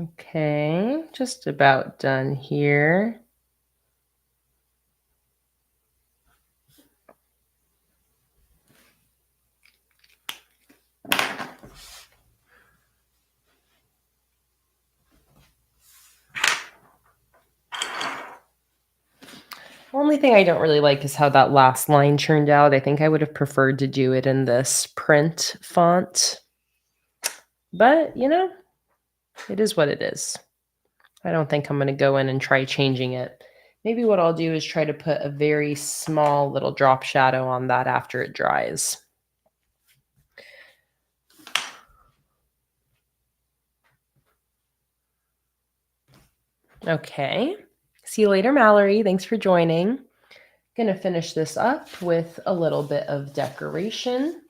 Okay, just about done here. Only thing I don't really like is how that last line turned out. I think I would have preferred to do it in this print font. But, it is what it is. I don't think I'm going to go in and try changing it. Maybe what I'll do is try to put a very small little drop shadow on that after it dries. Okay. See you later, Mallory. Thanks for joining. Gonna finish this up with a little bit of decoration.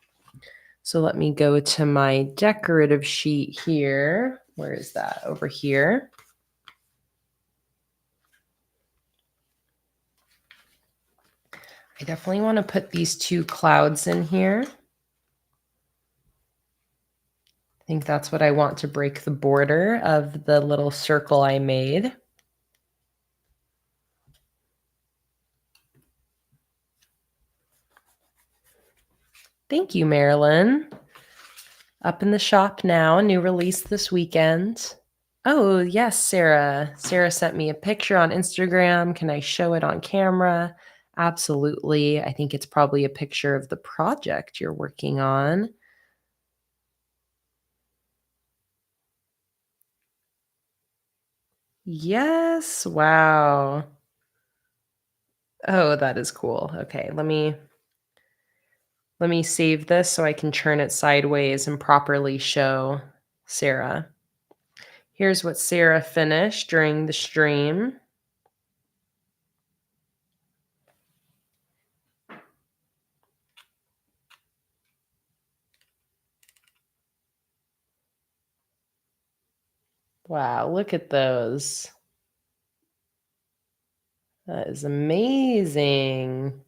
So let me go to my decorative sheet here. Where is that? Over here. I definitely want to put these two clouds in here. I think that's what I want to break the border of the little circle I made. Thank you, Marilyn. Up in the shop now, new release this weekend. Oh, yes, Sarah. Sarah sent me a picture on Instagram. Can I show it on camera? Absolutely. I think it's probably a picture of the project you're working on. Yes. Wow. Oh, that is cool. Okay, let me save this so I can turn it sideways and properly show Sarah. Here's what Sarah finished during the stream. Wow, look at those. That is amazing.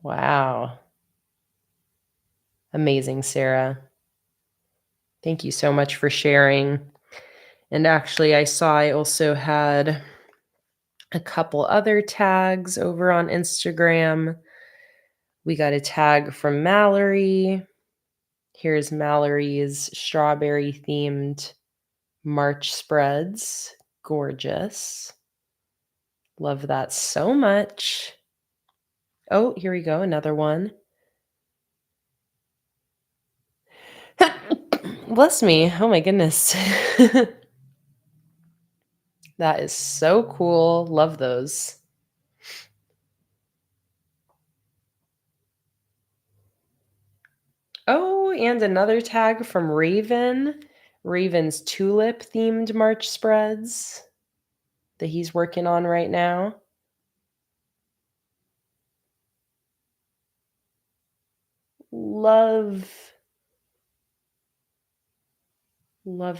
Wow. Amazing, Sarah. Thank you so much for sharing. And actually, I saw I also had a couple other tags over on Instagram. We got a tag from Mallory. Here's Mallory's strawberry themed March spreads. Gorgeous. Love that so much. Oh, here we go. Another one. Bless me. Oh my goodness. That is so cool. Love those. Oh, and another tag from Raven. Raven's tulip themed March spreads that he's working on right now. Love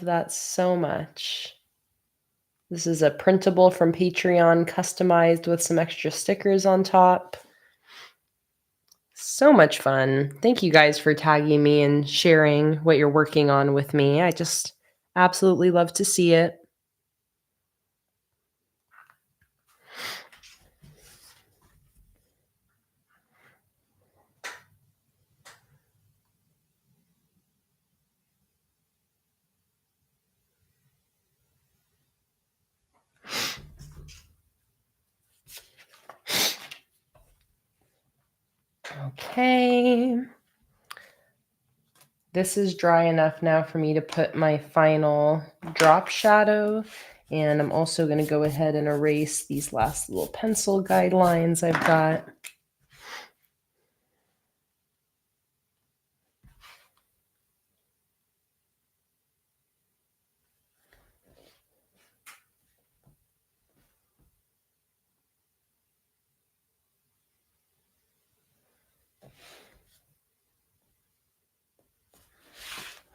that so much. This is a printable from Patreon, customized with some extra stickers on top. So much fun. Thank you guys for tagging me and sharing what you're working on with me. I just absolutely love to see it. Okay. This is dry enough now for me to put my final drop shadow. And I'm also going to go ahead and erase these last little pencil guidelines I've got.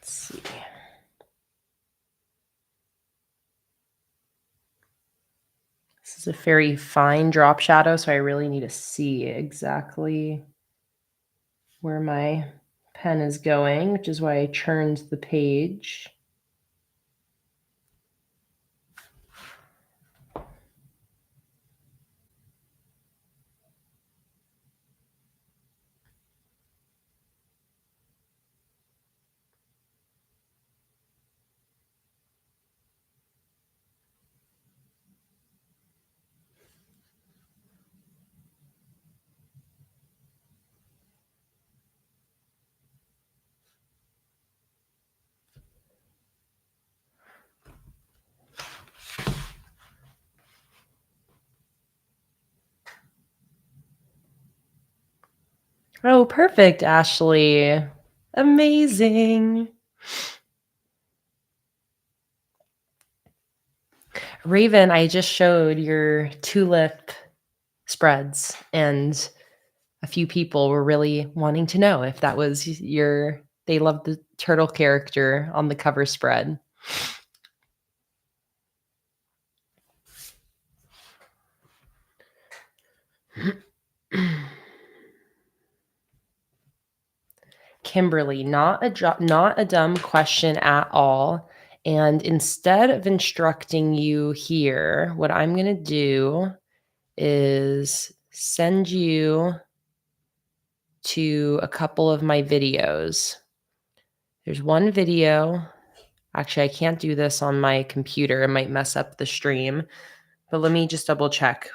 Let's see. This is a very fine drop shadow, so I really need to see exactly where my pen is going, which is why I turned the page. perfect, Ashley. Amazing. Raven, I just showed your tulip spreads, and a few people were really wanting to know if that was they loved the turtle character on the cover spread. Kimberly, not a dumb question at all. And instead of instructing you here, what I'm going to do is send you to a couple of my videos. There's one video. Actually, I can't do this on my computer. It might mess up the stream. But let me just double check.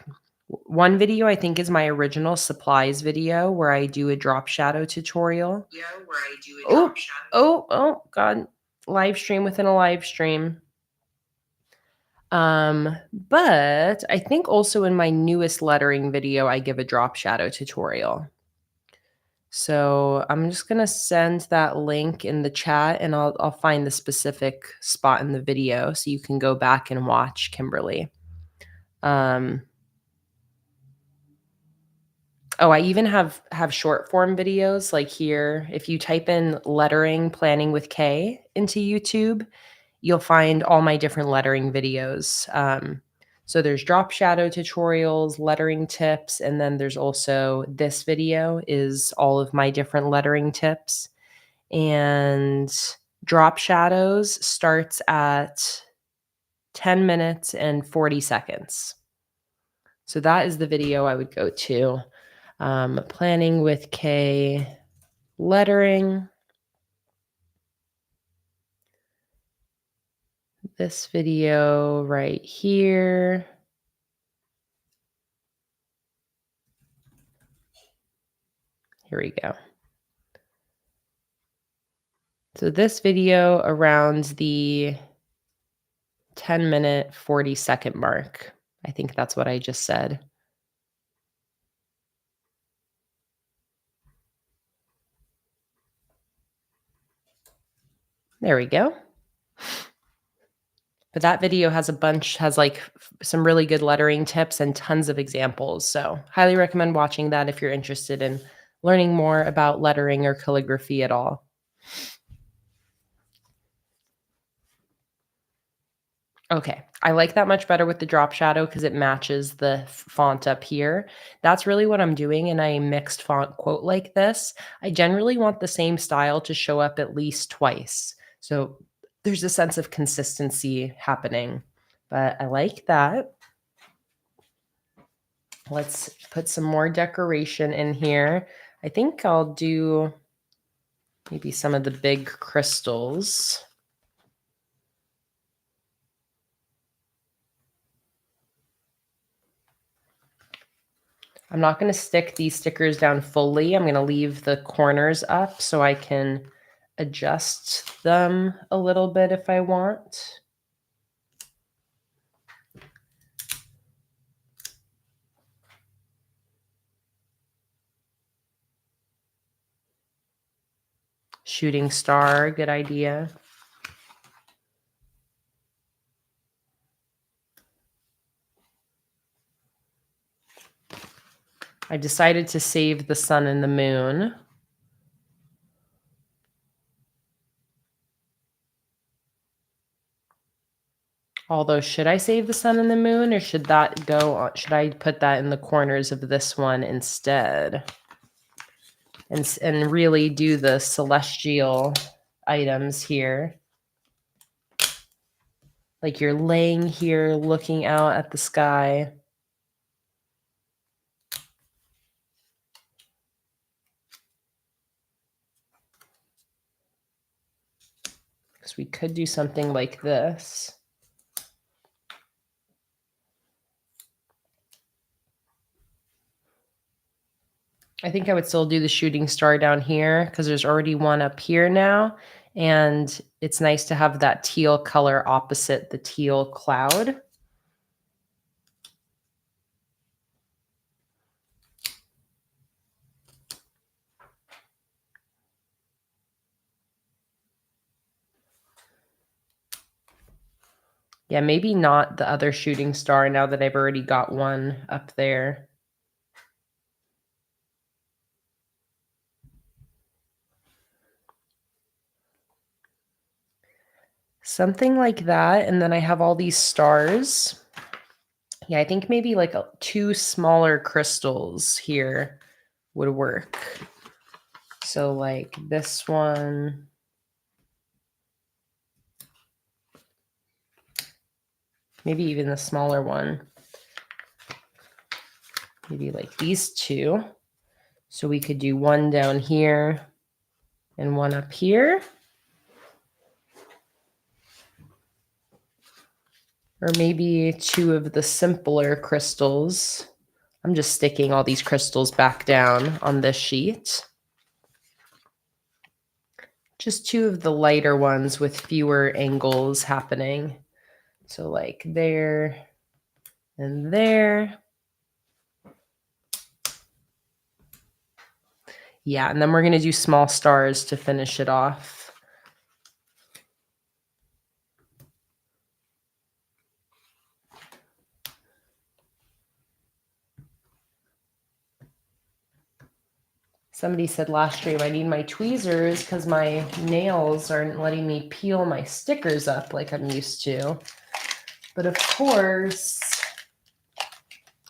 One video I think is my original supplies video where I do a drop shadow tutorial. Oh, God. Live stream within a live stream. But I think also in my newest lettering video, I give a drop shadow tutorial. So I'm just going to send that link in the chat, and I'll find the specific spot in the video so you can go back and watch, Kimberly. Oh, I even have short form videos like here. If you type in lettering planning with K into YouTube, you'll find all my different lettering videos. So there's drop shadow tutorials, lettering tips, and then there's also this video is all of my different lettering tips. And drop shadows starts at 10 minutes and 40 seconds. So that is the video I would go to. Planning with K lettering. This video right here. Here we go. So this video around the 10-minute, 40-second mark. I think that's what I just said. There we go. But that video has like some really good lettering tips and tons of examples. So highly recommend watching that if you're interested in learning more about lettering or calligraphy at all. Okay, I like that much better with the drop shadow because it matches the font up here. That's really what I'm doing in a mixed font quote like this. I generally want the same style to show up at least twice. So there's a sense of consistency happening, but I like that. Let's put some more decoration in here. I think I'll do maybe some of the big crystals. I'm not going to stick these stickers down fully. I'm going to leave the corners up so I can adjust them a little bit if I want. Shooting star, good idea. I decided to save the sun and the moon. Although, should I save the sun and the moon, or should that go on? Should I put that in the corners of this one instead? And really do the celestial items here. Like you're laying here looking out at the sky. Because we could do something like this. I think I would still do the shooting star down here because there's already one up here now. And it's nice to have that teal color opposite the teal cloud. Yeah, maybe not the other shooting star now that I've already got one up there. Something like that, and then I have all these stars. Yeah, I think maybe like two smaller crystals here would work. So like this one. Maybe even the smaller one. Maybe like these two. So we could do one down here and one up here. Or maybe two of the simpler crystals. I'm just sticking all these crystals back down on this sheet. Just two of the lighter ones with fewer angles happening. So like there and there. Yeah, and then we're going to do small stars to finish it off. Somebody said last stream, I need my tweezers because my nails aren't letting me peel my stickers up like I'm used to. But of course,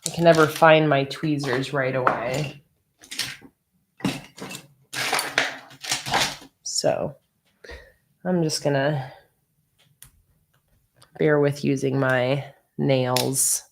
I can never find my tweezers right away. So I'm just going to bear with using my nails.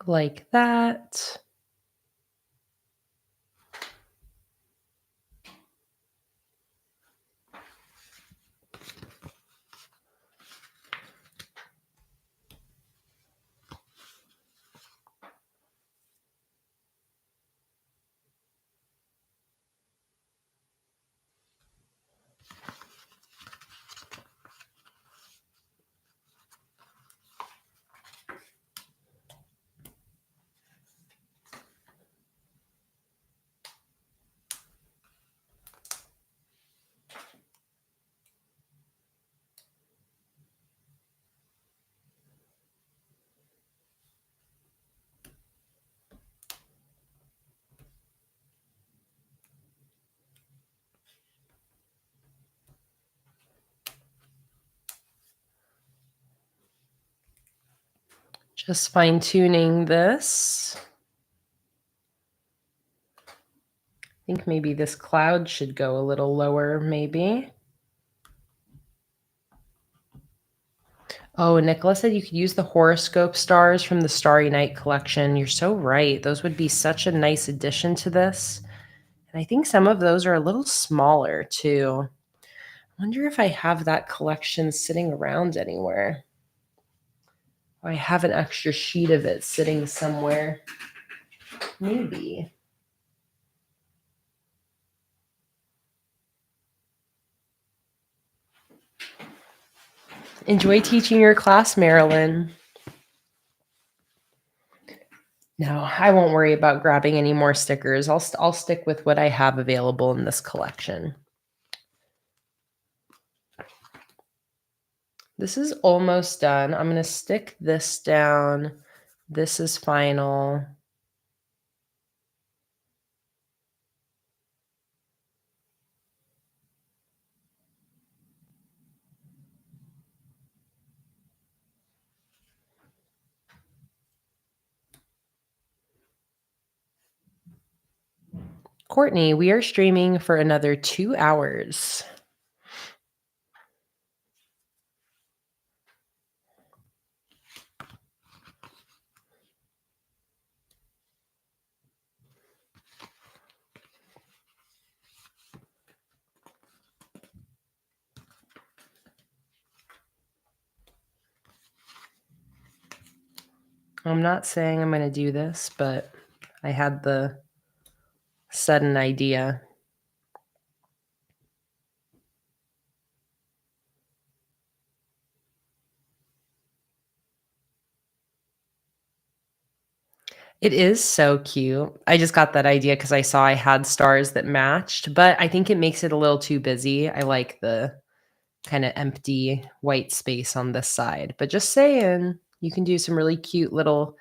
Like that. Just fine-tuning this. I think maybe this cloud should go a little lower, maybe. Oh, Nicola said you could use the horoscope stars from the Starry Night collection. You're so right. Those would be such a nice addition to this. And I think some of those are a little smaller too. I wonder if I have that collection sitting around anywhere. Or I have an extra sheet of it sitting somewhere. Maybe. Enjoy teaching your class, Marilyn. No, I won't worry about grabbing any more stickers. I'll stick with what I have available in this collection. This is almost done. I'm going to stick this down. This is final. Courtney, we are streaming for another 2 hours. I'm not saying I'm going to do this, but I had the sudden idea. It is so cute. I just got that idea because I saw I had stars that matched, but I think it makes it a little too busy. I like the kind of empty white space on this side. But just saying, you can do some really cute little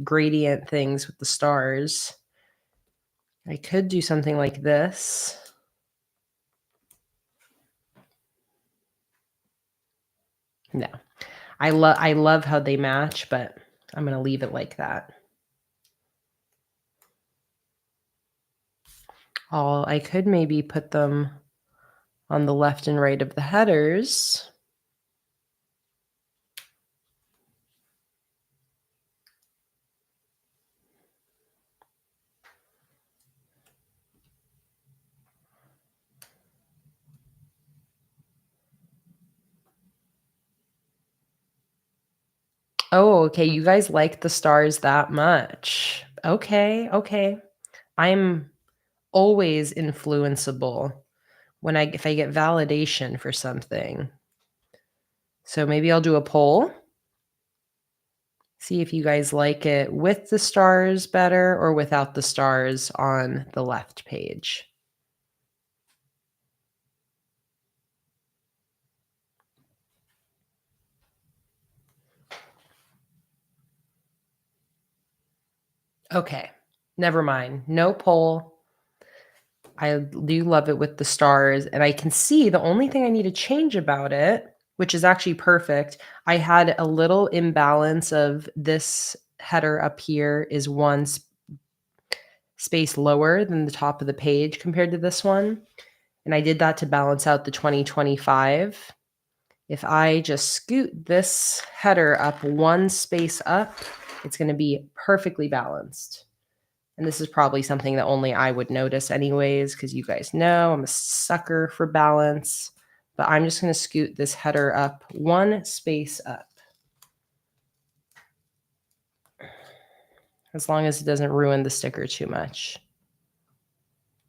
gradient things with the stars. I could do something like this. No. I love how they match, but I'm going to leave it like that. I could maybe put them on the left and right of the headers. Oh, okay. You guys like the stars that much. Okay, okay. I'm always influenceable if I get validation for something. So maybe I'll do a poll. See if you guys like it with the stars better or without the stars on the left page. Okay, never mind. No poll. I do love it with the stars, and I can see the only thing I need to change about it, which is actually perfect. I had a little imbalance of this header up here is one space lower than the top of the page compared to this one. And I did that to balance out the 2025. If I just scoot this header up one space up, it's going to be perfectly balanced. And this is probably something that only I would notice anyways, because you guys know I'm a sucker for balance. But I'm just going to scoot this header up one space up. As long as it doesn't ruin the sticker too much.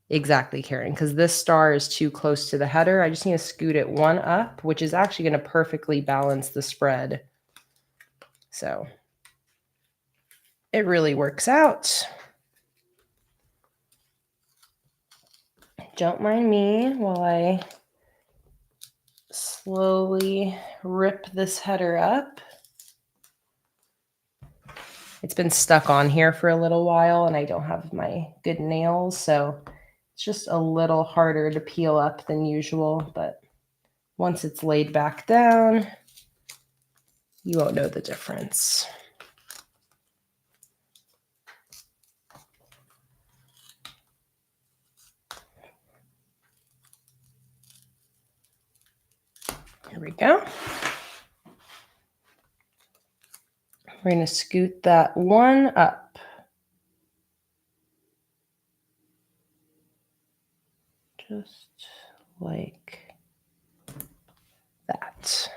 Exactly, Karen, because this star is too close to the header. I just need to scoot it one up, which is actually going to perfectly balance the spread. So it really works out. Don't mind me while I slowly rip this header up. It's been stuck on here for a little while and I don't have my good nails, so it's just a little harder to peel up than usual, but once it's laid back down, you won't know the difference. Here we go. We're going to scoot that one up. Just like that.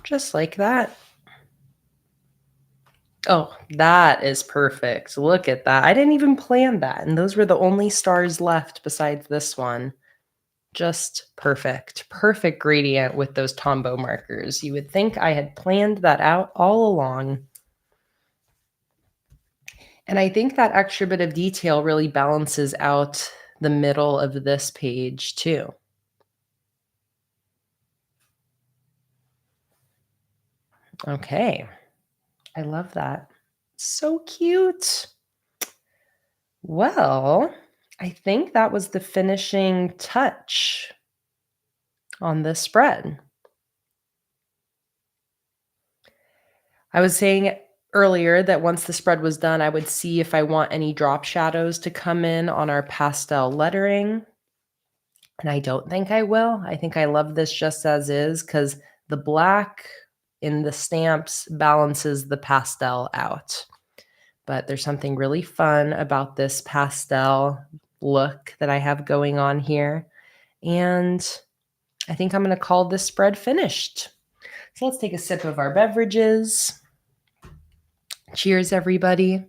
Just like that. Oh, that is perfect. Look at that. I didn't even plan that. And those were the only stars left besides this one. Just perfect. Perfect gradient with those Tombow markers. You would think I had planned that out all along. And I think that extra bit of detail really balances out the middle of this page too. Okay. I love that. So cute. Well, I think that was the finishing touch on this spread. I was saying earlier that once the spread was done, I would see if I want any drop shadows to come in on our pastel lettering. And I don't think I will. I think I love this just as is because the black in the stamps balances the pastel out. but there's something really fun about this pastel look that I have going on here. And I think I'm going to call this spread finished. So let's take a sip of our beverages. Cheers, everybody.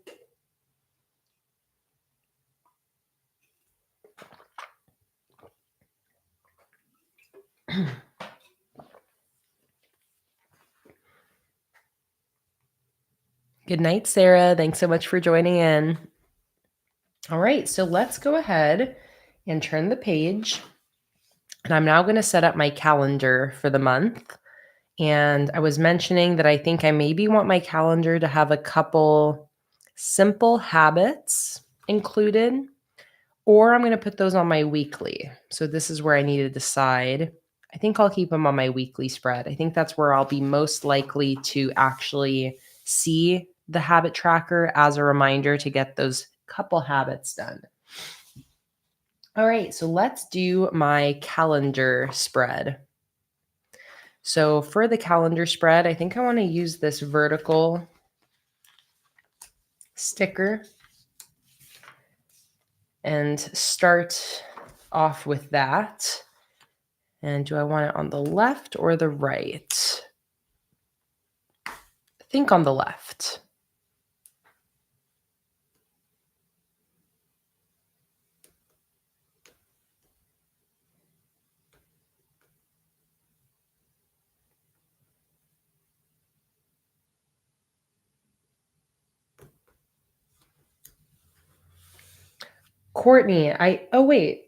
Good night, Sarah. Thanks so much for joining in. All right, so let's go ahead and turn the page. And I'm now going to set up my calendar for the month. And I was mentioning that I think I maybe want my calendar to have a couple simple habits included, or I'm going to put those on my weekly. So this is where I need to decide. I think I'll keep them on my weekly spread. I think that's where I'll be most likely to actually see the habit tracker as a reminder to get those couple habits done. All right, so let's do my calendar spread. So for the calendar spread, I think I want to use this vertical sticker and start off with that. And do I want it on the left or the right? I think on the left. Courtney, oh wait.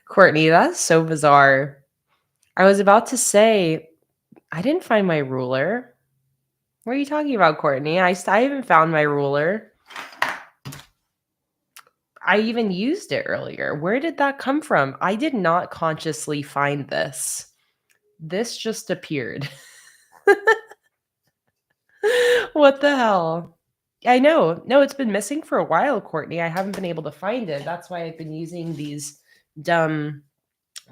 Courtney, that's so bizarre. I was about to say, I didn't find my ruler. What are you talking about, Courtney? I haven't found my ruler. I even used it earlier. Where did that come from? I did not consciously find this. This just appeared. What the hell? I know. No, it's been missing for a while, Courtney. I haven't been able to find it. That's why I've been using these dumb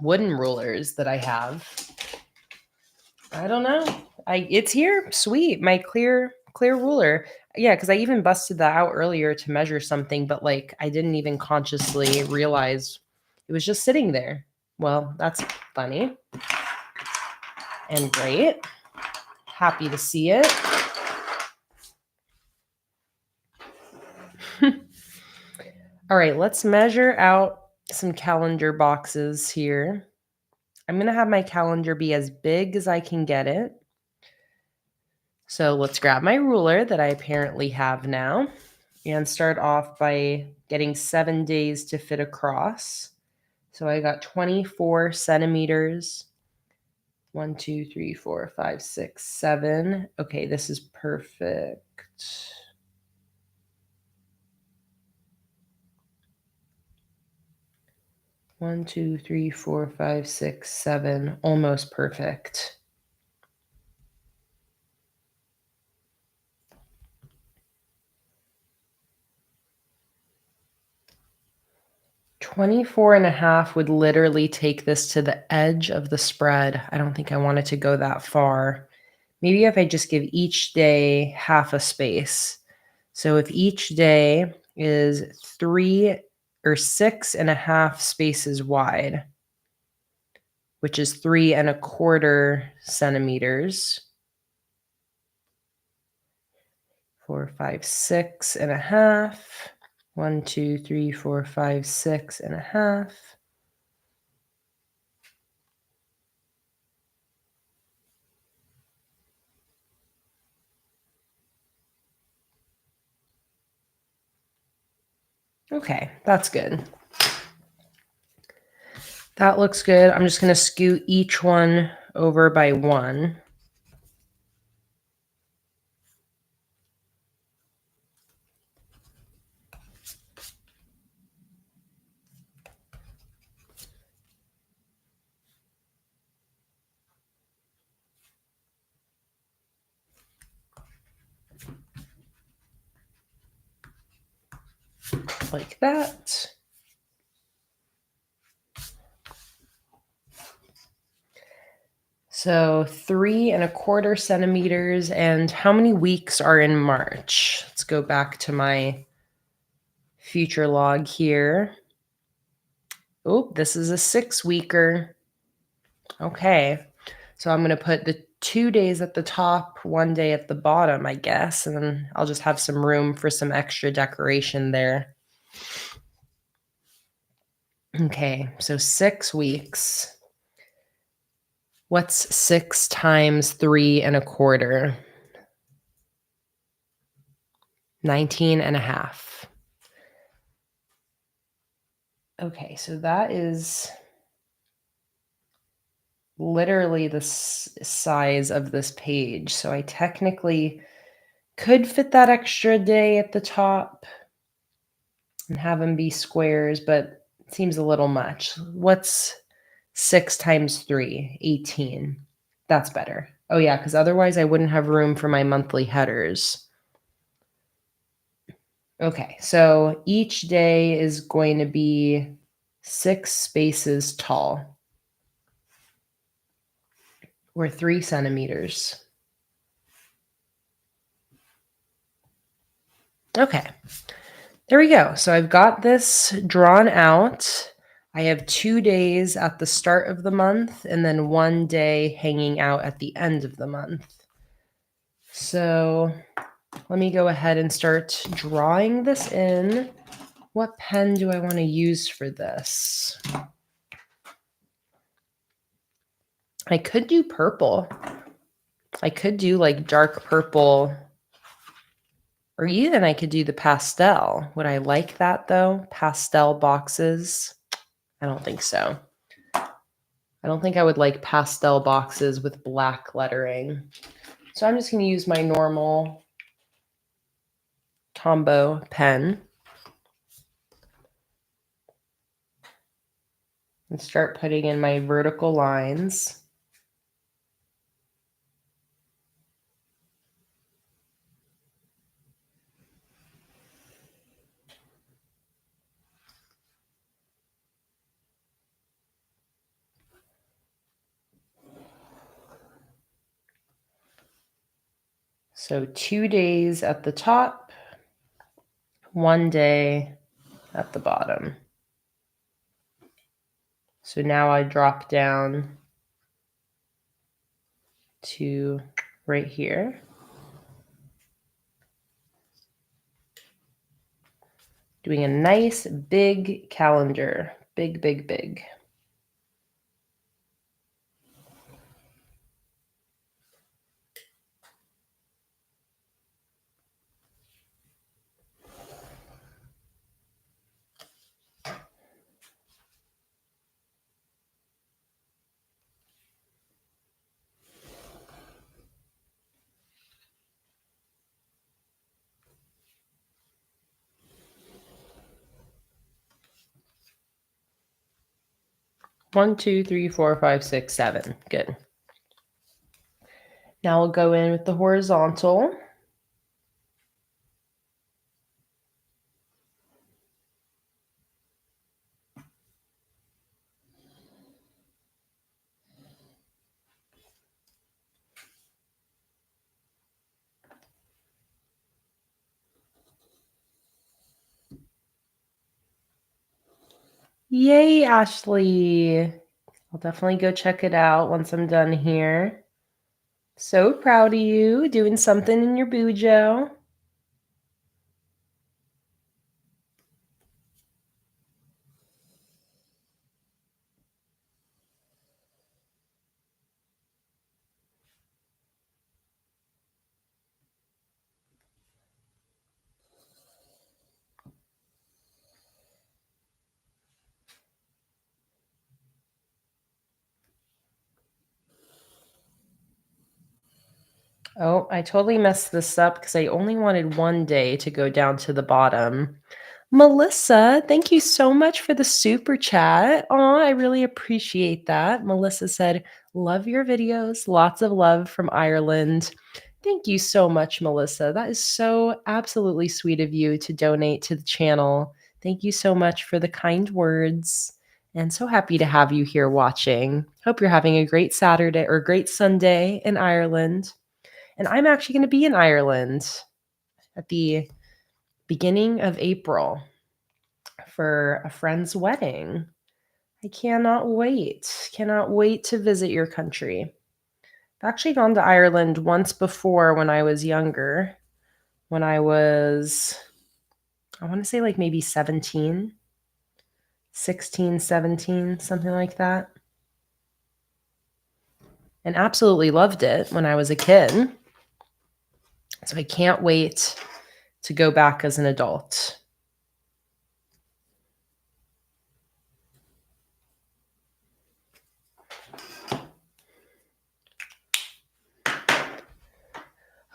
wooden rulers that I have. I don't know. It's here. Sweet. My clear ruler. Yeah, because I even busted that out earlier to measure something, but like I didn't even consciously realize it was just sitting there. Well, that's funny and great. Happy to see it. All right, let's measure out some calendar boxes here. I'm going to have my calendar be as big as I can get it. So let's grab my ruler that I apparently have now and start off by getting 7 days to fit across. So I got 24 centimeters. 1, 2, 3, 4, 5, 6, 7. Okay, this is perfect. 1, 2, 3, 4, 5, 6, 7. Almost perfect. $24.50 would literally take this to the edge of the spread. I don't think I want it to go that far. Maybe if I just give each day half a space. So if each day is 3 or 6.5 spaces wide, which is 3.25 centimeters. 4, 5, 6.5. 1, 2, 3, 4, 5, 6.5. Okay, that's good. That looks good. I'm just going to scoot each one over by 1. Like that. So 3¼ centimeters. And how many weeks are in March? Let's go back to my future log here. Oh, this is a 6-weeker. Okay. So I'm going to put the 2 days at the top, 1 day at the bottom, I guess. And then I'll just have some room for some extra decoration there. Okay. So 6 weeks. What's 6 times 3¼ 19½. Okay, so that is literally the size of this page. So I technically could fit that extra day at the top and have them be squares, but it seems a little much. What's 6 times 3? 18. That's better. Oh yeah, because otherwise I wouldn't have room for my monthly headers. Okay, so each day is going to be 6 spaces tall, or 3 centimeters. Okay, there we go. So I've got this drawn out. I have 2 days at the start of the month and then 1 day hanging out at the end of the month. So let me go ahead and start drawing this in. What pen do I want to use for this? I could do purple. I could do like dark purple, or even I could do the pastel. Would I like that though? Pastel boxes? I don't think so. I don't think I would like pastel boxes with black lettering. So I'm just going to use my normal Tombow pen and start putting in my vertical lines. So 2 days at the top, 1 day at the bottom. So now I drop down to right here. Doing a nice big calendar. Big, big, big. One, two, three, four, five, 6, 7. Good. Now we'll go in with the horizontal. Yay, Ashley. I'll definitely go check it out once I'm done here. So proud of you, doing something in your bujo. Oh, I totally messed this up because I only wanted 1 day to go down to the bottom. Melissa, thank you so much for the super chat. Oh, I really appreciate that. Melissa said, love your videos. Lots of love from Ireland. Thank you so much, Melissa. That is so absolutely sweet of you to donate to the channel. Thank you so much for the kind words. And so happy to have you here watching. Hope you're having a great Saturday or great Sunday in Ireland. And I'm actually going to be in Ireland at the beginning of April for a friend's wedding. I cannot wait. Cannot wait to visit your country. I've actually gone to Ireland once before when I was younger, when I was, I want to say like maybe 17, 16, 17, something like that. And absolutely loved it when I was a kid. So I can't wait to go back as an adult.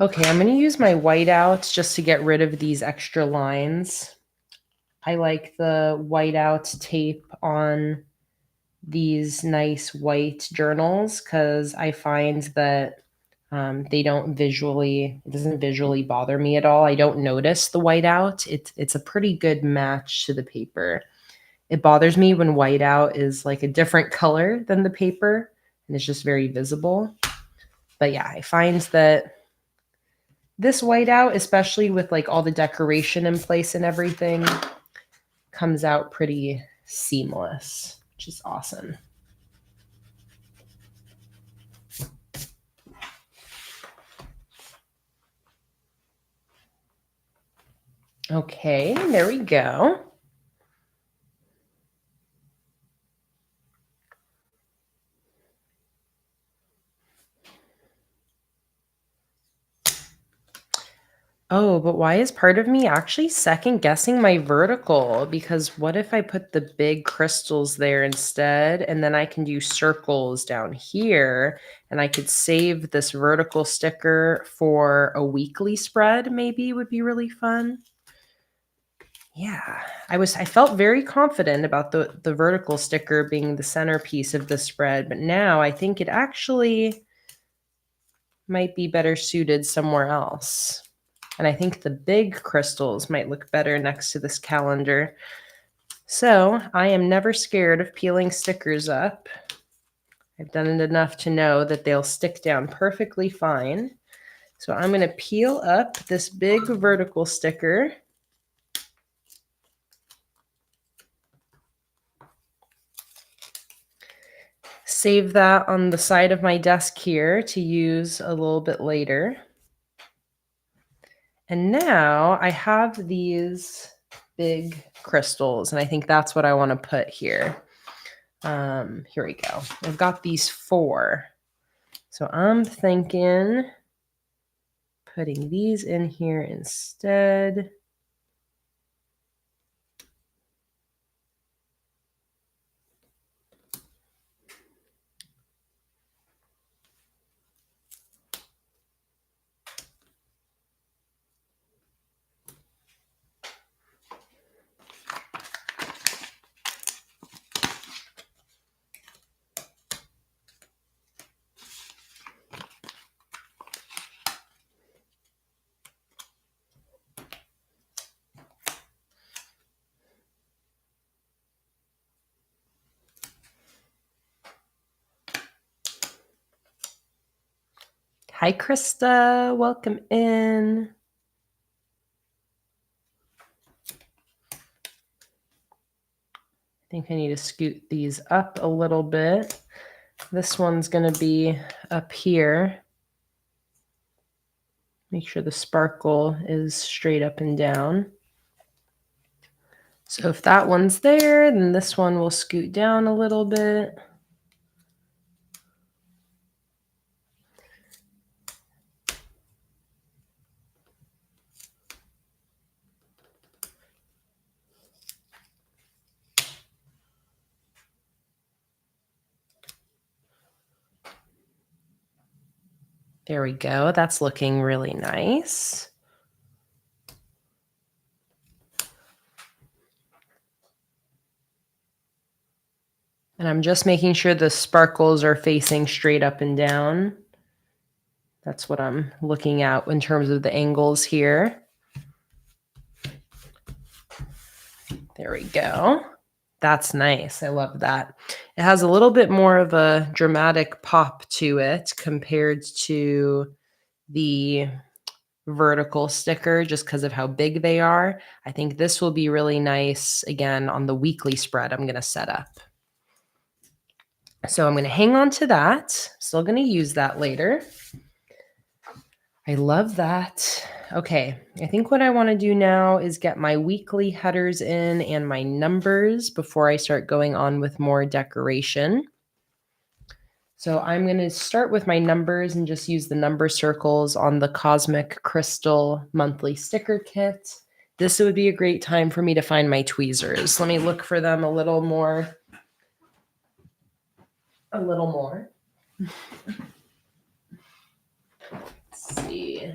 Okay, I'm going to use my whiteout just to get rid of these extra lines. I like the whiteout tape on these nice white journals because I find that it doesn't visually bother me at all. I don't notice the whiteout. It's a pretty good match to the paper. It bothers me when whiteout is like a different color than the paper and it's just very visible. But yeah, I find that this whiteout, especially with like all the decoration in place and everything, comes out pretty seamless, which is awesome. Okay, there we go. Oh, but why is part of me actually second guessing my vertical? Because what if I put the big crystals there instead, and then I can do circles down here, and I could save this vertical sticker for a weekly spread, maybe would be really fun. Yeah, I felt very confident about the vertical sticker being the centerpiece of the spread, but now I think it actually might be better suited somewhere else. And I think the big crystals might look better next to this calendar. So I am never scared of peeling stickers up. I've done it enough to know that they'll stick down perfectly fine. So I'm going to peel up this big vertical sticker. Save that on the side of my desk here to use a little bit later. And now I have these big crystals, and I think that's what I want to put here. Here we go. I've got these 4. So I'm thinking putting these in here instead. Hi, Krista. Welcome in. I think I need to scoot these up a little bit. This one's going to be up here. Make sure the sparkle is straight up and down. So if that one's there, then this one will scoot down a little bit. There we go. That's looking really nice. And I'm just making sure the sparkles are facing straight up and down. That's what I'm looking at in terms of the angles here. There we go. That's nice. I love that. It has a little bit more of a dramatic pop to it compared to the vertical sticker just because of how big they are. I think this will be really nice again on the weekly spread I'm going to set up. So I'm going to hang on to that. Still going to use that later. I love that. Okay, I think what I want to do now is get my weekly headers in and my numbers before I start going on with more decoration. So I'm going to start with my numbers and just use the number circles on the Cosmic Crystal monthly sticker kit. This would be a great time for me to find my tweezers. Let me look for them a little more. Let's see.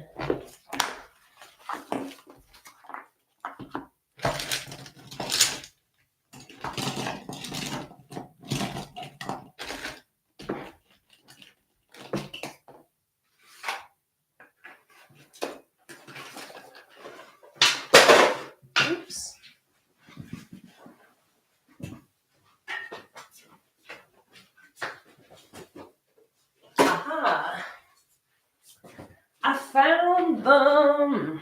Oops. Aha! I found them.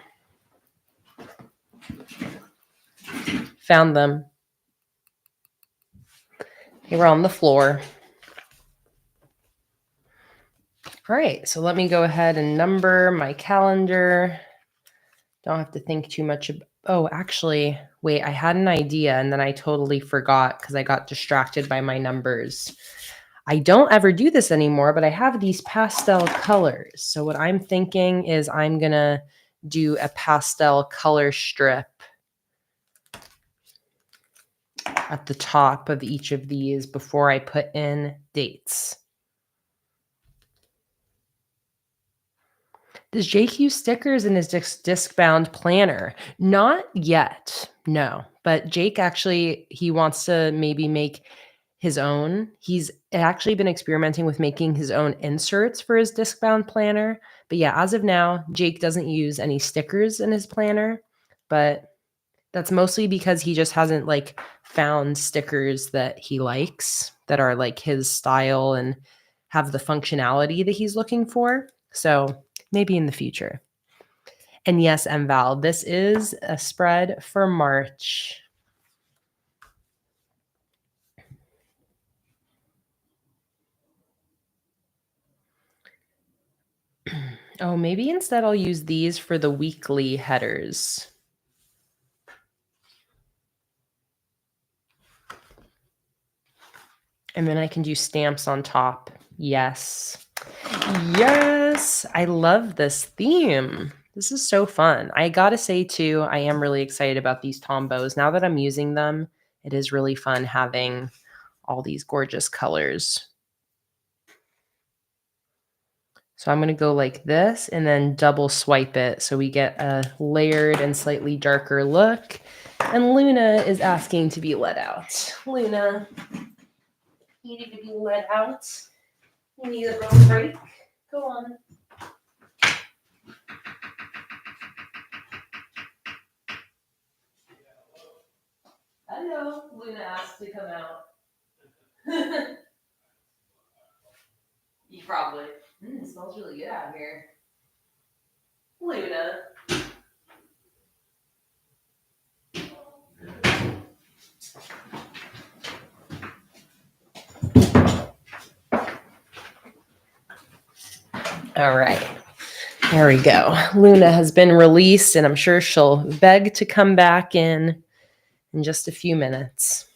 Found them. They were on the floor. All right, so let me go ahead and number my calendar. Don't have to think too much about. Oh, actually, wait, I had an idea and then I totally forgot because I got distracted by my numbers. I don't ever do this anymore, but I have these pastel colors. So what I'm thinking is I'm going to do a pastel color strip at the top of each of these before I put in dates. Does Jake use stickers in his disc-bound planner? Not yet, no. But Jake actually, he wants to maybe make his own. He's actually been experimenting with making his own inserts for his disc-bound planner. But yeah, as of now, Jake doesn't use any stickers in his planner. But that's mostly because he just hasn't like found stickers that he likes that are like his style and have the functionality that he's looking for. So maybe in the future. And yes, MVal, this is a spread for March. Oh, maybe instead I'll use these for the weekly headers. And then I can do stamps on top. Yes. Yes. I love this theme. This is so fun. I gotta say too, I am really excited about these Tombos. Now that I'm using them, it is really fun having all these gorgeous colors. So I'm going to go like this and then double swipe it so we get a layered and slightly darker look. And Luna is asking to be let out. Luna, you need to be let out. You need a little break. Go on. Hello. Luna asked to come out. You probably. It smells really good out here. Luna. All right. There we go. Luna has been released, and I'm sure she'll beg to come back in just a few minutes.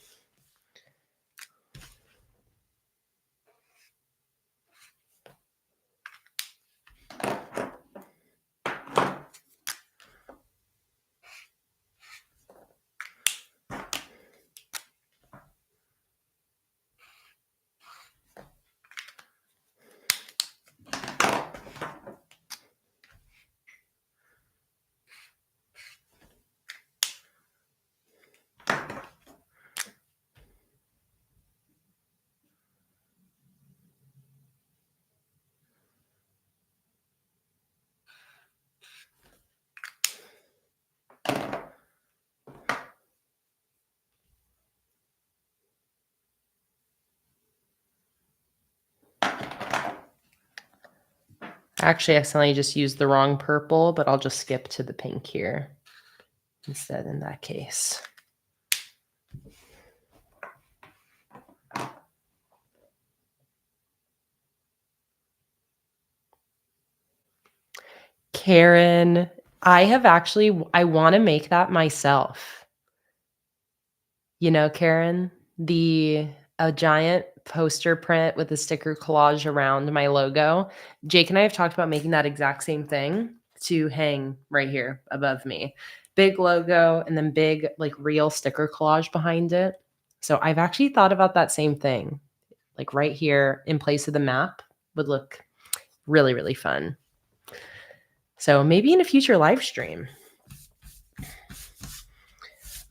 Actually, I accidentally just used the wrong purple, but I'll just skip to the pink here instead in that case. Karen, I want to make that myself. You know, Karen, a giant poster print with a sticker collage around my logo. Jake and I have talked about making that exact same thing to hang right here above me. Big logo and then big like real sticker collage behind it. So I've actually thought about that same thing. Like right here in place of the map would look really, really fun. So maybe in a future live stream.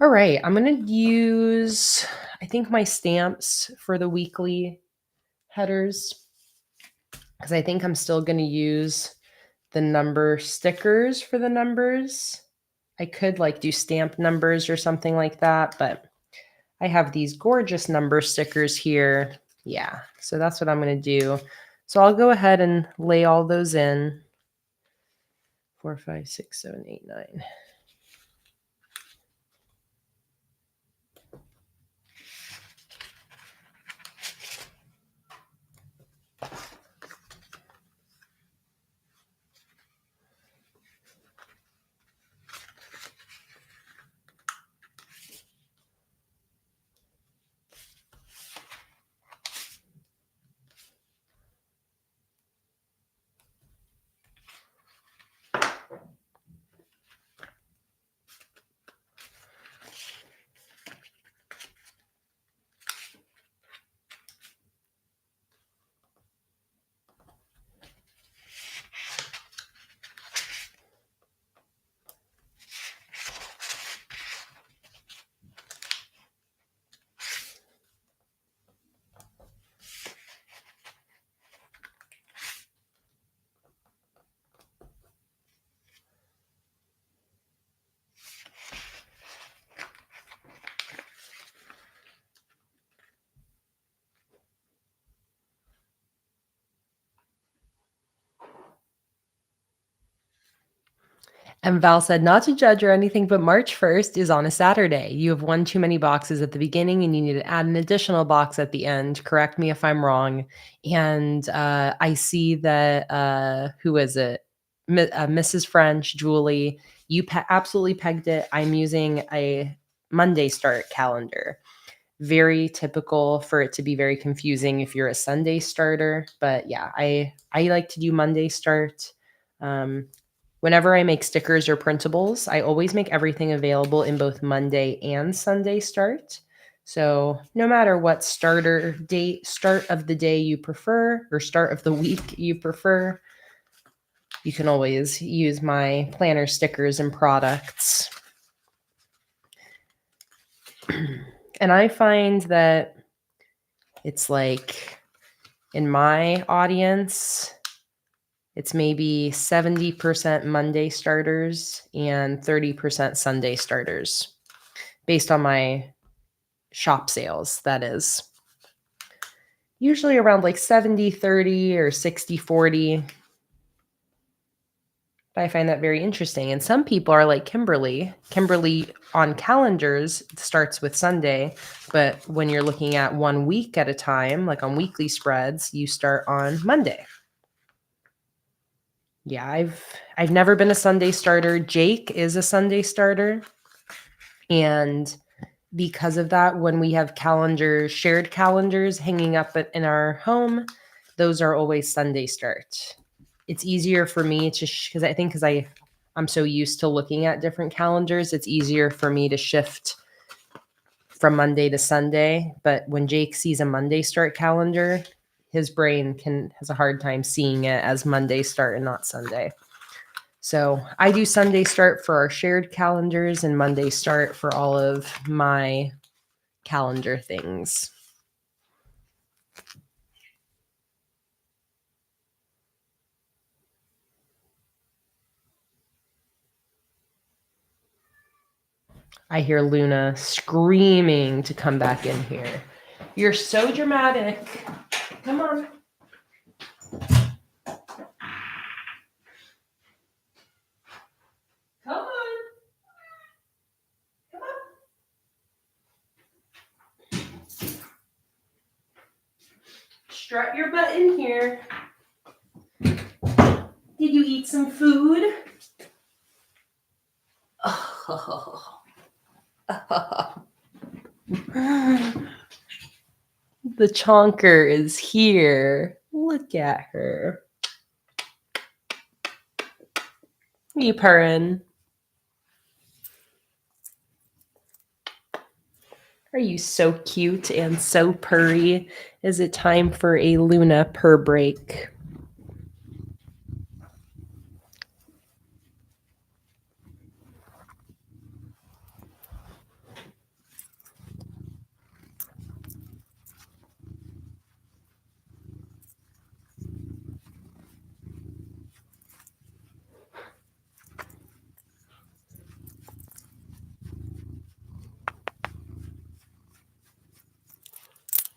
All right, I'm going to use, I think, my stamps for the weekly headers because I think I'm still going to use the number stickers for the numbers. I could like do stamp numbers or something like that, but I have these gorgeous number stickers here. Yeah, so that's what I'm going to do. So I'll go ahead and lay all those in. 4, 5, 6, 7, 8, 9. And Val said, not to judge or anything, but March 1st is on a Saturday. You have one too many boxes at the beginning and you need to add an additional box at the end. Correct me if I'm wrong. And I see that, who is it? Mrs. French, Julie, you absolutely pegged it. I'm using a Monday start calendar. Very typical for it to be very confusing if you're a Sunday starter. But yeah, I like to do Monday start. Whenever I make stickers or printables, I always make everything available in both Monday and Sunday start. So no matter what start of the day you prefer or start of the week you prefer, you can always use my planner stickers and products. And I find that it's like in my audience, it's maybe 70% Monday starters and 30% Sunday starters based on my shop sales, that is. Usually around like 70-30 or 60-40. But I find that very interesting. And some people are like Kimberly. Kimberly on calendars starts with Sunday, but when you're looking at 1 week at a time, like on weekly spreads, you start on Monday. Yeah, I've never been a Sunday starter. Jake is a Sunday starter. And because of that, when we have shared calendars hanging up in our home, those are always Sunday start. It's easier for me to, because I'm so used to looking at different calendars, it's easier for me to shift from Monday to Sunday. But when Jake sees a Monday start calendar, his brain has a hard time seeing it as Monday start and not Sunday. So I do Sunday start for our shared calendars and Monday start for all of my calendar things. I hear Luna screaming to come back in here. You're so dramatic. Come on. Strut your butt in here. Did you eat some food? Oh. The chonker is here. Look at her. You purring. Are you so cute and so purry? Is it time for a Luna purr break?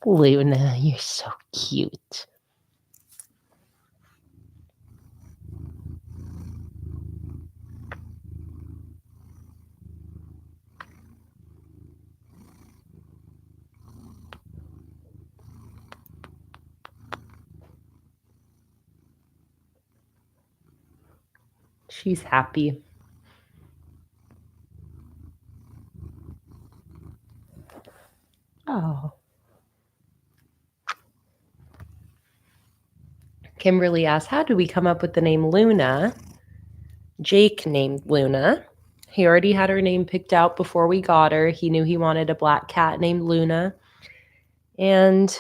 Luna, you're so cute. She's happy. Oh. Kimberly asked, how did we come up with the name Luna? Jake named Luna. He already had her name picked out before we got her. He knew he wanted a black cat named Luna. And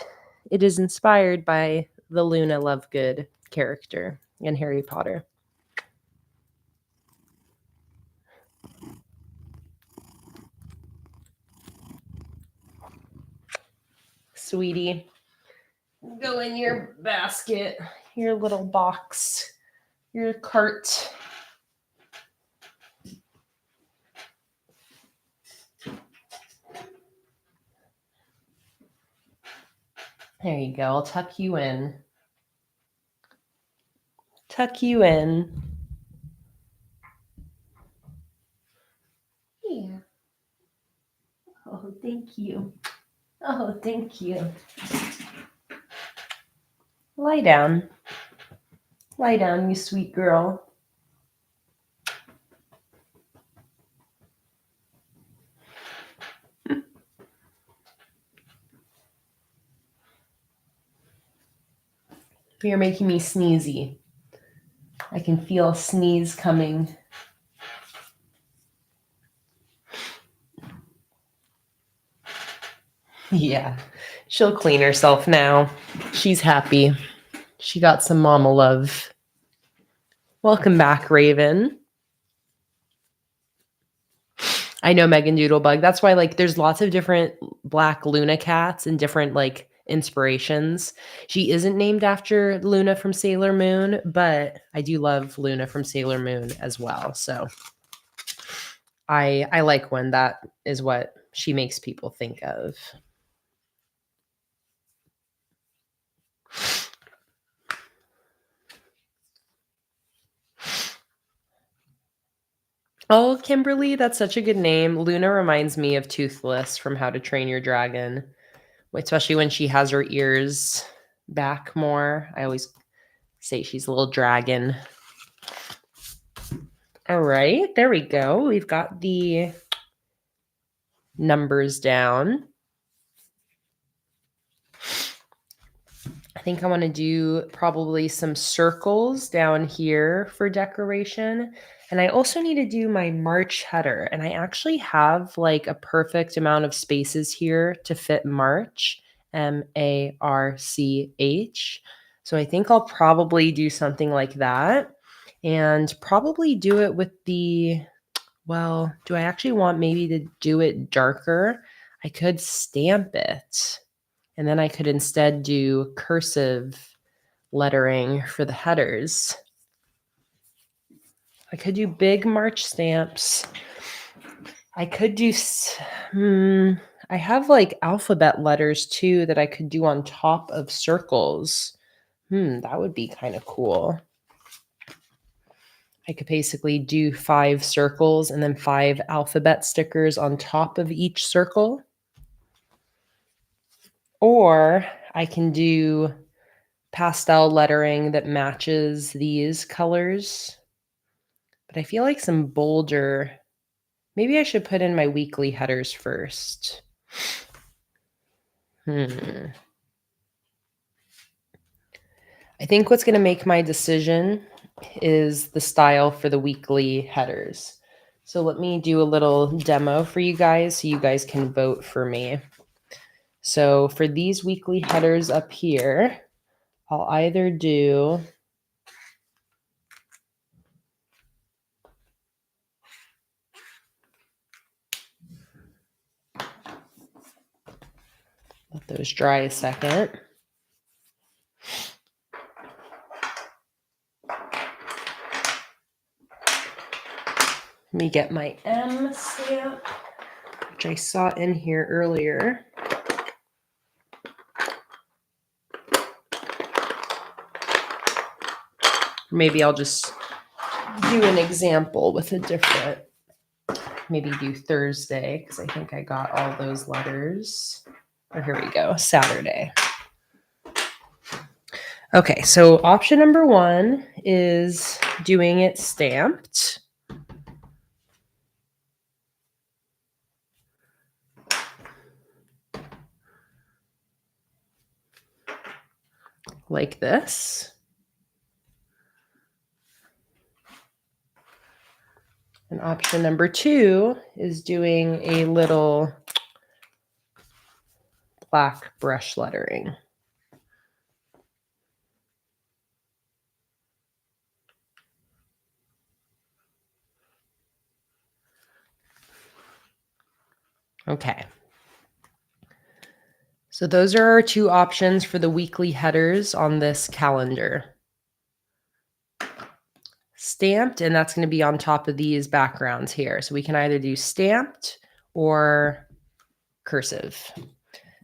it is inspired by the Luna Lovegood character in Harry Potter. Sweetie, go in your basket, your little box, your cart. There you go. I'll tuck you in. Tuck you in. Yeah. Oh, thank you. Oh, thank you. Lie down. Lie down, you sweet girl. You're making me sneezy. I can feel a sneeze coming. Yeah, she'll clean herself now. She's happy. She got some mama love. Welcome back, Raven. I know Megan Doodlebug. That's why, like, there's lots of different black Luna cats and different, like, inspirations. She isn't named after Luna from Sailor Moon, but I do love Luna from Sailor Moon as well. So I like when that is what she makes people think of. Oh, Kimberly, that's such a good name. Luna reminds me of Toothless from How to Train Your Dragon, especially when she has her ears back more. I always say she's a little dragon. All right, there we go. We've got the numbers down. I think I want to do probably some circles down here for decoration. And I also need to do my March header. And I actually have like a perfect amount of spaces here to fit March, M-A-R-C-H. So I think I'll probably do something like that and probably do it with the, well, do I actually want maybe to do it darker? I could stamp it. And then I could instead do cursive lettering for the headers. I could do big March stamps. I could do, I have like alphabet letters too that I could do on top of circles. That would be kind of cool. I could basically do 5 circles and then 5 alphabet stickers on top of each circle. Or I can do pastel lettering that matches these colors. But I feel like some bolder, maybe I should put in my weekly headers first. I think what's going to make my decision is the style for the weekly headers. So let me do a little demo for you guys so you guys can vote for me. So for these weekly headers up here, I'll either do let those dry a second. Let me get my M stamp, which I saw in here earlier. Maybe I'll just do an example with a different, maybe do Thursday, because I think I got all those letters. Oh, here we go, Saturday. Okay, so option number 1 is doing it stamped. Like this. And option number 2 is doing a little black brush lettering. Okay. So those are our 2 options for the weekly headers on this calendar. Stamped, and that's going to be on top of these backgrounds here. So we can either do stamped or cursive.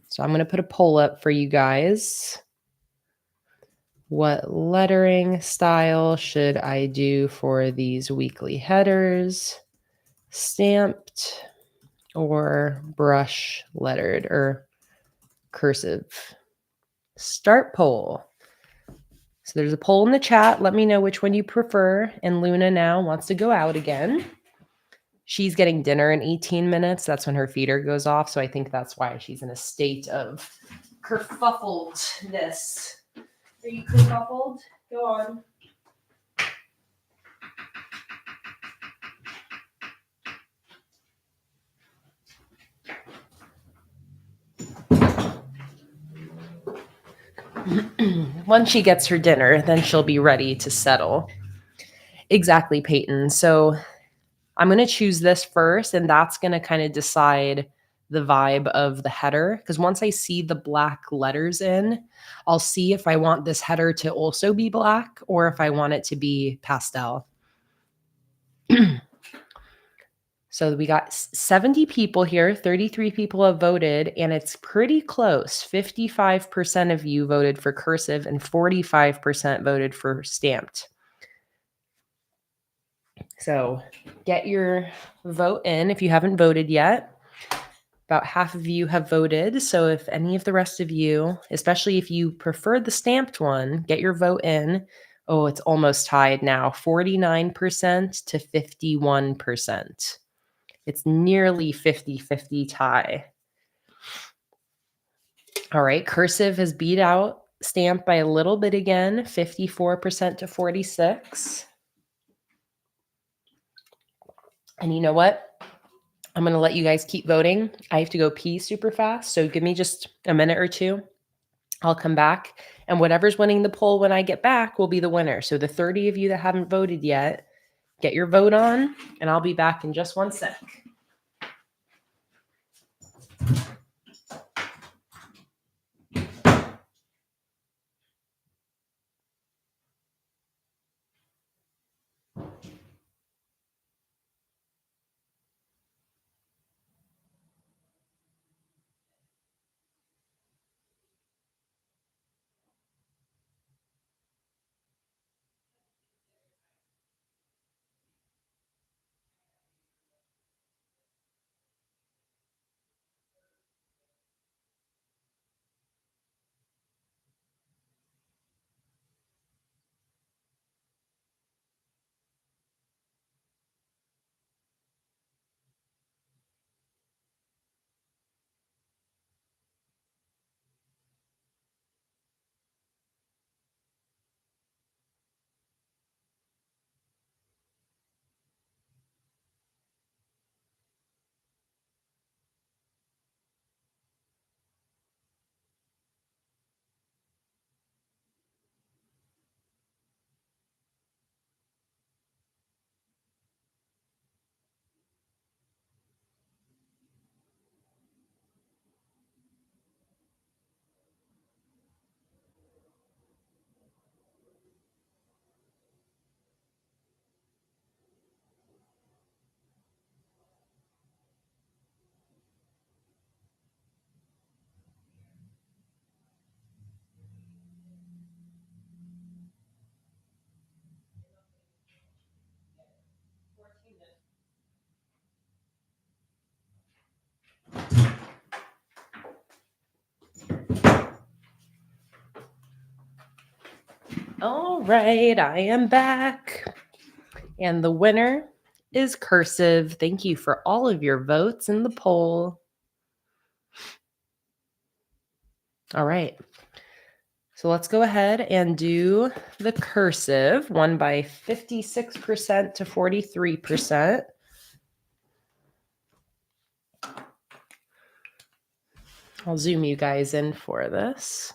So I'm going to put a poll up for you guys. What lettering style should I do for these weekly headers? Stamped or brush lettered or cursive? Start poll. So there's a poll in the chat. Let me know which one you prefer. And Luna now wants to go out again. She's getting dinner in 18 minutes. That's when her feeder goes off. So I think that's why she's in a state of kerfuffledness. Are you kerfuffled? Go on. Once she gets her dinner, then she'll be ready to settle. Exactly, Peyton. So I'm going to choose this first, and that's going to kind of decide the vibe of the header. Because once I see the black letters in, I'll see if I want this header to also be black or if I want it to be pastel. So we got 70 people here, 33 people have voted, and it's pretty close. 55% of you voted for cursive and 45% voted for stamped. So get your vote in if you haven't voted yet. About half of you have voted. So if any of the rest of you, especially if you prefer the stamped one, get your vote in. Oh, it's almost tied now, 49% to 51%. It's nearly 50-50 tie. All right, cursive has beat out stamp by a little bit again, 54% to 46. And you know what? I'm going to let you guys keep voting. I have to go pee super fast, so give me just a minute or two. I'll come back, and whatever's winning the poll when I get back will be the winner. So the 30 of you that haven't voted yet, get your vote on, and I'll be back in just one sec. All right, I am back. And the winner is cursive. Thank you for all of your votes in the poll. All right. So let's go ahead and do the cursive, won by 56% to 43%. I'll zoom you guys in for this.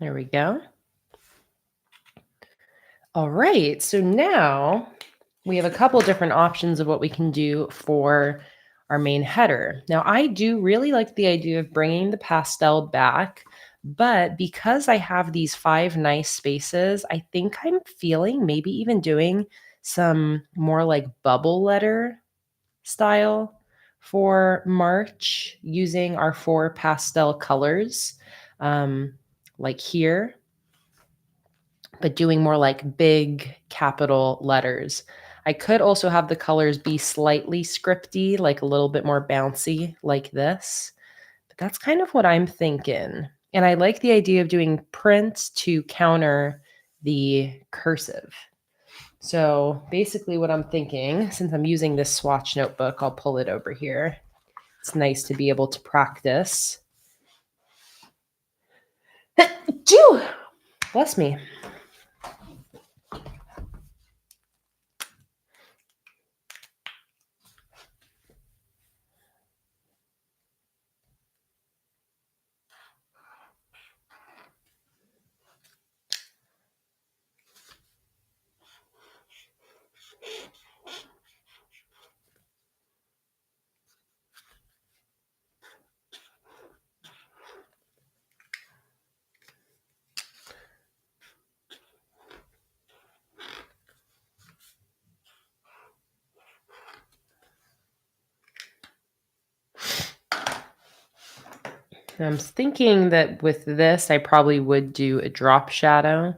There we go. All right, so now we have a couple different options of what we can do for our main header. Now, I do really like the idea of bringing the pastel back, but because I have these 5 nice spaces, I think I'm feeling maybe even doing some more like bubble letter style for March using our 4 pastel colors, like here, but doing more like big capital letters. I could also have the colors be slightly scripty, like a little bit more bouncy like this. But that's kind of what I'm thinking. And I like the idea of doing print to counter the cursive. So basically what I'm thinking, since I'm using this Swatch notebook, I'll pull it over here. It's nice to be able to practice. Bless me. I'm thinking that with this, I probably would do a drop shadow.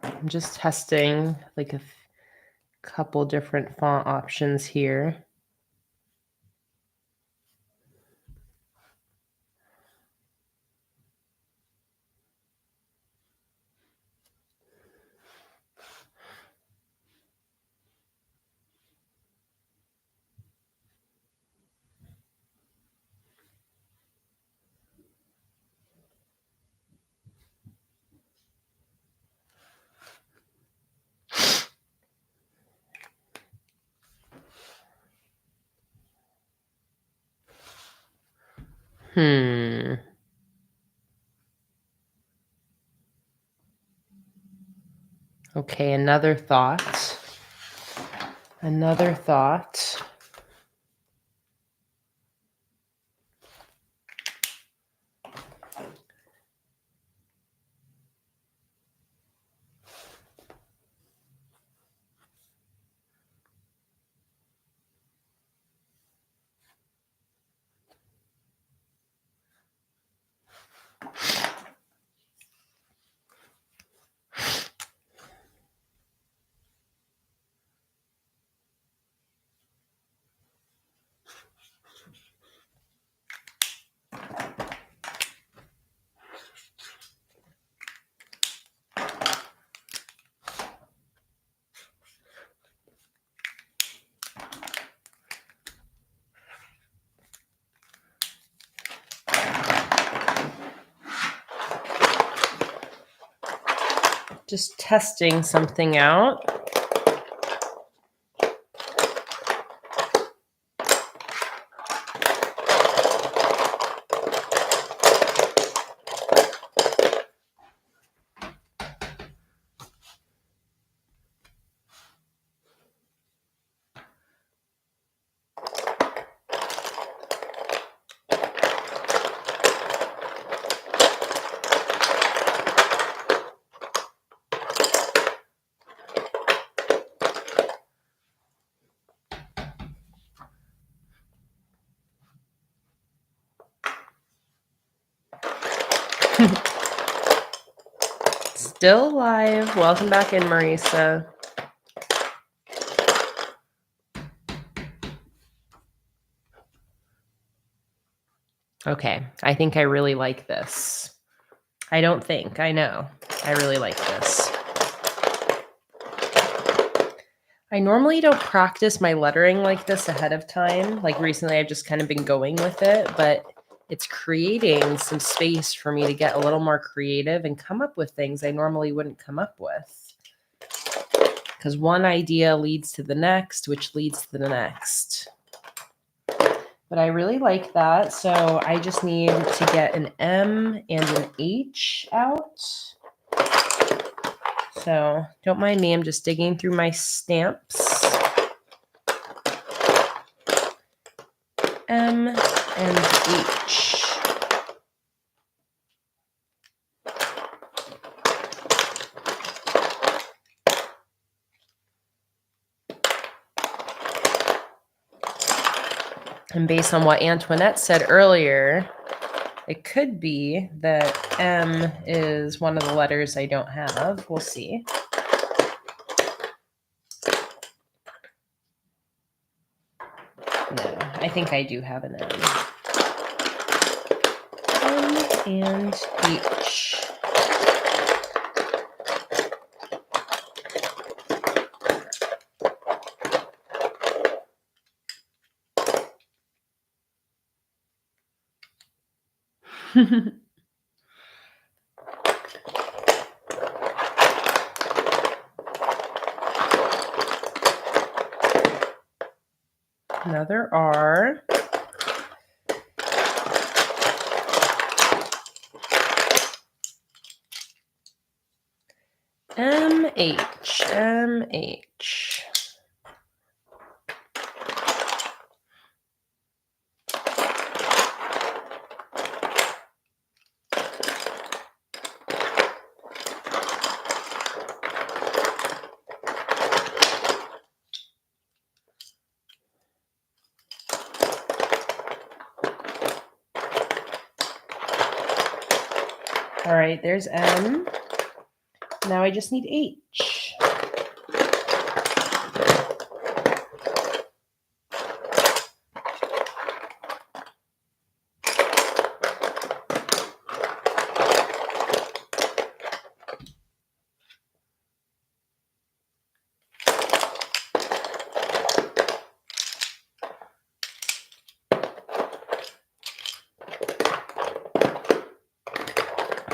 I'm just testing like a couple different font options here. Okay, another thought. Another thought. just testing something out. Still live. Welcome back in, Marisa. Okay, I think I really like this. I don't think, I know. I really like this. I normally don't practice my lettering like this ahead of time. Like recently, I've just kind of been going with it, but it's creating some space for me to get a little more creative and come up with things I normally wouldn't come up with. Because one idea leads to the next, which leads to the next. But I really like that. So I just need to get an M and an H out. So don't mind me, I'm just digging through my stamps. M and H. And based on what Antoinette said earlier, it could be that M is one of the letters I don't have. We'll see. No, I think I do have an M. M and H. Another R. M-H, M-H. All right, there's M. Now I just need H.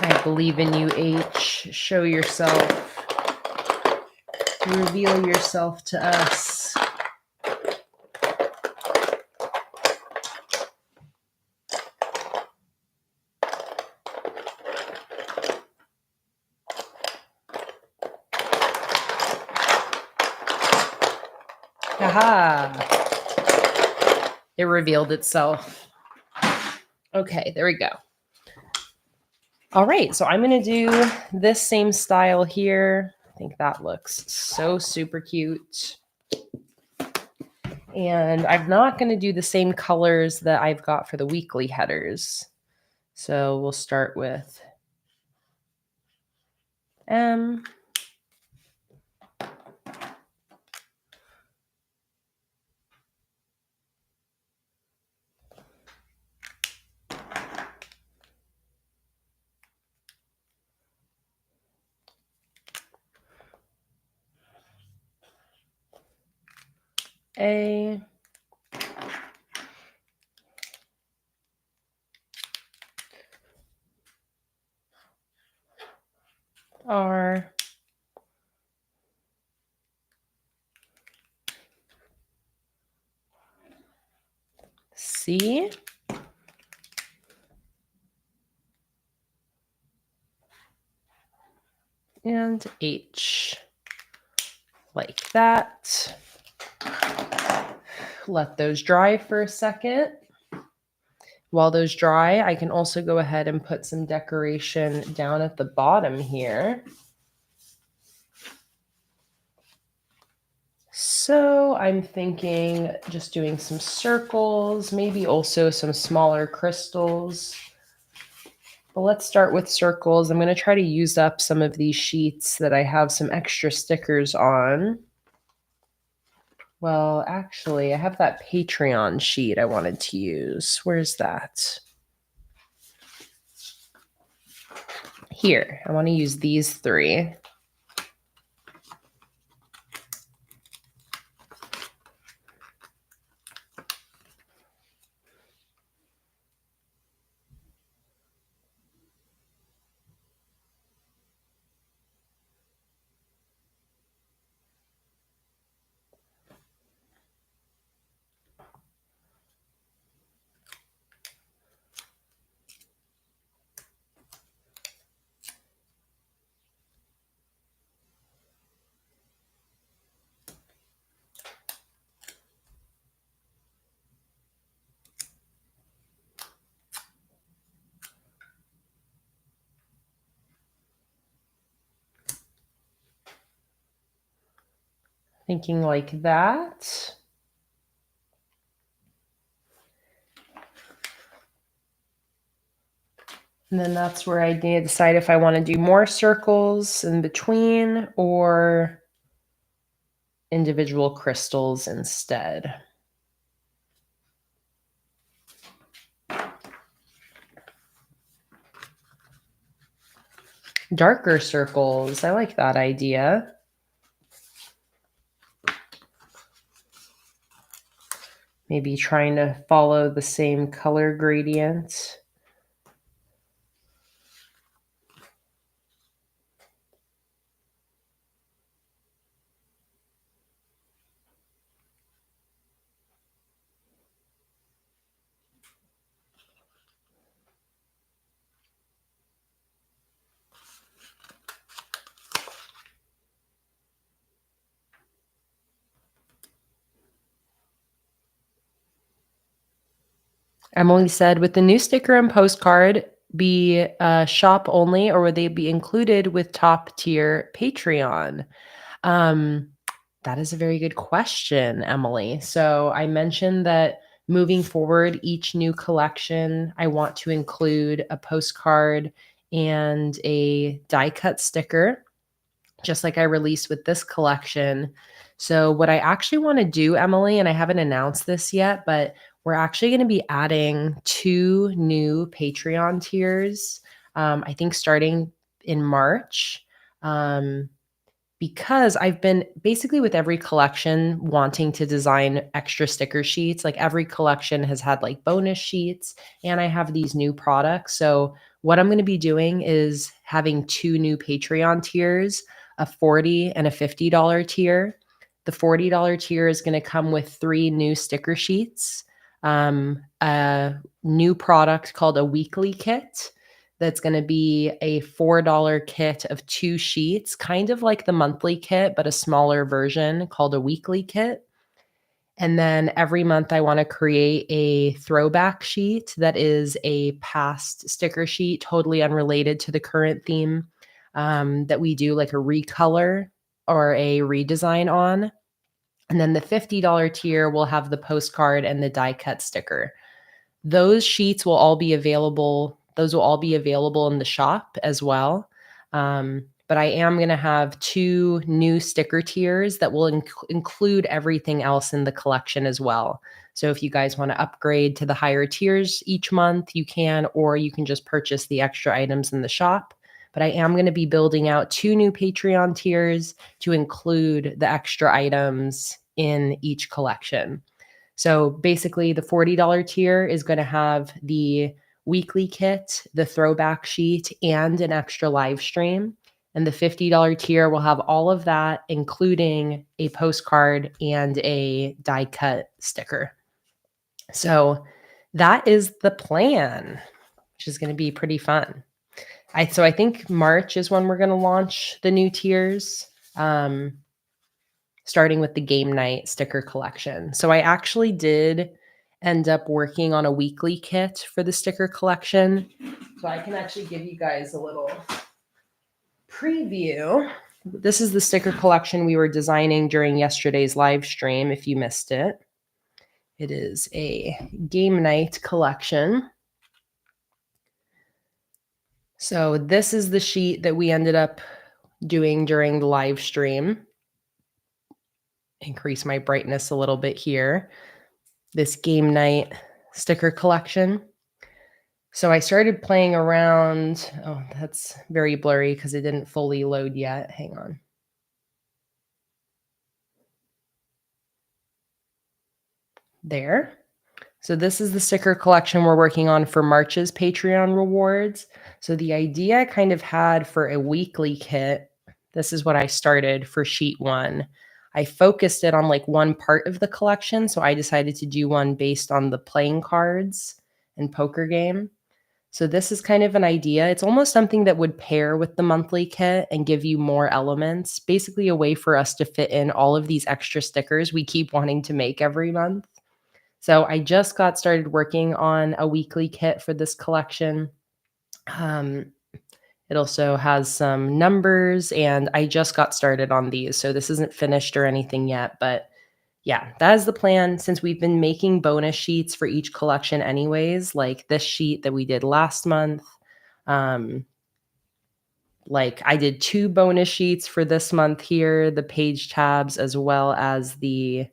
I believe in you, H. Show yourself. Reveal yourself to us. Aha! It revealed itself. Okay, there we go. All right, so I'm going to do this same style here. I think that looks so super cute. And I'm not going to do the same colors that I've got for the weekly headers. So we'll start with M. A. R. C. And H, like that. Let those dry for a second. While those dry, I can also go ahead and put some decoration down at the bottom here. So I'm thinking just doing some circles, maybe also some smaller crystals. But let's start with circles. I'm going to try to use up some of these sheets that I have some extra stickers on. Well, actually, I have that Patreon sheet I wanted to use. Where's that? Here, I want to use these 3. Thinking like that. And then that's where I need to decide if I want to do more circles in between or individual crystals instead. Darker circles, I like that idea. Maybe trying to follow the same color gradient. Emily said, with the new sticker and postcard, be shop only, or would they be included with top tier Patreon? That is a very good question, Emily. So I mentioned that moving forward, each new collection, I want to include a postcard and a die cut sticker, just like I released with this collection. So what I actually want to do, Emily, and I haven't announced this yet, but we're actually going to be adding 2 new Patreon tiers, I think starting in March. Because I've been basically with every collection wanting to design extra sticker sheets. Like every collection has had like bonus sheets, and I have these new products. So what I'm going to be doing is having 2 new Patreon tiers, a $40 and a $50 tier. The $40 tier is going to come with 3 new sticker sheets, a new product called a weekly kit, that's going to be a $4 kit of 2 sheets, kind of like the monthly kit, but a smaller version called a weekly kit. And then every month I want to create a throwback sheet that is a past sticker sheet, totally unrelated to the current theme, that we do like a recolor or a redesign on. And then the $50 tier will have the postcard and the die cut sticker. Those sheets will all be available. Those will all be available in the shop as well. But I am going to have 2 new sticker tiers that will include everything else in the collection as well. So if you guys want to upgrade to the higher tiers each month, you can, or you can just purchase the extra items in the shop. But I am going to be building out 2 new Patreon tiers to include the extra items in each collection. So basically, the $40 tier is going to have the weekly kit, the throwback sheet, and an extra live stream. And the $50 tier will have all of that, including a postcard and a die cut sticker. So that is the plan, which is going to be pretty fun. So I think March is when we're going to launch the new tiers, starting with the game night sticker collection. So I actually did end up working on a weekly kit for the sticker collection. So I can actually give you guys a little preview. This is the sticker collection we were designing during yesterday's live stream, if you missed it. It is a game night collection. So this is the sheet that we ended up doing during the live stream. Increase my brightness a little bit here. This game night sticker collection. So I started playing around. Oh, that's very blurry because it didn't fully load yet. Hang on. There. So this is the sticker collection we're working on for March's Patreon rewards. So the idea I kind of had for a weekly kit, this is what I started for sheet 1. I focused it on like one part of the collection. So I decided to do one based on the playing cards and poker game. So this is kind of an idea. It's almost something that would pair with the monthly kit and give you more elements, basically a way for us to fit in all of these extra stickers we keep wanting to make every month. So I just got started working on a weekly kit for this collection. It also has some numbers, and I just got started on these. So this isn't finished or anything yet, but yeah, that is the plan. Since we've been making bonus sheets for each collection anyways, like this sheet that we did last month. Like I did 2 bonus sheets for this month here, the page tabs as well as the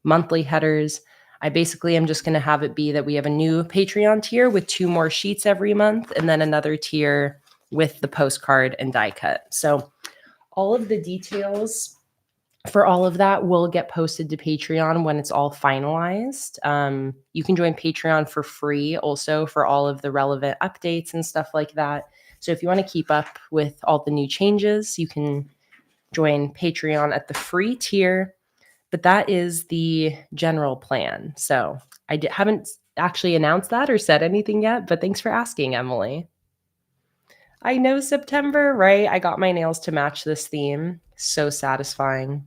monthly headers. I basically am just going to have it be that we have a new Patreon tier with 2 more sheets every month and then another tier with the postcard and die cut. So all of the details for all of that will get posted to Patreon when it's all finalized. You can join Patreon for free also for all of the relevant updates and stuff like that. So if you want to keep up with all the new changes, you can join Patreon at the free tier. But that is the general plan. So I haven't actually announced that or said anything yet, but thanks for asking, Emily. I know September, right? I got my nails to match this theme. So satisfying.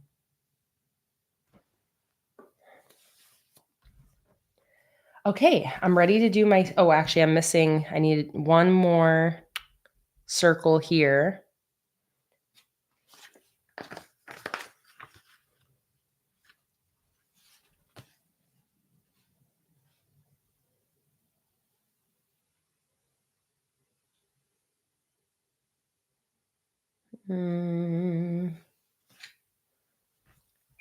Okay, I'm ready to do my, oh, actually I'm missing, I need one more circle here.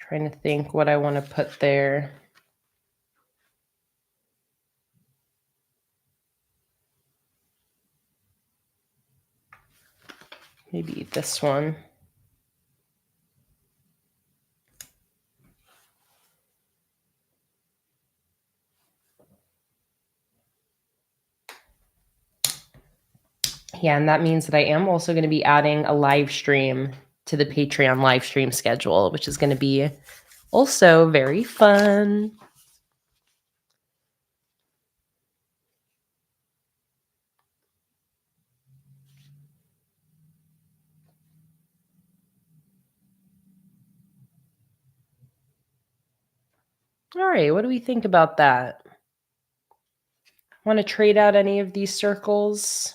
Trying to think what I want to put there. Maybe this one. Yeah, and that means that I am also going to be adding a live stream to the Patreon live stream schedule, which is going to be also very fun. All right, what do we think about that? Want to trade out any of these circles?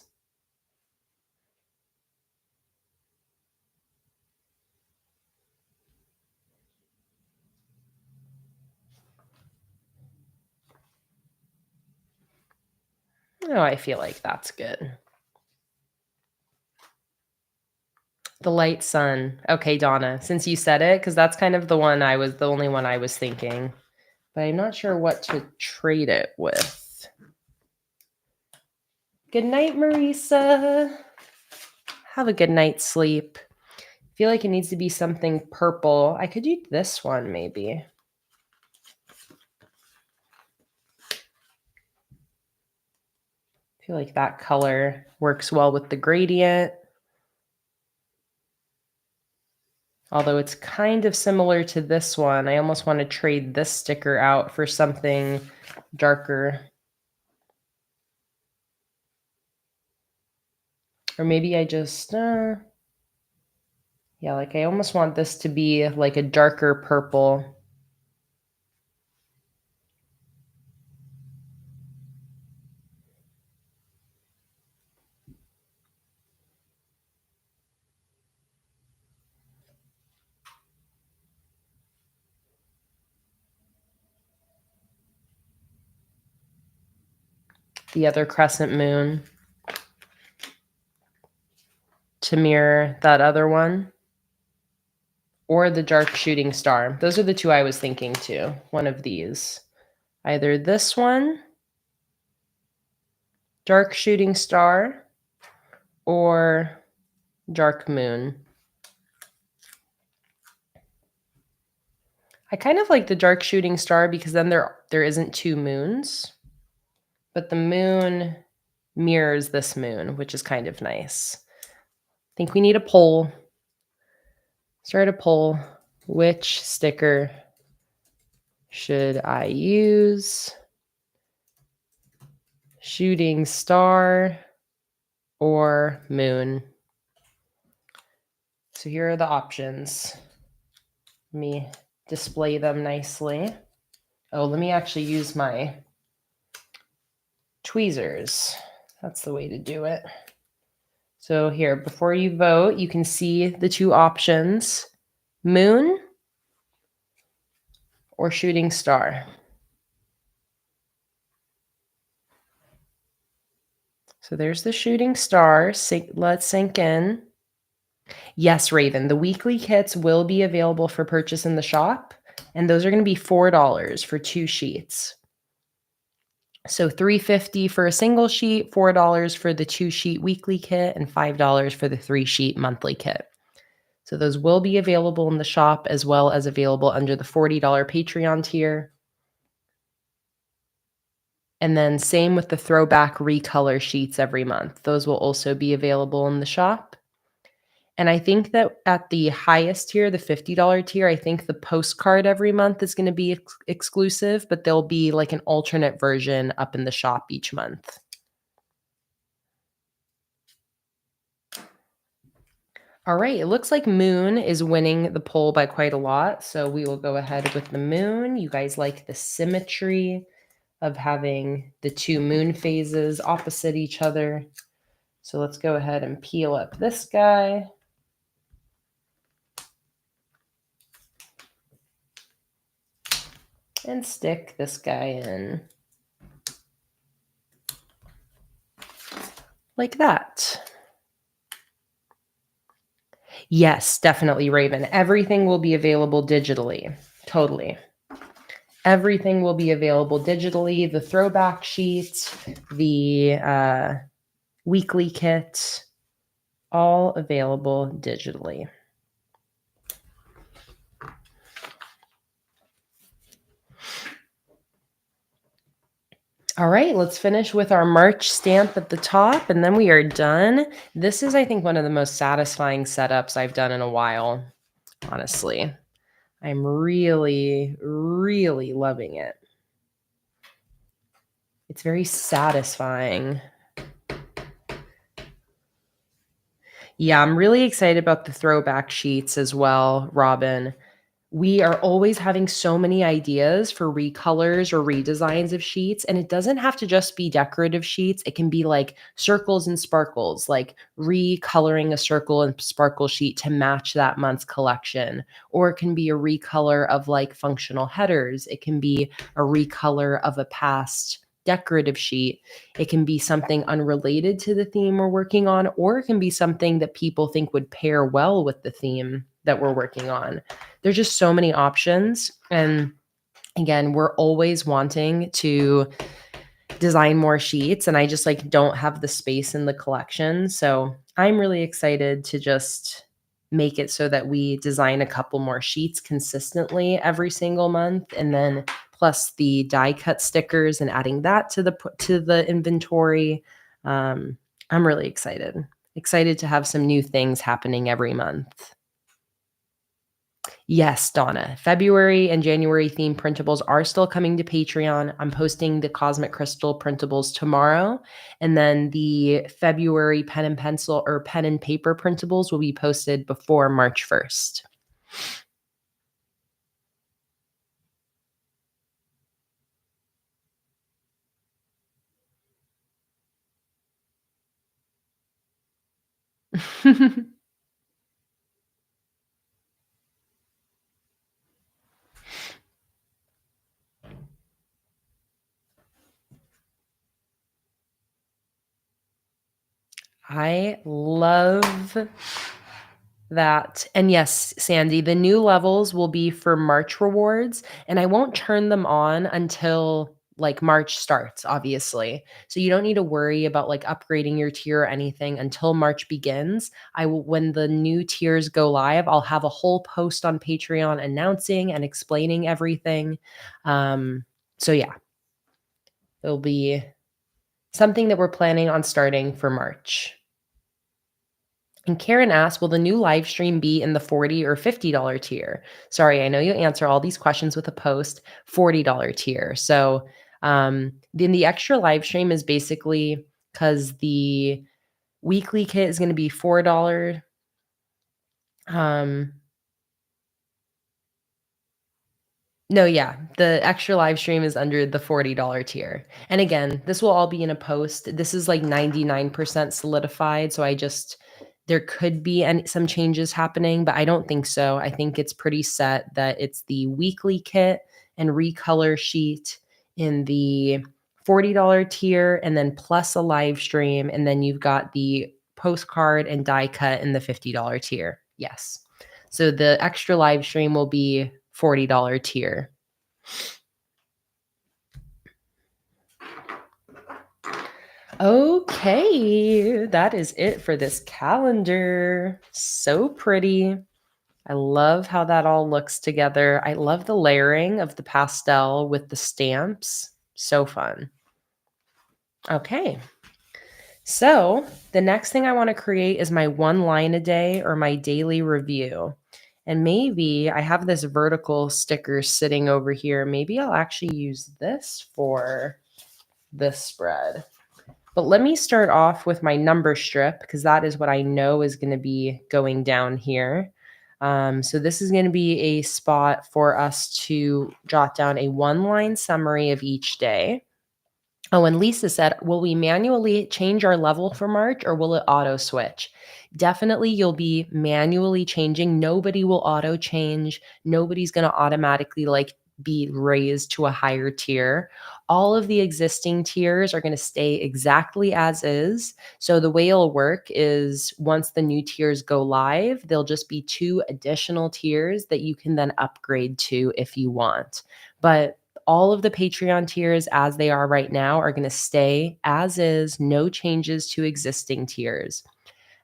Oh, I feel like that's good. The light sun. Okay, Donna, since you said it, because that's kind of the only one I was thinking, but I'm not sure what to trade it with. Good night, Marisa. Have a good night's sleep. I feel like it needs to be something purple. I could do this one maybe. I feel like that color works well with the gradient. Although it's kind of similar to this one. I almost want to trade this sticker out for something darker. Or maybe I just, yeah, like I almost want this to be like a darker purple. The other crescent moon to mirror that other one, or the dark shooting star. Those are the two I was thinking too. One of these, either this one, dark shooting star, or dark moon. I kind of like the dark shooting star because then there isn't two moons, but the moon mirrors this moon, which is kind of nice. I think we need a poll. Start a poll. Which sticker should I use? Shooting star or moon? So here are the options. Let me display them nicely. Oh, let me actually use my tweezers. That's the way to do it. So here, before you vote, you can see the two options, moon or shooting star. So there's the shooting star. Let's sink in. Yes, Raven, the weekly kits will be available for purchase in the shop, and those are going to be $4 for 2 sheets. So $3.50 for a single sheet, $4 for the 2-sheet weekly kit, and $5 for the 3-sheet monthly kit. So those will be available in the shop as well as available under the $40 Patreon tier. And then same with the throwback recolor sheets every month. Those will also be available in the shop. And I think that at the highest tier, the $50 tier, I think the postcard every month is going to be exclusive, but there'll be like an alternate version up in the shop each month. All right, it looks like moon is winning the poll by quite a lot. So we will go ahead with the moon. You guys like the symmetry of having the 2 moon phases opposite each other. So let's go ahead and peel up this guy. And stick this guy in. Like that. Yes, definitely, Raven. Everything will be available digitally. Totally. Everything will be available digitally. The throwback sheets, the weekly kit, all available digitally. All right, let's finish with our March stamp at the top, and then we are done. This is, I think, one of the most satisfying setups I've done in a while, honestly. I'm really, really loving it. It's very satisfying. Yeah, I'm really excited about the throwback sheets as well, Robin. We are always having so many ideas for recolors or redesigns of sheets, and it doesn't have to just be decorative sheets. It can be like circles and sparkles, like recoloring a circle and sparkle sheet to match that month's collection. Or it can be a recolor of like functional headers. It can be a recolor of a past decorative sheet. It can be something unrelated to the theme we're working on, or it can be something that people think would pair well with the theme that we're working on. There's just so many options. And again, we're always wanting to design more sheets, and I just like don't have the space in the collection. So I'm really excited to just make it so that we design a couple more sheets consistently every single month, and then plus the die cut stickers and adding that to the inventory. I'm really excited to have some new things happening every month. Yes, Donna. February and January theme printables are still coming to Patreon. I'm posting the Cosmic Crystal printables tomorrow. And then the February pen and pencil or pen and paper printables will be posted before March 1st. I love that. And yes, Sandy, the new levels will be for March rewards, and I won't turn them on until like March starts, obviously. So you don't need to worry about like upgrading your tier or anything until March begins. I will, when the new tiers go live, I'll have a whole post on Patreon announcing and explaining everything. So yeah, it'll be something that we're planning on starting for March. And Karen asked, will the new live stream be in the $40 or $50 tier? Sorry, I know you answer all these questions with a post, $40 tier. So then the extra live stream is basically because the weekly kit is going to be $4. Um, No, yeah. The extra live stream is under the $40 tier. And again, this will all be in a post. This is like 99% solidified. So there could be some changes happening, but I don't think so. I think it's pretty set that it's the weekly kit and recolor sheet in the $40 tier, and then plus a live stream. And then you've got the postcard and die cut in the $50 tier. Yes. So the extra live stream will be $40 tier. Okay, that is it for this calendar. So pretty. I love how that all looks together. I love the layering of the pastel with the stamps. So fun. Okay. So the next thing I want to create is my one line a day or my daily review. And maybe I have this vertical sticker sitting over here. Maybe I'll actually use this for this spread. But let me start off with my number strip because that is what I know is going to be going down here. So this is going to be a spot for us to jot down a one-line summary of each day. Oh, and Lisa said, will we manually change our level for March or will it auto switch? Definitely you'll be manually changing. Nobody will auto change. Nobody's going to automatically be raised to a higher tier. All of the existing tiers are going to stay exactly as is. So the way it'll work is once the new tiers go live, there'll just be 2 additional tiers that you can then upgrade to if you want. But all of the Patreon tiers as they are right now are going to stay as is, no changes to existing tiers.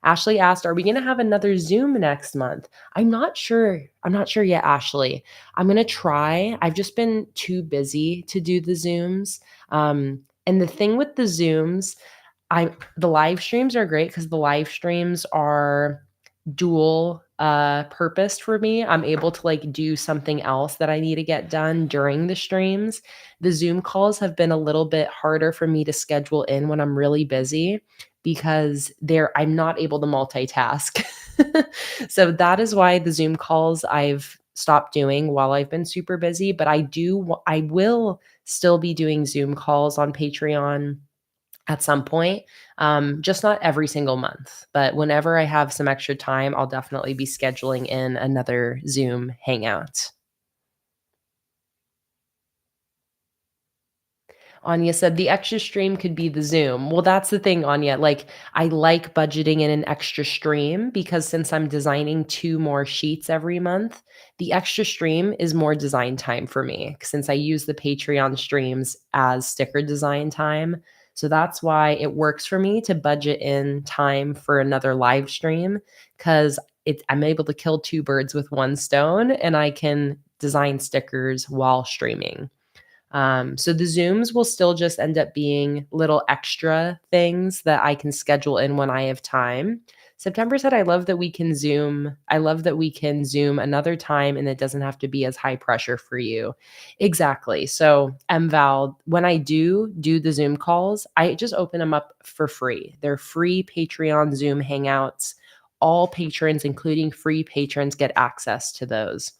Ashley asked, are we going to have another Zoom next month? I'm not sure. I'm not sure yet, Ashley. I'm going to try. I've just been too busy to do the Zooms. And the thing with the Zooms, the live streams are great because the live streams are dual purposed for me. I'm able to do something else that I need to get done during the streams. The Zoom calls have been a little bit harder for me to schedule in when I'm really busy because I'm not able to multitask. So that is why the Zoom calls I've stopped doing while I've been super busy, but I will still be doing Zoom calls on Patreon at some point. Just not every single month, but whenever I have some extra time, I'll definitely be scheduling in another Zoom hangout. Anya said the extra stream could be the Zoom. Well, that's the thing, Anya. I like budgeting in an extra stream because since I'm designing 2 more sheets every month, the extra stream is more design time for me since I use the Patreon streams as sticker design time. So that's why it works for me to budget in time for another live stream because I'm able to kill 2 birds with one stone and I can design stickers while streaming. So the Zooms will still just end up being little extra things that I can schedule in when I have time. September said, I love that we can Zoom. I love that we can Zoom another time and it doesn't have to be as high pressure for you. Exactly. So, MVal, when I do the Zoom calls, I just open them up for free. They're free Patreon Zoom hangouts. All patrons, including free patrons, get access to those.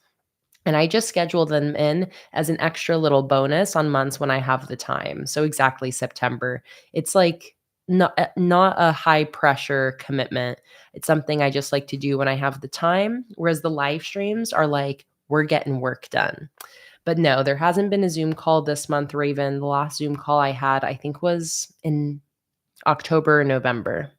And I just schedule them in as an extra little bonus on months when I have the time. So exactly September. It's like not a high pressure commitment. It's something I just like to do when I have the time. Whereas the live streams are like, we're getting work done. But no, there hasn't been a Zoom call this month, Raven. The last Zoom call I had, I think, was in October or November.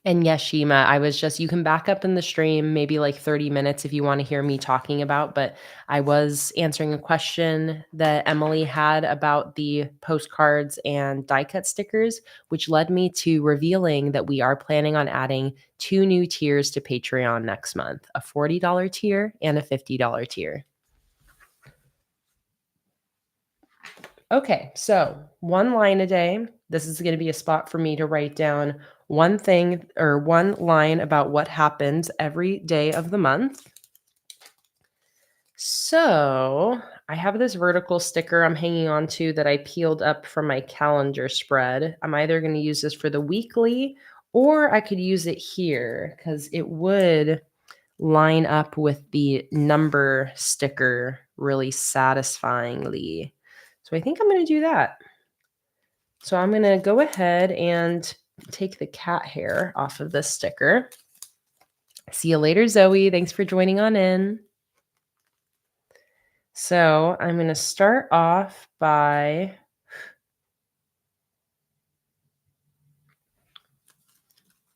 And yes, Shima, I was just you can back up in the stream maybe like 30 minutes if you want to hear me talking about, but I was answering a question that Emily had about the postcards and die cut stickers, which led me to revealing that we are planning on adding 2 new tiers to Patreon next month, a $40 tier and a $50 tier. Okay, so 1 line a day. This is gonna be a spot for me to write down one thing or 1 line about what happens every day of the month. So, I have this vertical sticker I'm hanging on to that I peeled up from my calendar spread. I'm either gonna use this for the weekly or I could use it here because it would line up with the number sticker really satisfyingly. So I think I'm gonna do that. So I'm going to go ahead and take the cat hair off of this sticker. See you later, Zoe. Thanks for joining on in. So I'm going to start off by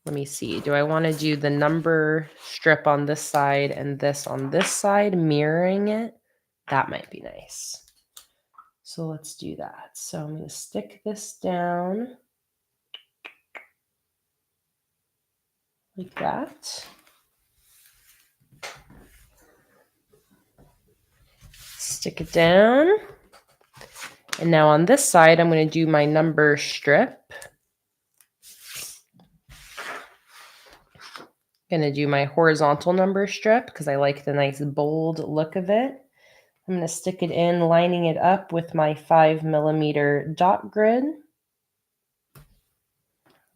let me see. Do I want to do the number strip on this side and this on this side, mirroring it? That might be nice. So let's do that. So I'm going to stick this down like that. Stick it down. And now on this side, I'm going to do my number strip. Going to do my horizontal number strip because I like the nice bold look of it. I'm going to stick it in, lining it up with my 5mm dot grid.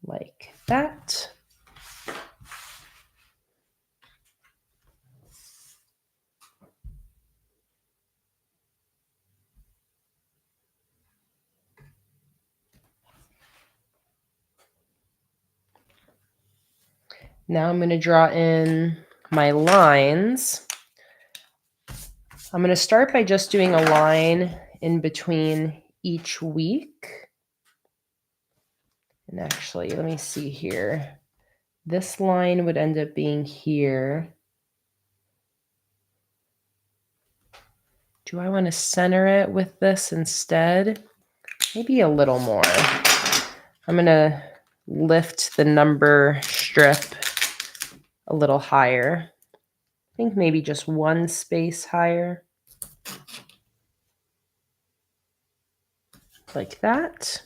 Like that. Now I'm going to draw in my lines. I'm going to start by just doing a line in between each week. And actually, let me see here. This line would end up being here. Do I want to center it with this instead? Maybe a little more. I'm going to lift the number strip a little higher. I think maybe just 1 space higher. Like that.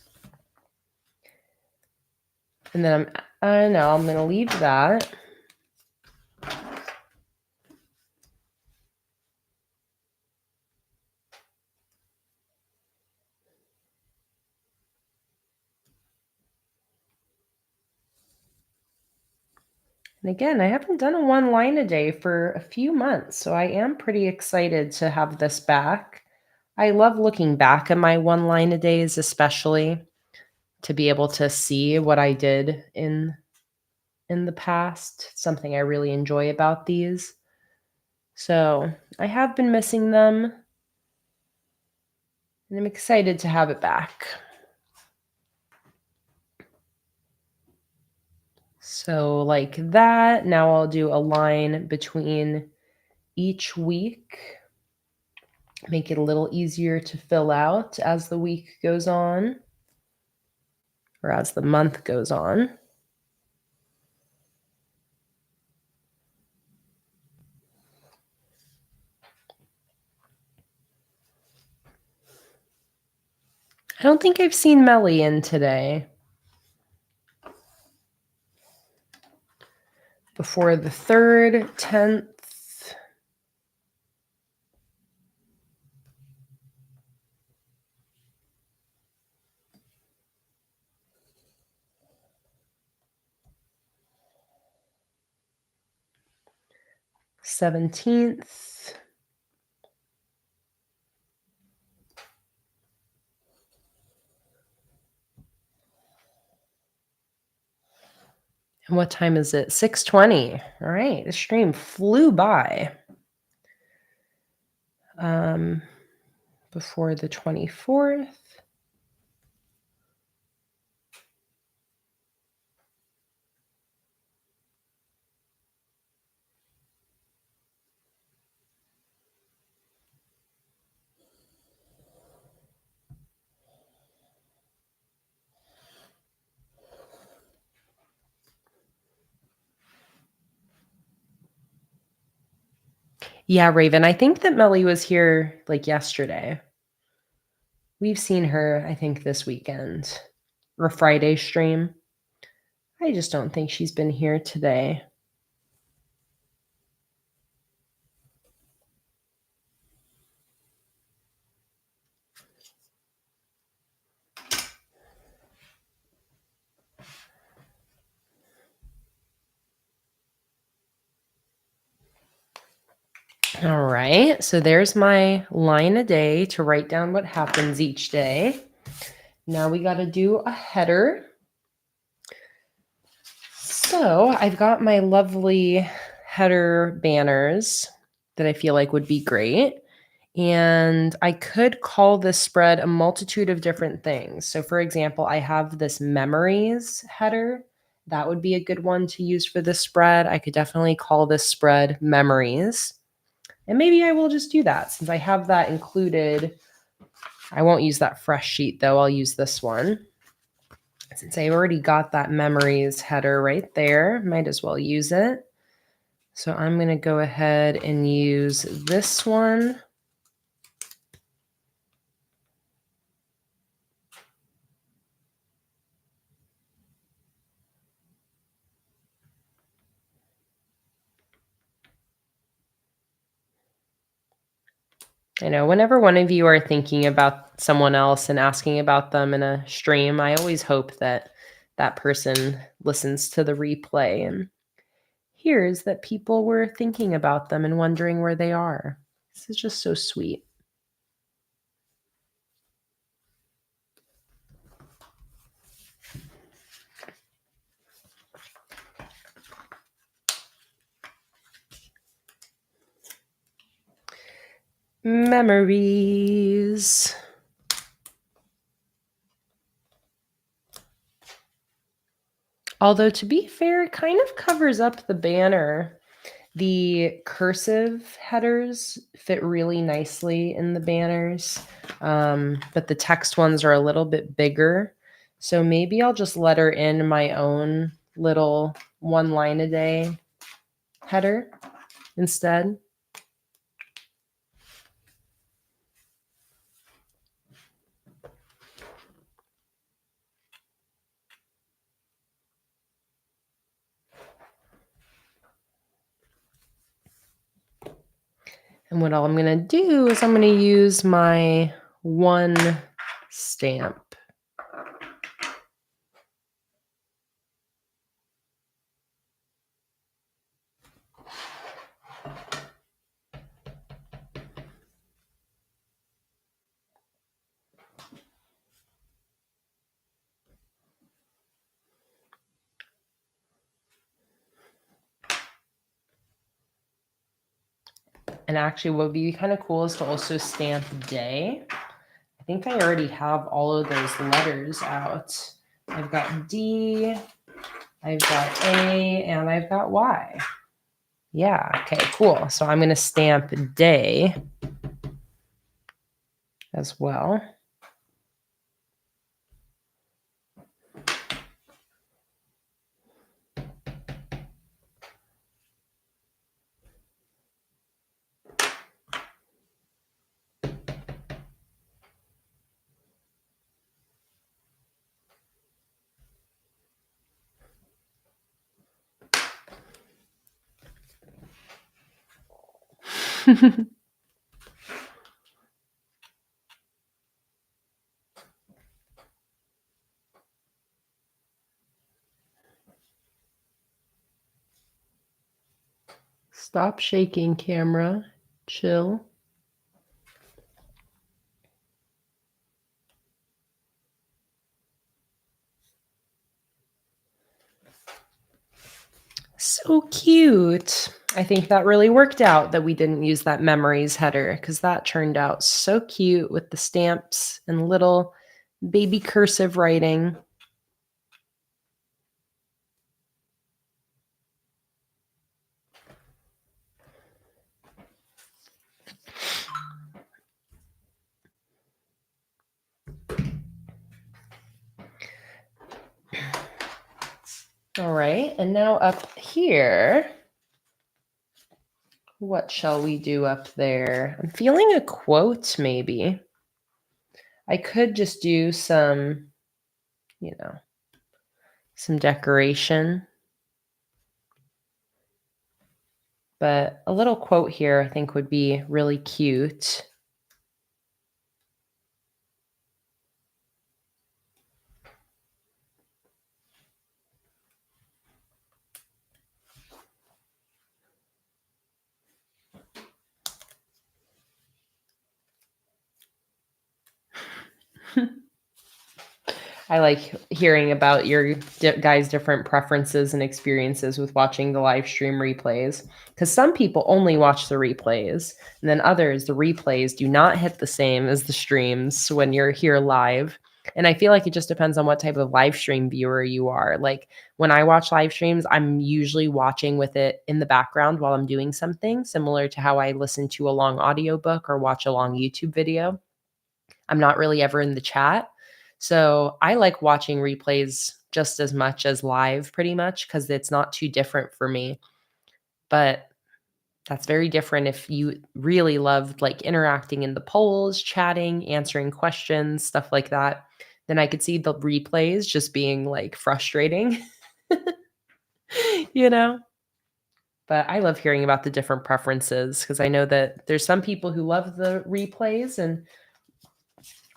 And then I'm going to leave that. And again, I haven't done a 1 line a day for a few months, so I am pretty excited to have this back. I love looking back at my 1 line a days, especially to be able to see what I did in the past. It's something I really enjoy about these. So I have been missing them, and I'm excited to have it back. So like that. Now I'll do a line between each week. Make it a little easier to fill out as the week goes on, or as the month goes on. I don't think I've seen Melly in today. Before the 3rd, 10th. $17th. And what time is it? 6:20. All right, the stream flew by. Before the 24th. Yeah, Raven, I think that Melly was here like yesterday. We've seen her, I think, this weekend or Friday stream. I just don't think she's been here today. All right, so there's my line a day to write down what happens each day. Now we got to do a header. So I've got my lovely header banners that I feel like would be great. And I could call this spread a multitude of different things. So for example, I have this memories header. That would be a good one to use for this spread. I could definitely call this spread memories. And maybe I will just do that since I have that included. I won't use that fresh sheet though. I'll use this one. Since I already got that memories header right there, might as well use it. So I'm going to go ahead and use this one. I know whenever one of you are thinking about someone else and asking about them in a stream, I always hope that that person listens to the replay and hears that people were thinking about them and wondering where they are. This is just so sweet. Memories. Although, to be fair, it kind of covers up the banner. The cursive headers fit really nicely in the banners, but the text ones are a little bit bigger. So maybe I'll just letter in my own little one line a day header instead. And what I'm going to do is I'm going to use my one stamp. And actually what would be kind of cool is to also stamp day. I think I already have all of those letters out. I've got D, I've got A, and I've got Y. Yeah, okay, cool. So I'm going to stamp day as well. Stop shaking, camera. Chill. So cute. I think that really worked out that we didn't use that memories header because that turned out so cute with the stamps and little baby cursive writing. All right, and now up here, what shall we do up there? I'm feeling a quote, maybe. I could just do some, some decoration. But a little quote here I think would be really cute. I like hearing about your guys' different preferences and experiences with watching the live stream replays. Because some people only watch the replays, and then others, the replays do not hit the same as the streams when you're here live. And I feel like it just depends on what type of live stream viewer you are. Like when I watch live streams, I'm usually watching with it in the background while I'm doing something, similar to how I listen to a long audiobook or watch a long YouTube video. I'm not really ever in the chat. So I like watching replays just as much as live, pretty much, because it's not too different for me. But that's very different if you really loved like interacting in the polls, chatting, answering questions, stuff like that. Then I could see the replays just being like frustrating, you know? But I love hearing about the different preferences because I know that there's some people who love the replays and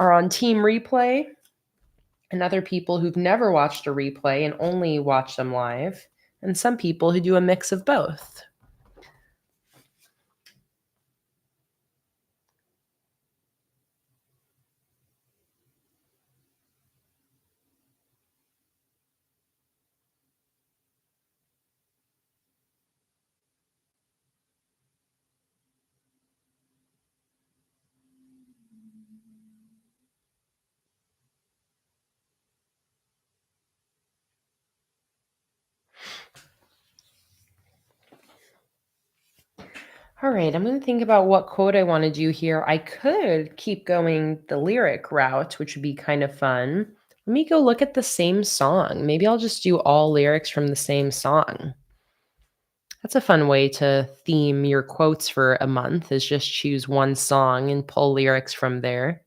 are on team replay, and other people who've never watched a replay and only watch them live, and some people who do a mix of both. All right, I'm going to think about what quote I want to do here. I could keep going the lyric route, which would be kind of fun. Let me go look at the same song. Maybe I'll just do all lyrics from the same song. That's a fun way to theme your quotes for a month, is just choose one song and pull lyrics from there.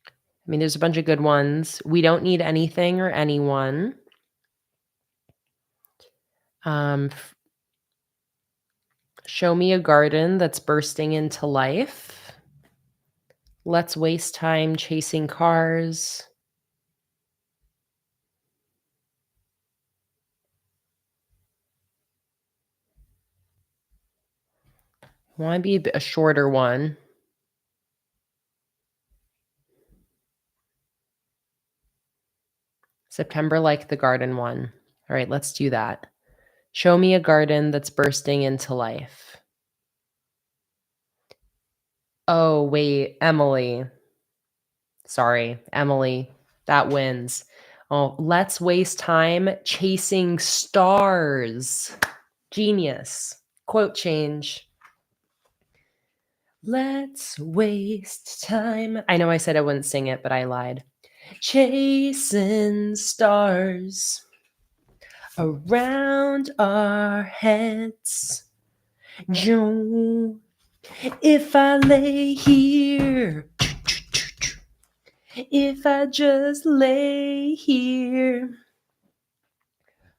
I mean, there's a bunch of good ones. We don't need anything or anyone. Show me a garden that's bursting into life. Let's waste time chasing cars. I want to be a shorter one. September like the garden one. All right, let's do that. Show me a garden that's bursting into life. Oh, wait, Emily. Sorry, Emily. That wins. Oh, let's waste time chasing stars. Genius. Quote change. Let's waste time. I know I said I wouldn't sing it, but I lied. Chasing stars around our heads. If I lay here If I just lay here,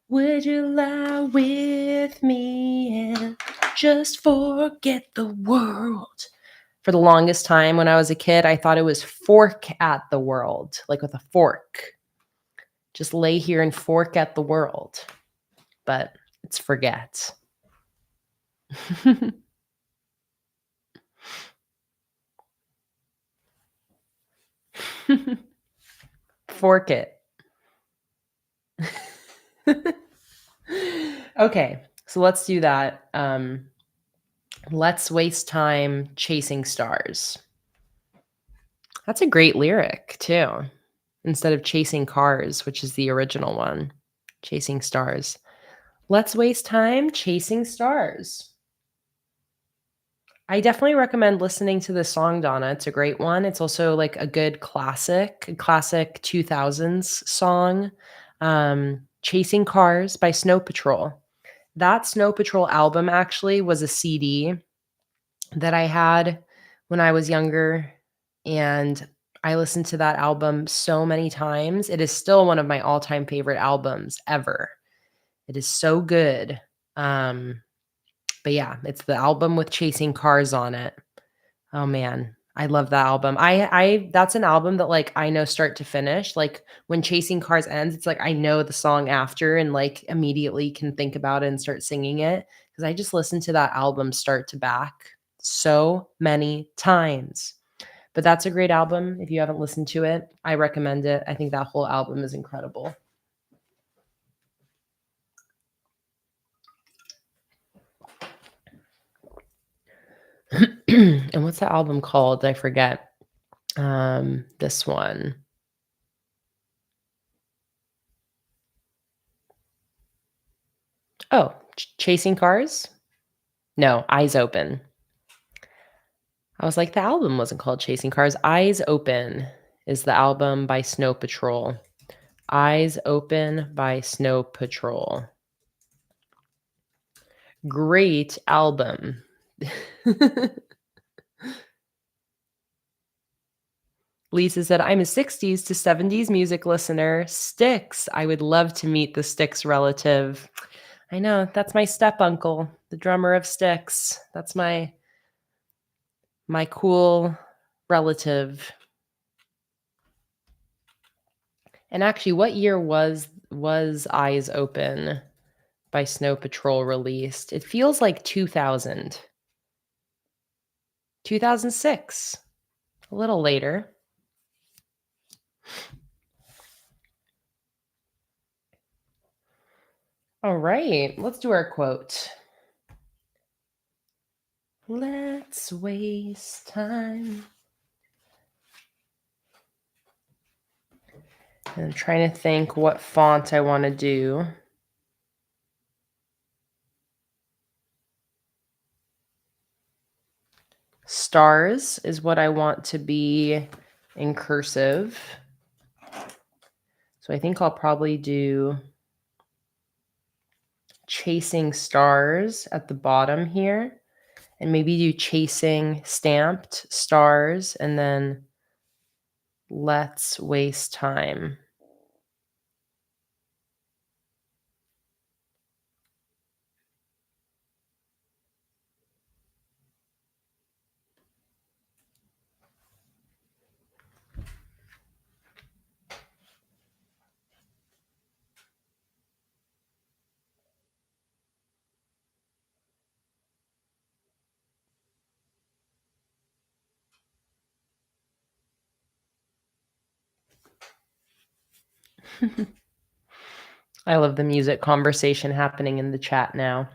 would you lie with me and just forget the world? For the longest time when I was a kid, I thought it was fork at the world, like with a fork. Just lay here and fork at the world. But it's forget. Fork it. Okay, so let's do that. Let's waste time chasing stars. That's a great lyric, too. Instead of chasing cars, which is the original one, chasing stars. Let's waste time chasing stars. I definitely recommend listening to this song, Donna. It's a great one. It's also like a good classic 2000s song. Chasing Cars by Snow Patrol. That Snow Patrol album actually was a CD that I had when I was younger, and I listened to that album so many times. It is still one of my all-time favorite albums ever. It is so good. But yeah, it's the album with Chasing Cars on it. Oh man, I love that album. I that's an album that like I know start to finish. Like when Chasing Cars ends, it's like I know the song after and like immediately can think about it and start singing it because I just listened to that album start to back so many times. But that's a great album. If you haven't listened to it, I recommend it. I think that whole album is incredible. And what's that album called? I forget. This one. Oh, Chasing Cars? No, Eyes Open. I was like, the album wasn't called Chasing Cars. Eyes Open is the album by Snow Patrol. Eyes Open by Snow Patrol. Great album. Lisa said, I'm a 60s to 70s music listener. Styx. I would love to meet the Styx relative. I know, that's my step uncle, the drummer of Styx. That's my cool relative. And actually, what year was Eyes Open by Snow Patrol released? It feels like 2000. 2006. A little later. All right, let's do our quote. Let's waste time. And I'm trying to think what font I want to do. Stars is what I want to be in cursive. So I think I'll probably do Chasing Stars at the bottom here. And maybe do Chasing Stamped Stars and then Let's Waste Time. I love the music conversation happening in the chat now.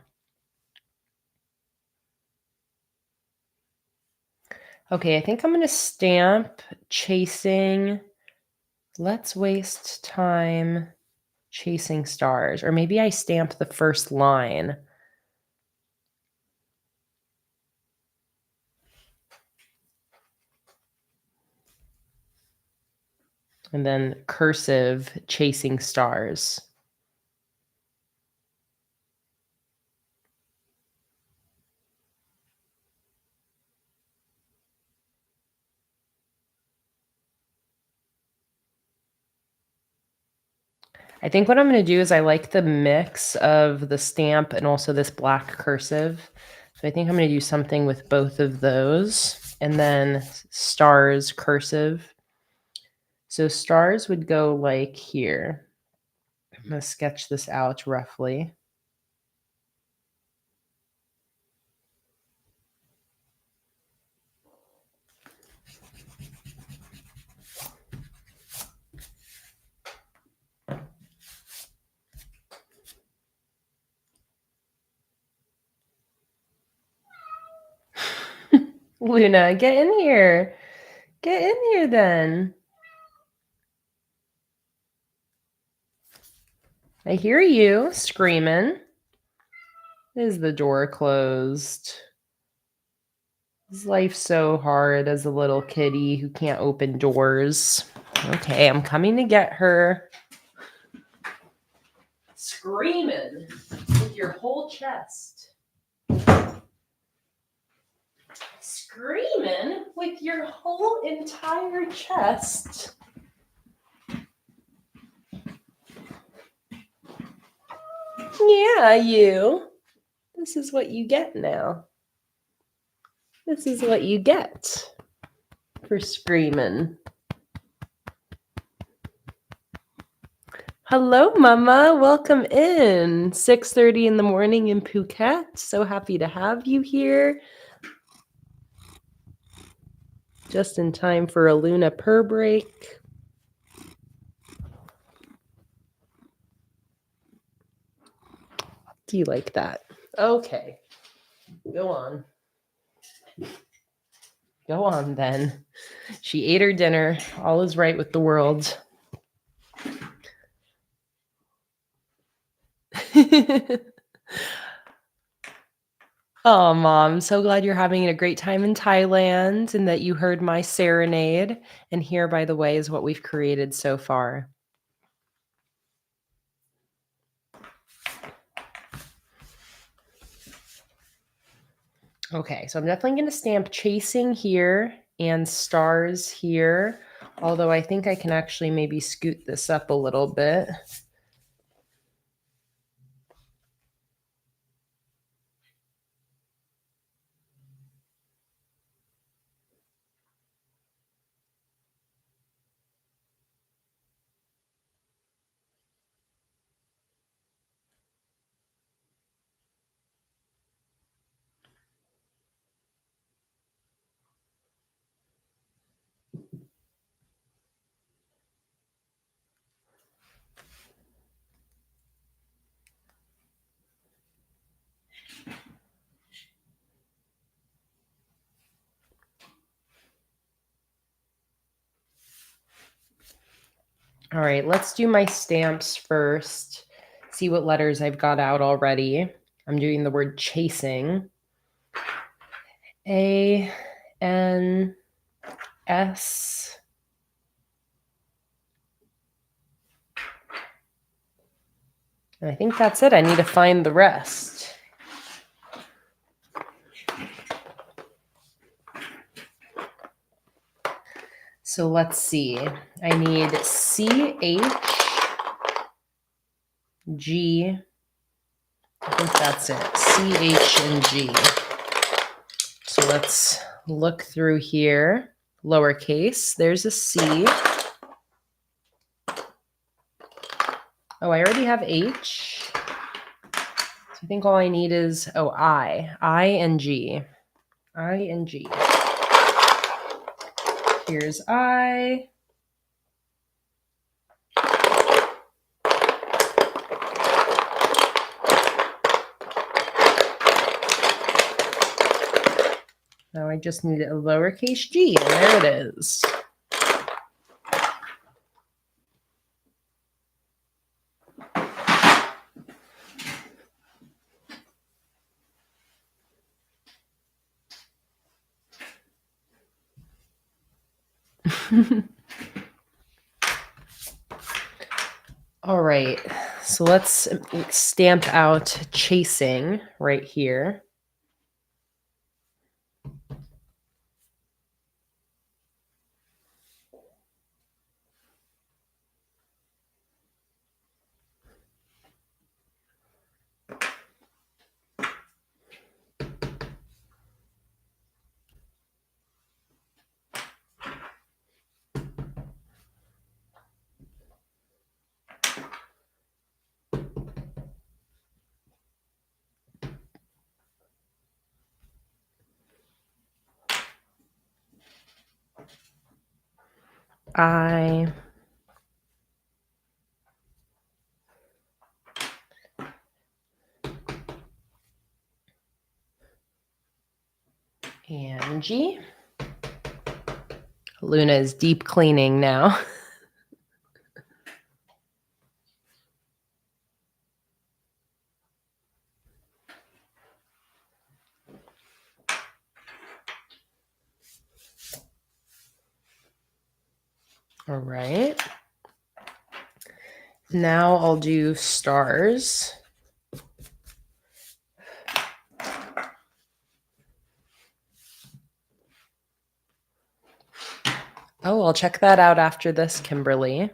Okay, I think I'm going to stamp Chasing. Let's Waste Time Chasing Stars. Or maybe I stamp the first line. And then cursive Chasing Stars. I think what I'm going to do is I like the mix of the stamp and also this black cursive. So I think I'm going to do something with both of those. And then stars cursive. So stars would go like here. I'm going to sketch this out roughly. Luna, get in here. Get in here then. I hear you screaming. Is the door closed? Is life so hard as a little kitty who can't open doors? Okay, I'm coming to get her. Screaming with your whole chest. Screaming with your whole entire chest. Yeah, you. This is what you get now. This is what you get for screaming. Hello, Mama. Welcome in. 6:30 in the morning in Phuket. So happy to have you here. Just in time for a Luna purr break. Do you like that? Okay. Go on. Go on then. She ate her dinner. All is right with the world. Oh, Mom, so glad you're having a great time in Thailand and that you heard my serenade. And here, by the way, is what we've created so far. Okay, so I'm definitely going to stamp chasing here and stars here, although I think I can actually maybe scoot this up a little bit. All right, let's do my stamps first. See what letters I've got out already. I'm doing the word chasing. A, N, S. And I think that's it. I need to find the rest. So let's see. I need C, H, G. I think that's it. C, H, and G. So let's look through here. Lowercase. There's a C. Oh, I already have H. So I think all I need is, I. I and G. I and G. Here's I. Now I just need a lowercase g, and there it is. All right, so let's stamp out chasing right here. eye. Angie. Luna is deep cleaning now. All right. Now I'll do stars. Oh, I'll check that out after this, Kimberly.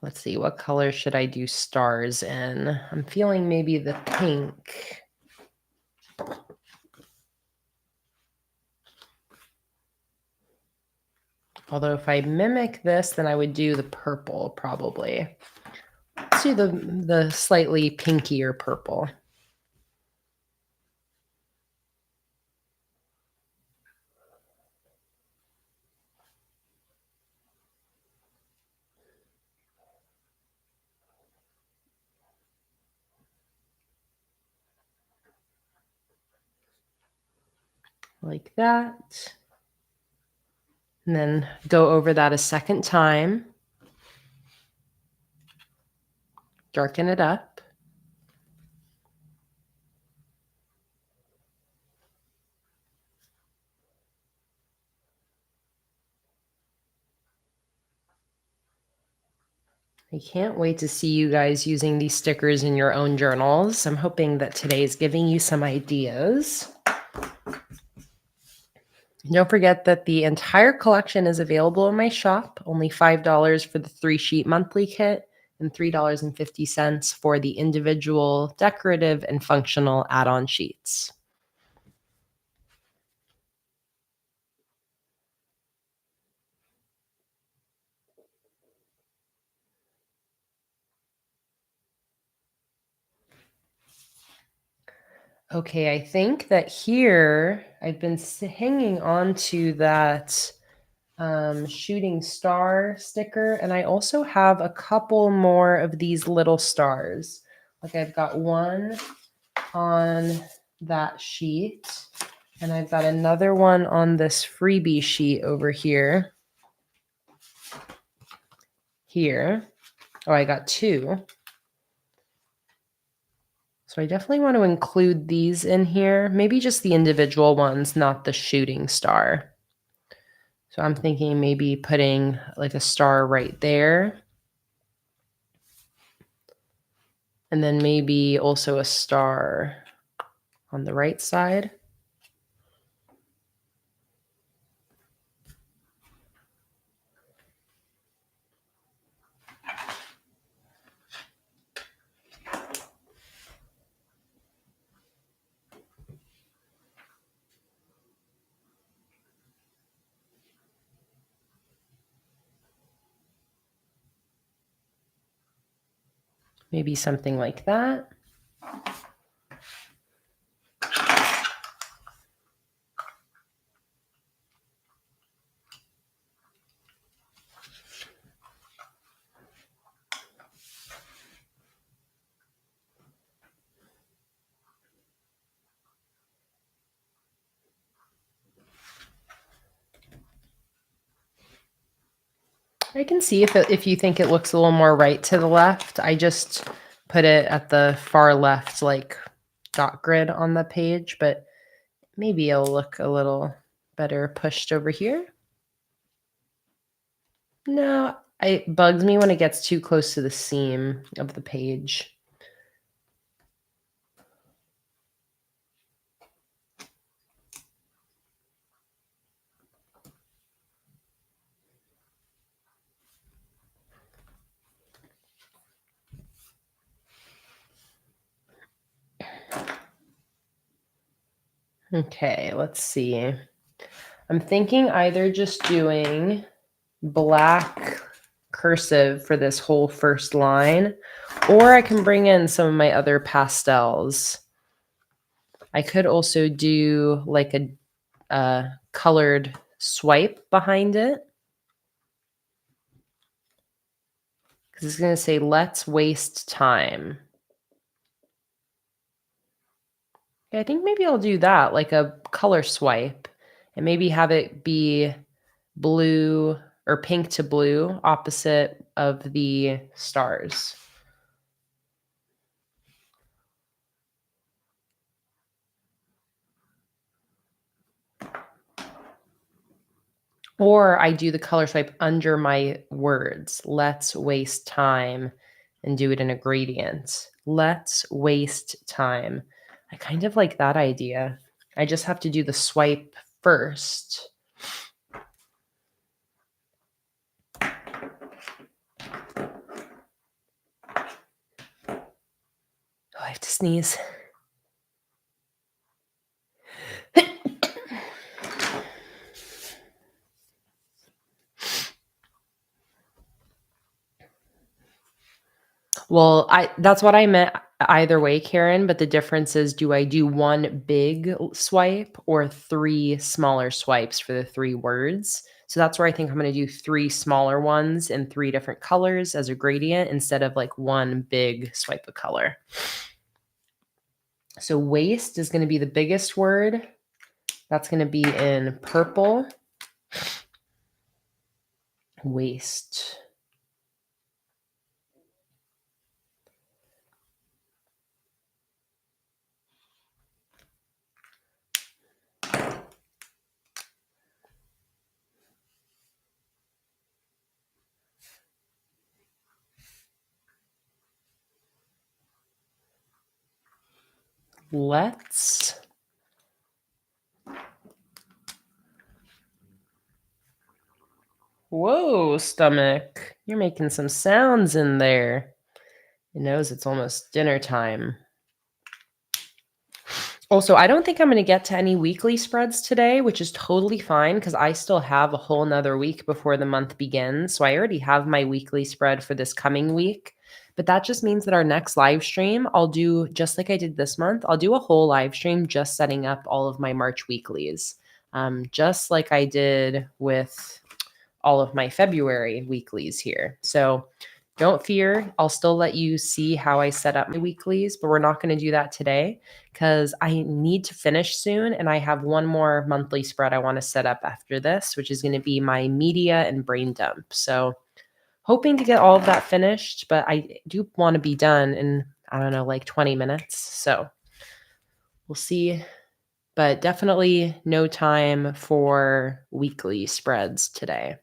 Let's see, what color should I do stars in? I'm feeling maybe the pink. Although if I mimic this, then I would do the purple probably. Let's do the slightly pinkier purple. Like that. And then go over that a second time. Darken it up. I can't wait to see you guys using these stickers in your own journals. I'm hoping that today is giving you some ideas. Don't forget that the entire collection is available in my shop, only $5 for the 3-sheet monthly kit and $3.50 for the individual decorative and functional add-on sheets. Okay, I think that here I've been hanging on to that shooting star sticker, and I also have a couple more of these little stars. Like I've got one on that sheet, and I've got another one on this freebie sheet over here. Oh, I got two. So I definitely want to include these in here. Maybe just the individual ones, not the shooting star. So I'm thinking maybe putting like a star right there. And then maybe also a star on the right side. Maybe something like that. I can see if you think it looks a little more right to the left. I just put it at the far left, like dot grid on the page, but maybe it'll look a little better pushed over here. No, it bugs me when it gets too close to the seam of the page. Okay, let's see. I'm thinking either just doing black cursive for this whole first line, or I can bring in some of my other pastels. I could also do like a colored swipe behind it. Because it's going to say, let's waste time. I think maybe I'll do that, like a color swipe, and maybe have it be blue or pink to blue opposite of the stars. Or I do the color swipe under my words. Let's waste time, and do it in a gradient. Let's waste time. I kind of like that idea. I just have to do the swipe first. Oh, I have to sneeze. Well, that's what I meant either way, Karen, but the difference is, do I do one big swipe or 3 smaller swipes for the 3 words? So that's where I think I'm going to do 3 smaller ones in 3 different colors as a gradient instead of like one big swipe of color. So waste is going to be the biggest word. That's going to be in purple. Waste. Let's. Whoa, stomach. You're making some sounds in there. It knows it's almost dinner time. Also, I don't think I'm going to get to any weekly spreads today, which is totally fine because I still have a whole nother week before the month begins. So I already have my weekly spread for this coming week. But that just means that our next live stream, I'll do just like I did this month. I'll do a whole live stream just setting up all of my March weeklies, just like I did with all of my February weeklies here. So don't fear. I'll still let you see how I set up my weeklies, but we're not going to do that today because I need to finish soon. And I have one more monthly spread I want to set up after this, which is going to be my media and brain dump. So hoping to get all of that finished, but I do want to be done in, I don't know, like 20 minutes. So we'll see. But definitely no time for weekly spreads today.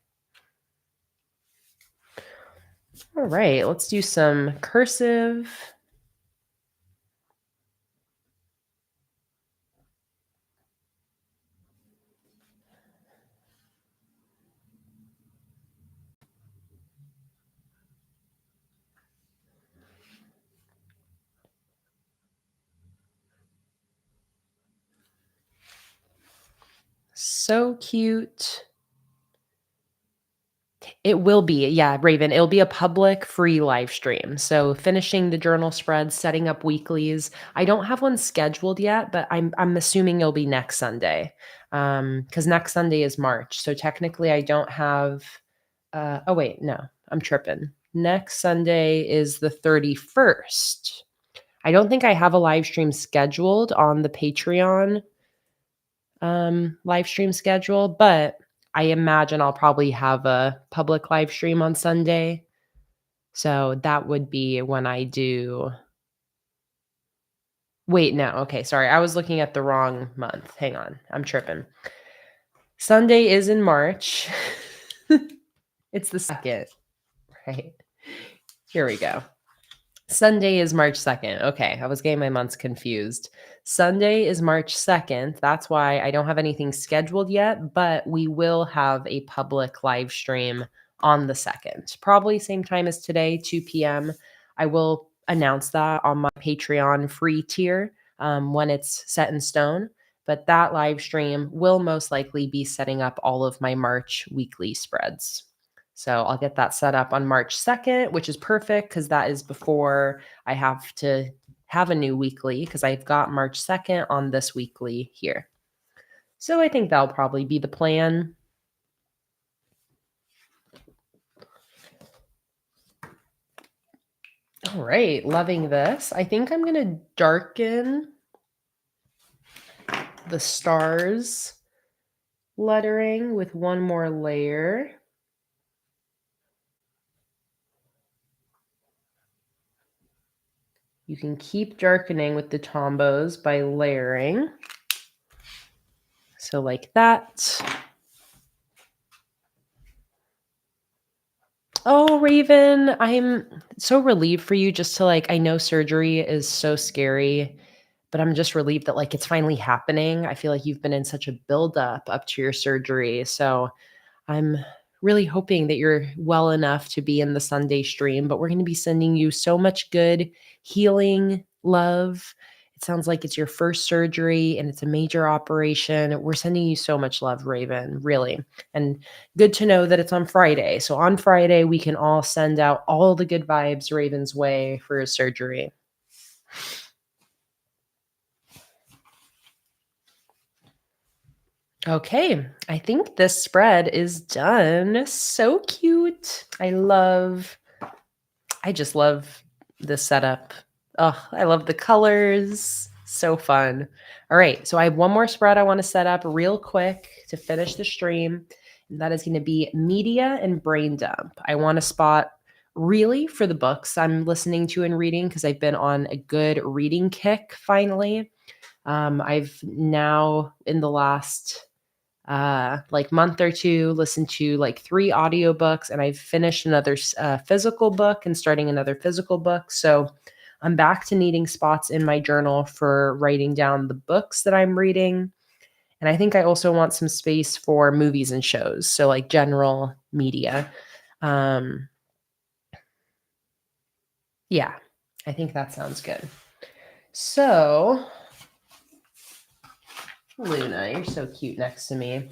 All right, let's do some cursive. So cute. It will be, yeah, Raven. It'll be a public free live stream. So finishing the journal spreads, setting up weeklies. I don't have one scheduled yet, but I'm assuming it'll be next Sunday. Because next Sunday is March. So technically I don't have oh wait, no, I'm tripping. Next Sunday is the 31st. I don't think I have a live stream scheduled on the Patreon live stream schedule, but I imagine I'll probably have a public live stream on Sunday. So that would be when I do. Wait, no. Okay, sorry. I was looking at the wrong month. Hang on. I'm tripping. Sunday is in March. It's the 2nd, right? Here we go. Sunday is March 2nd. Okay, I was getting my months confused. Sunday is March 2nd. That's why I don't have anything scheduled yet, but we will have a public live stream on the 2nd. Probably same time as today, 2 p.m. I will announce that on my Patreon free tier when it's set in stone. But that live stream will most likely be setting up all of my March weekly spreads. So I'll get that set up on March 2nd, which is perfect because that is before I have to have a new weekly because I've got March 2nd on this weekly here. So I think that'll probably be the plan. All right, loving this. I think I'm going to darken the stars lettering with one more layer. You can keep darkening with the Tombos by layering. So like that. Oh, Raven, I'm so relieved for you just to I know surgery is so scary, but I'm just relieved that it's finally happening. I feel like you've been in such a buildup up to your surgery. So I'm really hoping that you're well enough to be in the Sunday stream, but we're going to be sending you so much good healing love. It sounds like it's your first surgery and it's a major operation. We're sending you so much love, Raven, really. And good to know that it's on Friday. So on Friday, we can all send out all the good vibes Raven's way for his surgery. Okay, I think this spread is done. So cute. I just love this setup. Oh, I love the colors. So fun. All right, so I have one more spread I want to set up real quick to finish the stream. And that is going to be media and brain dump. I want to spot really for the books I'm listening to and reading because I've been on a good reading kick finally. I've now in the last month or two listened to 3 audiobooks, and I've finished another physical book and starting another physical book. So I'm back to needing spots in my journal for writing down the books that I'm reading. And I think I also want some space for movies and shows, so general media. Yeah, I think that sounds good. So Luna, you're so cute next to me.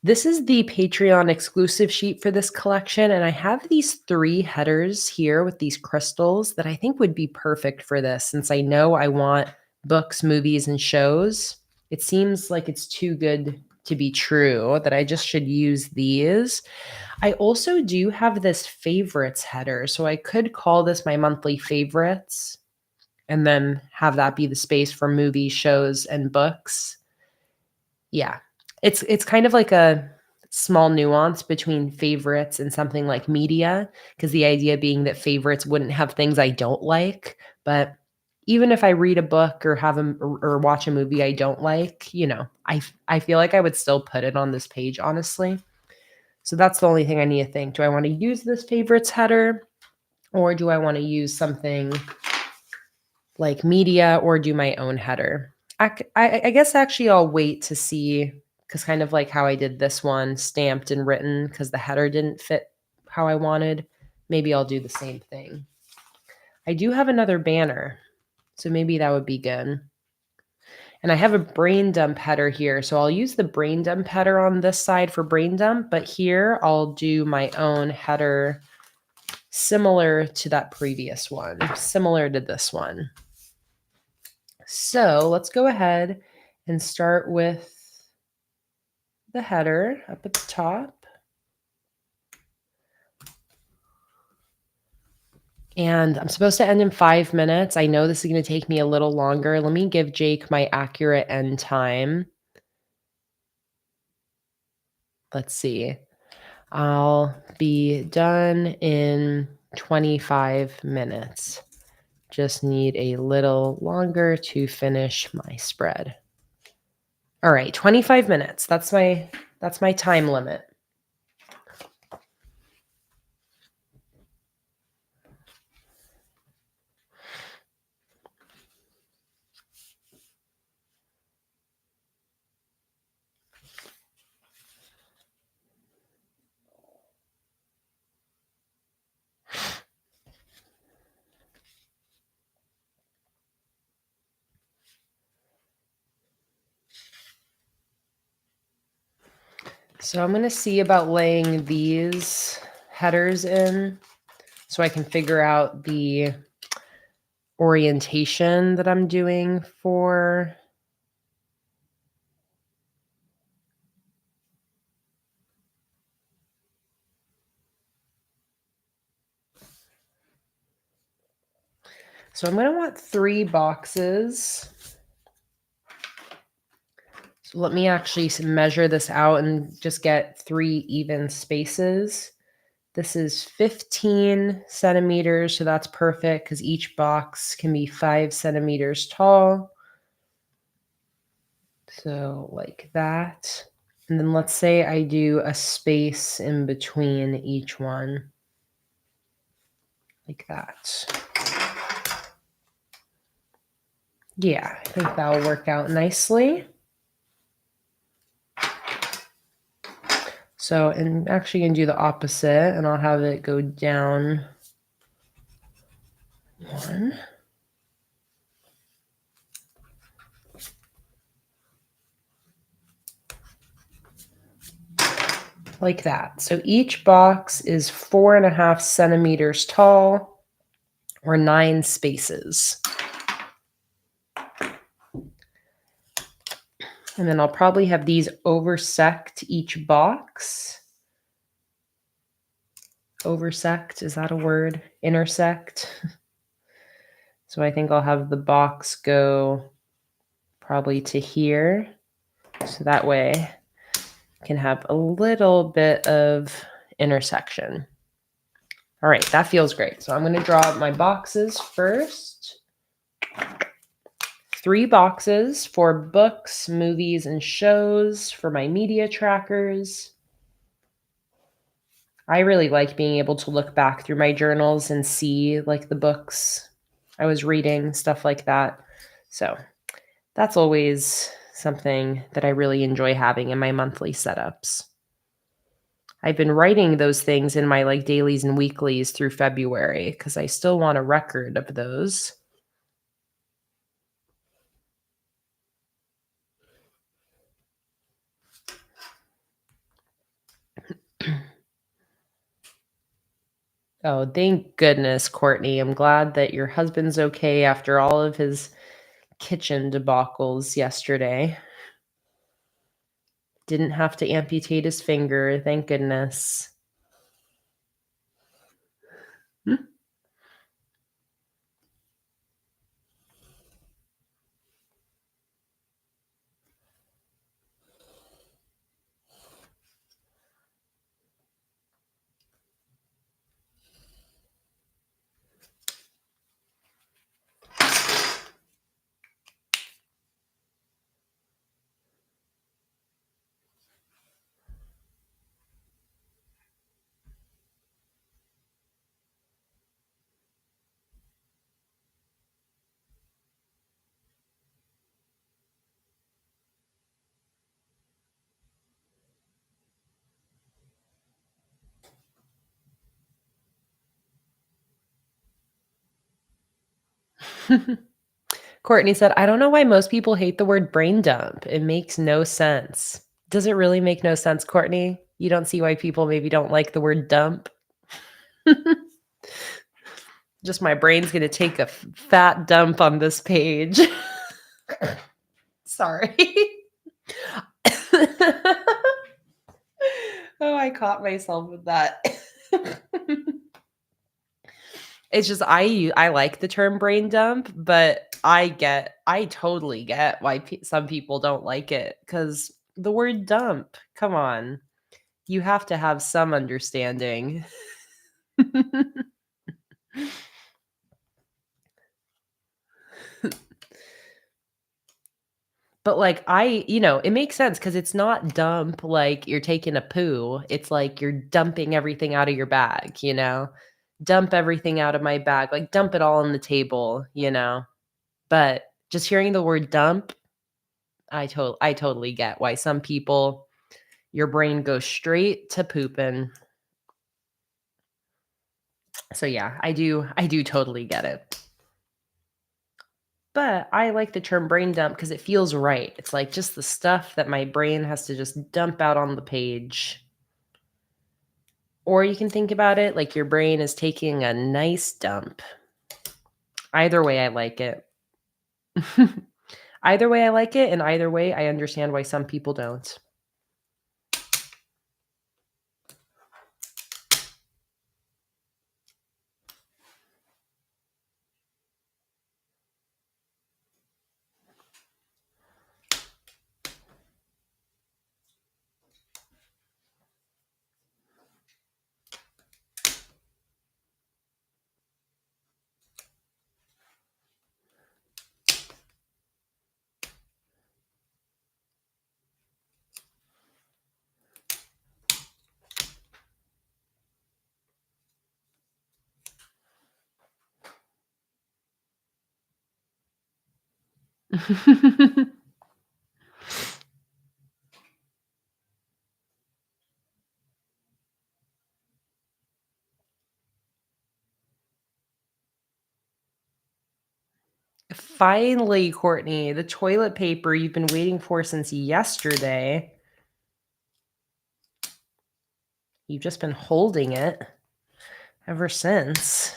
This is the Patreon exclusive sheet for this collection, and I have these 3 headers here with these crystals that I think would be perfect for this since I know I want books, movies, and shows. It seems like it's too good to be true that I just should use these. I also do have this favorites header, so I could call this my monthly favorites and then have that be the space for movies, shows, and books. Yeah. It's kind of like a small nuance between favorites and something like media, because the idea being that favorites wouldn't have things I don't like, but even if I read a book or have or watch a movie I don't like, I feel like I would still put it on this page, honestly. So that's the only thing I need to think. Do I want to use this favorites header or do I want to use something like media or do my own header? I guess actually I'll wait to see because kind of like how I did this one stamped and written because the header didn't fit how I wanted. Maybe I'll do the same thing. I do have another banner, so maybe that would be good. And I have a brain dump header here, so I'll use the brain dump header on this side for brain dump, but here I'll do my own header similar to that previous one, similar to this one. So let's go ahead and start with the header up at the top. And I'm supposed to end in 5 minutes. I know this is going to take me a little longer. Let me give Jake my accurate end time. Let's see. I'll be done in 25 minutes. Just need a little longer to finish my spread. All right, 25 minutes. That's my time limit. So I'm going to see about laying these headers in so I can figure out the orientation that I'm doing for So I'm going to want 3 boxes. So let me actually measure this out and just get 3 even spaces. This is 15 centimeters, so that's perfect because each box can be 5 centimeters tall. So like that. And then let's say I do a space in between each one. Like that. Yeah, I think that'll work out nicely. So, and actually going to do the opposite, and I'll have it go down 1. Like that. So each box is 4.5 centimeters tall, or 9 spaces. And then I'll probably have these oversect each box. Oversect, is that a word? Intersect. So I think I'll have the box go probably to here. So that way I can have a little bit of intersection. All right, that feels great. So I'm going to draw up my boxes first. 3 boxes for books, movies, and shows for my media trackers. I really like being able to look back through my journals and see like the books I was reading, stuff like that. So that's always something that I really enjoy having in my monthly setups. I've been writing those things in my like dailies and weeklies through February because I still want a record of those. Oh, thank goodness, Courtney. I'm glad that your husband's okay after all of his kitchen debacles yesterday. Didn't have to amputate his finger, thank goodness. Courtney said, I don't know why most people hate the word brain dump. It makes no sense. Does it really make no sense, Courtney? You don't see why people maybe don't like the word dump? Just my brain's going to take a fat dump on this page. Sorry. Oh, I caught myself with that. It's just I like the term brain dump, but I totally get why some people don't like it because the word dump, come on, you have to have some understanding. But like it makes sense because it's not dump like you're taking a poo. It's like you're dumping everything out of your bag, Dump everything out of my bag, like dump it all on the table. But just hearing the word dump, I totally get why some people your brain goes straight to pooping. So yeah, I do totally get it. But I like the term brain dump because it feels right. It's like just the stuff that my brain has to just dump out on the page. Or you can think about it like your brain is taking a nice dump. Either way, I like it. Either way, I like it. And either way, I understand why some people don't. Finally, Courtney, the toilet paper you've been waiting for since yesterday. You've just been holding it ever since.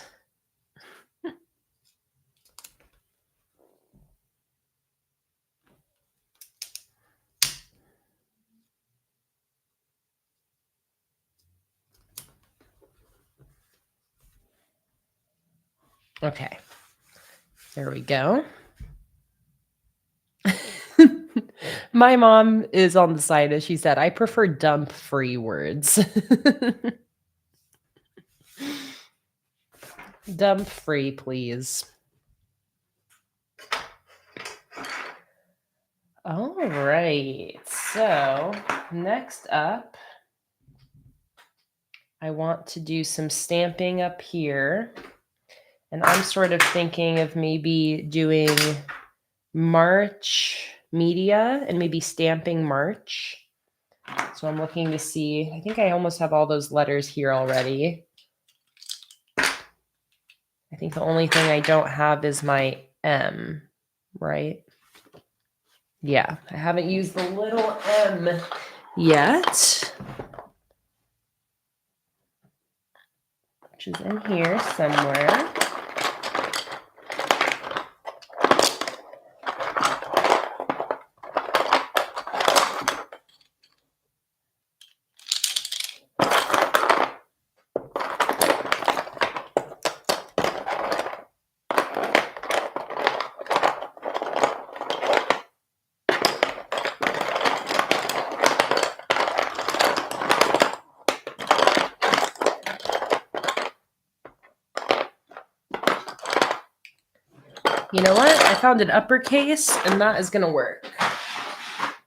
Okay, there we go. My mom is on the side, as she said, I prefer dump-free words. Dump-free, please. All right, so next up, I want to do some stamping up here. And I'm sort of thinking of maybe doing March media and maybe stamping March. So I'm looking to see, I think I almost have all those letters here already. I think the only thing I don't have is my M, right? Yeah, I haven't used the little M yet, which is in here somewhere. You know what? I found an uppercase, and that is going to work.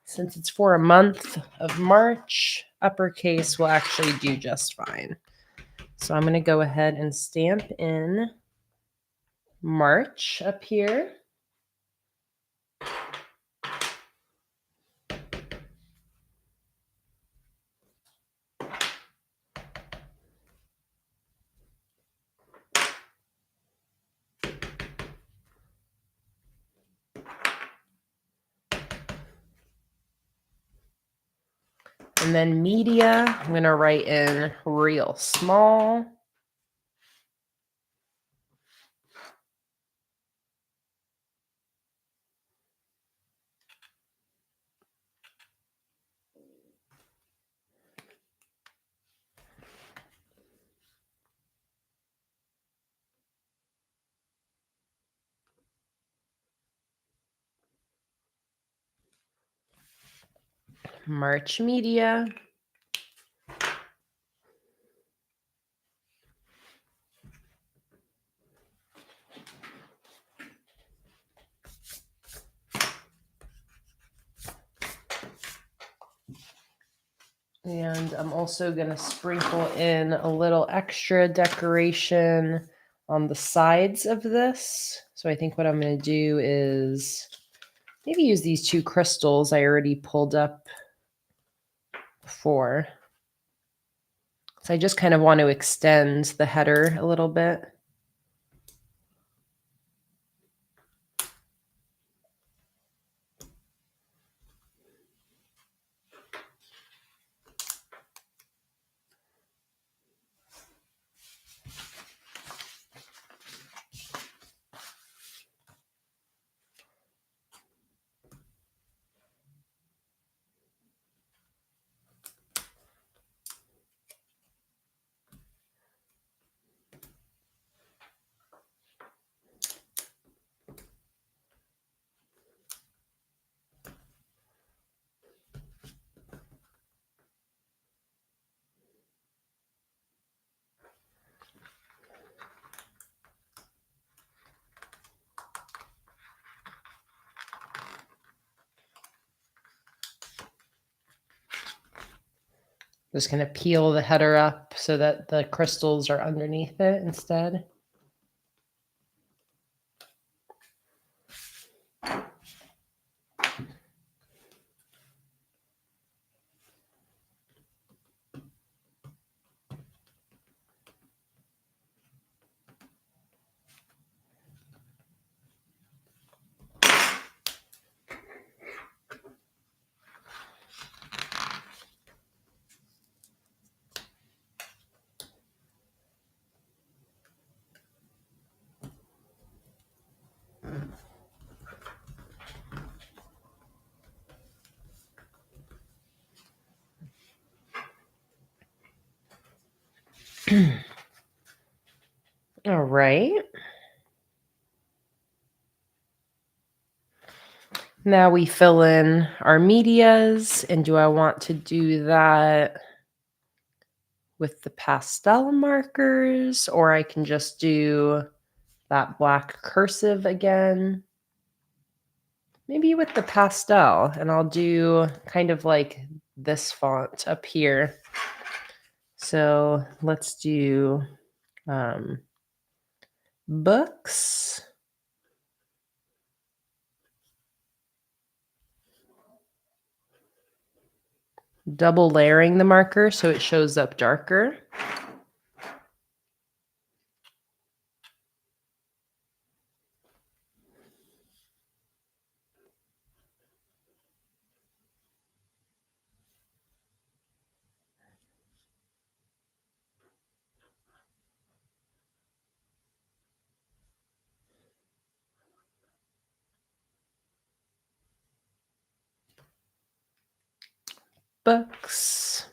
Since it's for a month of March, uppercase will actually do just fine. So I'm going to go ahead and stamp in March up here. And then media, I'm going to write in real small. March media. And I'm also going to sprinkle in a little extra decoration on the sides of this. So I think what I'm going to do is maybe use these two crystals I already pulled up before. So I just kind of want to extend the header a little bit. Just going to peel the header up so that the crystals are underneath it instead. All right. Now we fill in our medias, and do I want to do that with the pastel markers, or I can just do that black cursive again? Maybe with the pastel, and I'll do kind of like this font up here. So let's do books. Double layering the marker so it shows up darker. Books.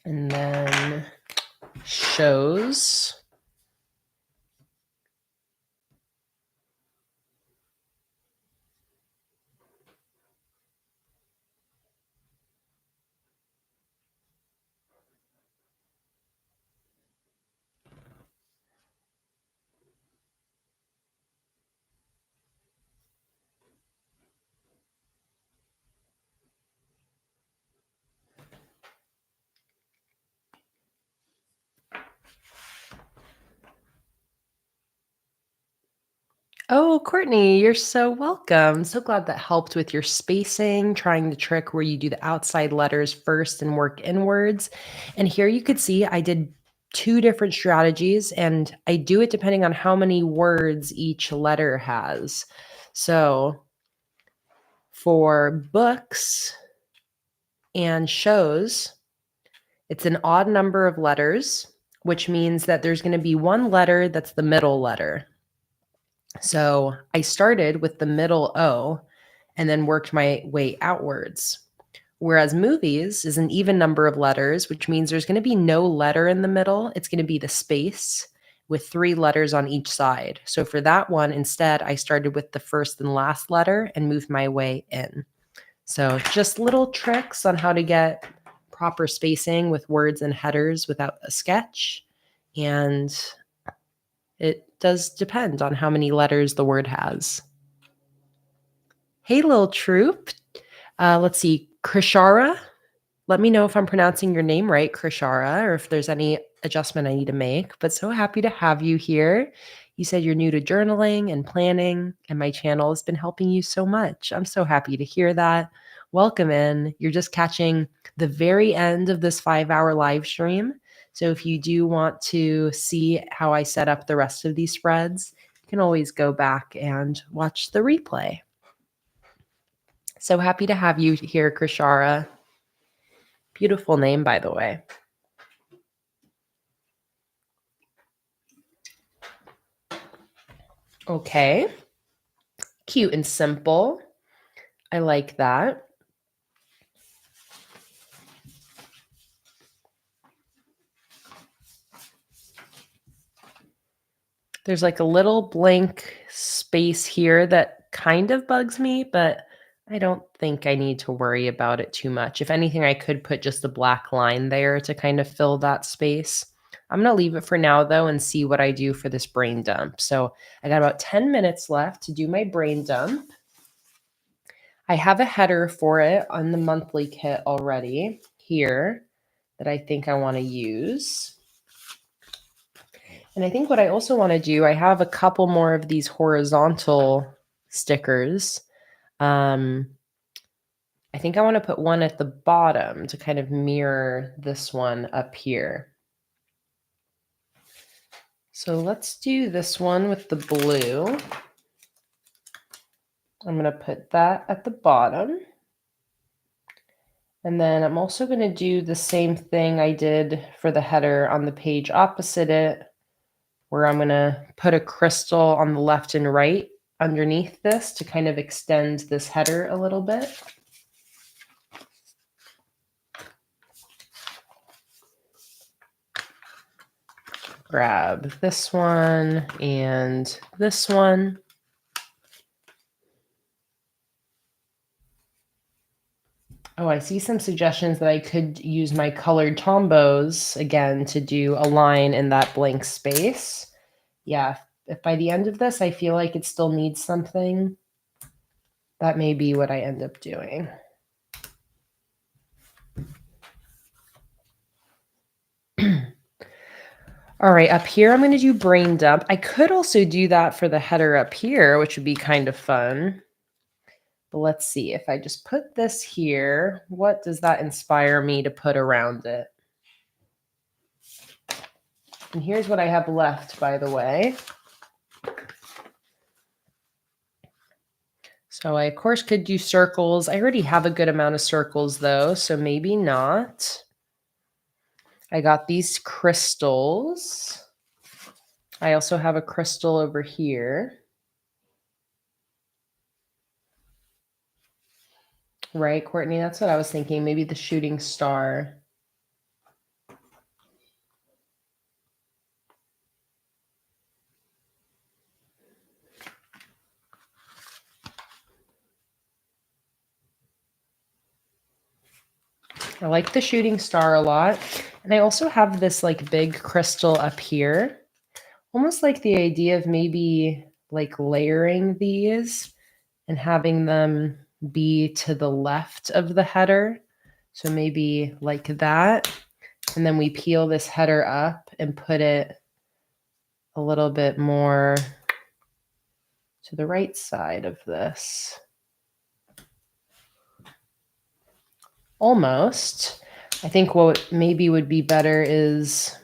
And then shows. Oh, Courtney, you're so welcome. So glad that helped with your spacing, trying the trick where you do the outside letters first and work inwards. And here you could see I did 2 different strategies, and I do it depending on how many words each letter has. So for books and shows, it's an odd number of letters, which means that there's going to be one letter that's the middle letter. So I started with the middle O and then worked my way outwards. Whereas movies is an even number of letters, which means there's going to be no letter in the middle. It's going to be the space with 3 letters on each side. So for that one, instead, I started with the first and last letter and moved my way in. So just little tricks on how to get proper spacing with words and headers without a sketch. And it does depend on how many letters the word has. Hey, little troop. Let's see. Krishara. Let me know if I'm pronouncing your name right, Krishara, or if there's any adjustment I need to make. But so happy to have you here. You said you're new to journaling and planning, and my channel has been helping you so much. I'm so happy to hear that. Welcome in. You're just catching the very end of this 5-hour live stream. So if you do want to see how I set up the rest of these spreads, you can always go back and watch the replay. So happy to have you here, Krishara. Beautiful name, by the way. Okay. Cute and simple. I like that. There's like a little blank space here that kind of bugs me, but I don't think I need to worry about it too much. If anything, I could put just a black line there to kind of fill that space. I'm going to leave it for now, though, and see what I do for this brain dump. So I got about 10 minutes left to do my brain dump. I have a header for it on the monthly kit already here that I think I want to use. And I think what I also want to do, I have a couple more of these horizontal stickers. I think I want to put one at the bottom to kind of mirror this one up here. So let's do this one with the blue. I'm going to put that at the bottom. And then I'm also going to do the same thing I did for the header on the page opposite it, where I'm going to put a crystal on the left and right underneath this to kind of extend this header a little bit. Grab this one and this one. Oh, I see some suggestions that I could use my colored Tombows again to do a line in that blank space. Yeah, if by the end of this I feel like it still needs something, that may be what I end up doing. All right, up here I'm going to do brain dump. I could also do that for the header up here, which would be kind of fun. But let's see, if I just put this here, what does that inspire me to put around it? And here's what I have left, by the way. So I, of course, could do circles. I already have a good amount of circles, though, so maybe not. I got these crystals. I also have a crystal over here. Right, Courtney? That's what I was thinking. Maybe the shooting star. I like the shooting star a lot. And I also have this like big crystal up here. Almost like the idea of maybe like layering these and having them be to the left of the header. So maybe like that. And then we peel this header up and put it a little bit more to the right side of this. Almost. I think what maybe would be better is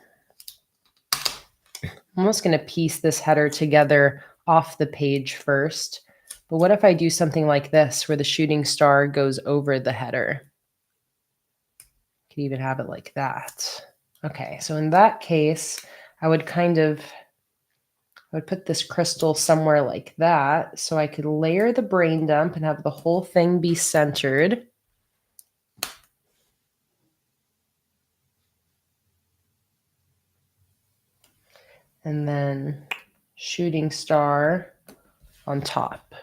I'm almost going to piece this header together off the page first. But what if I do something like this where the shooting star goes over the header? Could even have it like that. Okay, so in that case, I would put this crystal somewhere like that so I could layer the brain dump and have the whole thing be centered. And then shooting star on top.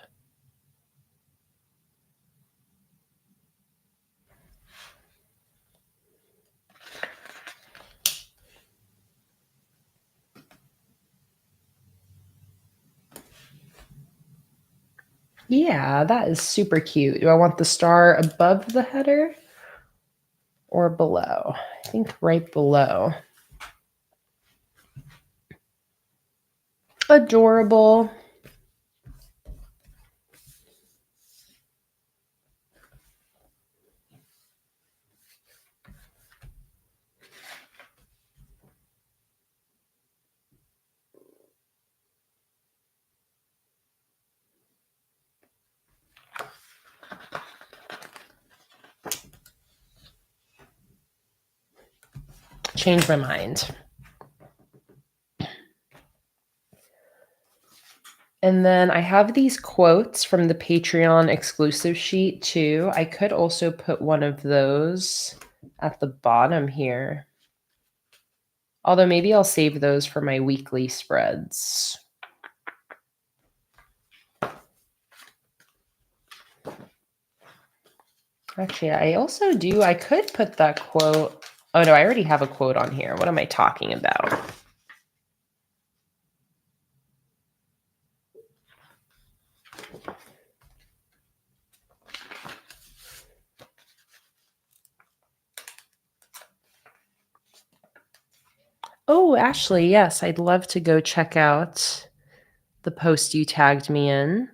Yeah, that is super cute. Do I want the star above the header or below? I think right below. Adorable. Change my mind. And then I have these quotes from the Patreon exclusive sheet too. I could also put one of those at the bottom here. Although maybe I'll save those for my weekly spreads. Actually, I also do. I could put that quote. Oh, no, I already have a quote on here. What am I talking about? Oh, Ashley, yes, I'd love to go check out the post you tagged me in.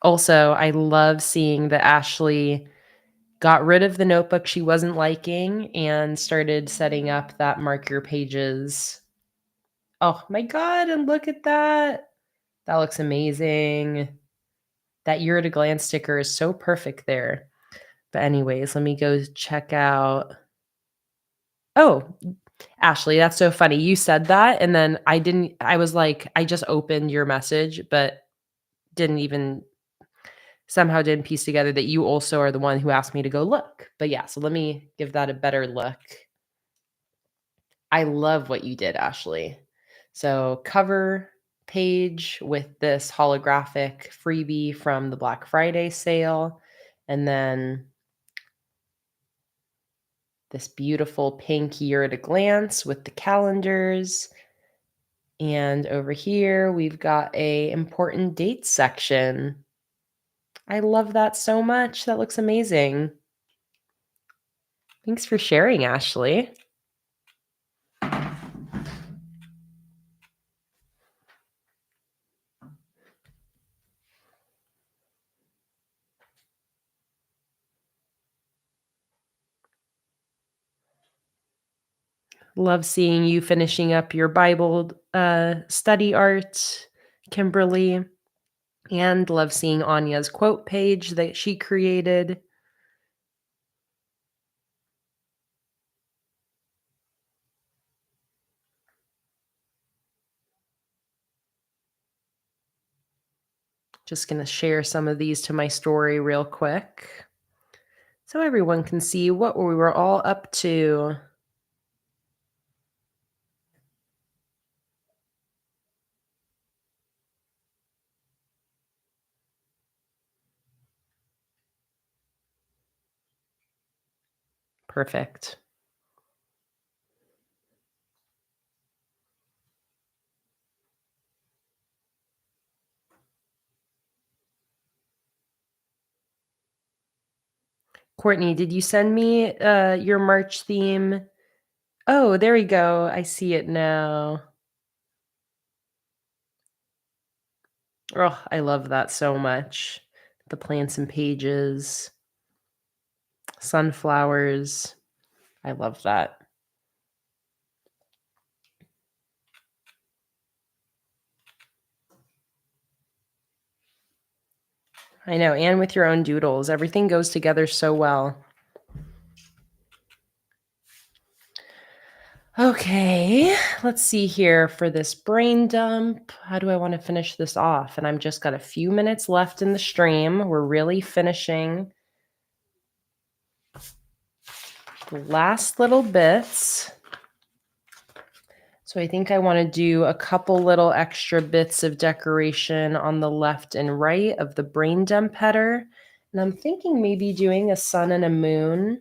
Also, I love seeing that Ashley got rid of the notebook she wasn't liking and started setting up that mark your pages. Oh my God, and look at that. That looks amazing. That year at a glance sticker is so perfect there. But anyways, let me go check out. Oh, Ashley, that's so funny. You said that and then I was like, I just opened your message, but somehow didn't piece together that you also are the one who asked me to go look. But yeah, so let me give that a better look. I love what you did, Ashley. So cover page with this holographic freebie from the Black Friday sale. And then this beautiful pink year at a glance with the calendars. And over here, we've got a important dates section. I love that so much. That looks amazing. Thanks for sharing, Ashley. Love seeing you finishing up your Bible study art, Kimberly. And love seeing Anya's quote page that she created. Just going to share some of these to my story real quick so everyone can see what we were all up to. Perfect. Courtney, did you send me your March theme? Oh, there we go. I see it now. Oh, I love that so much. The plants and pages, sunflowers. I love that. I know, and with your own doodles, everything goes together so well. Okay, let's see here for this brain dump. How do I want to finish this off? And I'm just got a few minutes left in the stream. We're really finishing the last little bits. So I think I want to do a couple little extra bits of decoration on the left and right of the brain dump header. And I'm thinking maybe doing a sun and a moon.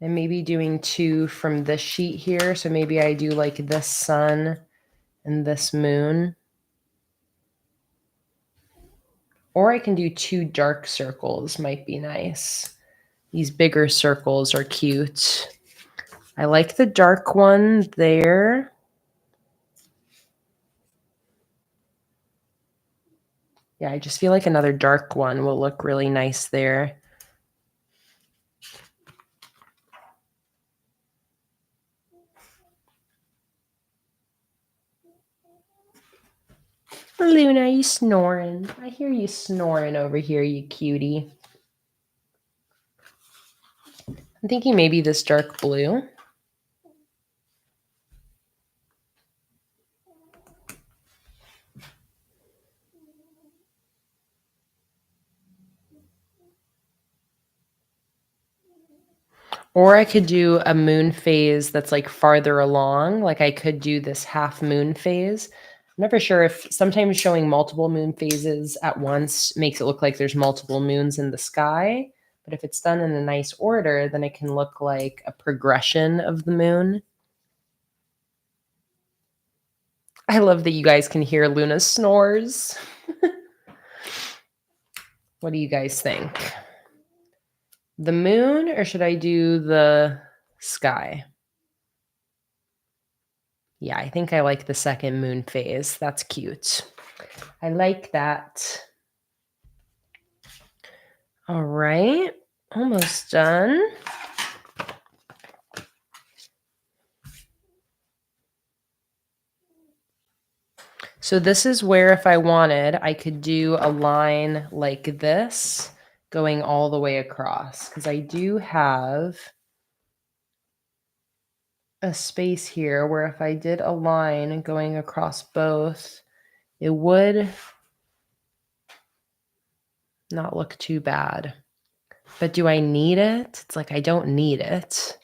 And maybe doing two from this sheet here. So maybe I do like this sun and this moon. Or I can do two dark circles, might be nice. These bigger circles are cute. I like the dark one there. Yeah, I just feel like another dark one will look really nice there. Luna, you snoring? I hear you snoring over here, you cutie. I'm thinking maybe this dark blue. Or I could do a moon phase that's like farther along. Like I could do this half moon phase never sure if sometimes showing multiple moon phases at once makes it look like there's multiple moons in the sky. But if it's done in a nice order, then it can look like a progression of the moon. I love that you guys can hear Luna's snores. What do you guys think? The moon, or should I do the sky? Yeah, I think I like the second moon phase. That's cute. I like that. All right, almost done. So this is where, if I wanted, I could do a line like this going all the way across, because I do have a space here where if I did a line going across both, it would not look too bad. But do I need it? It's like I don't need it.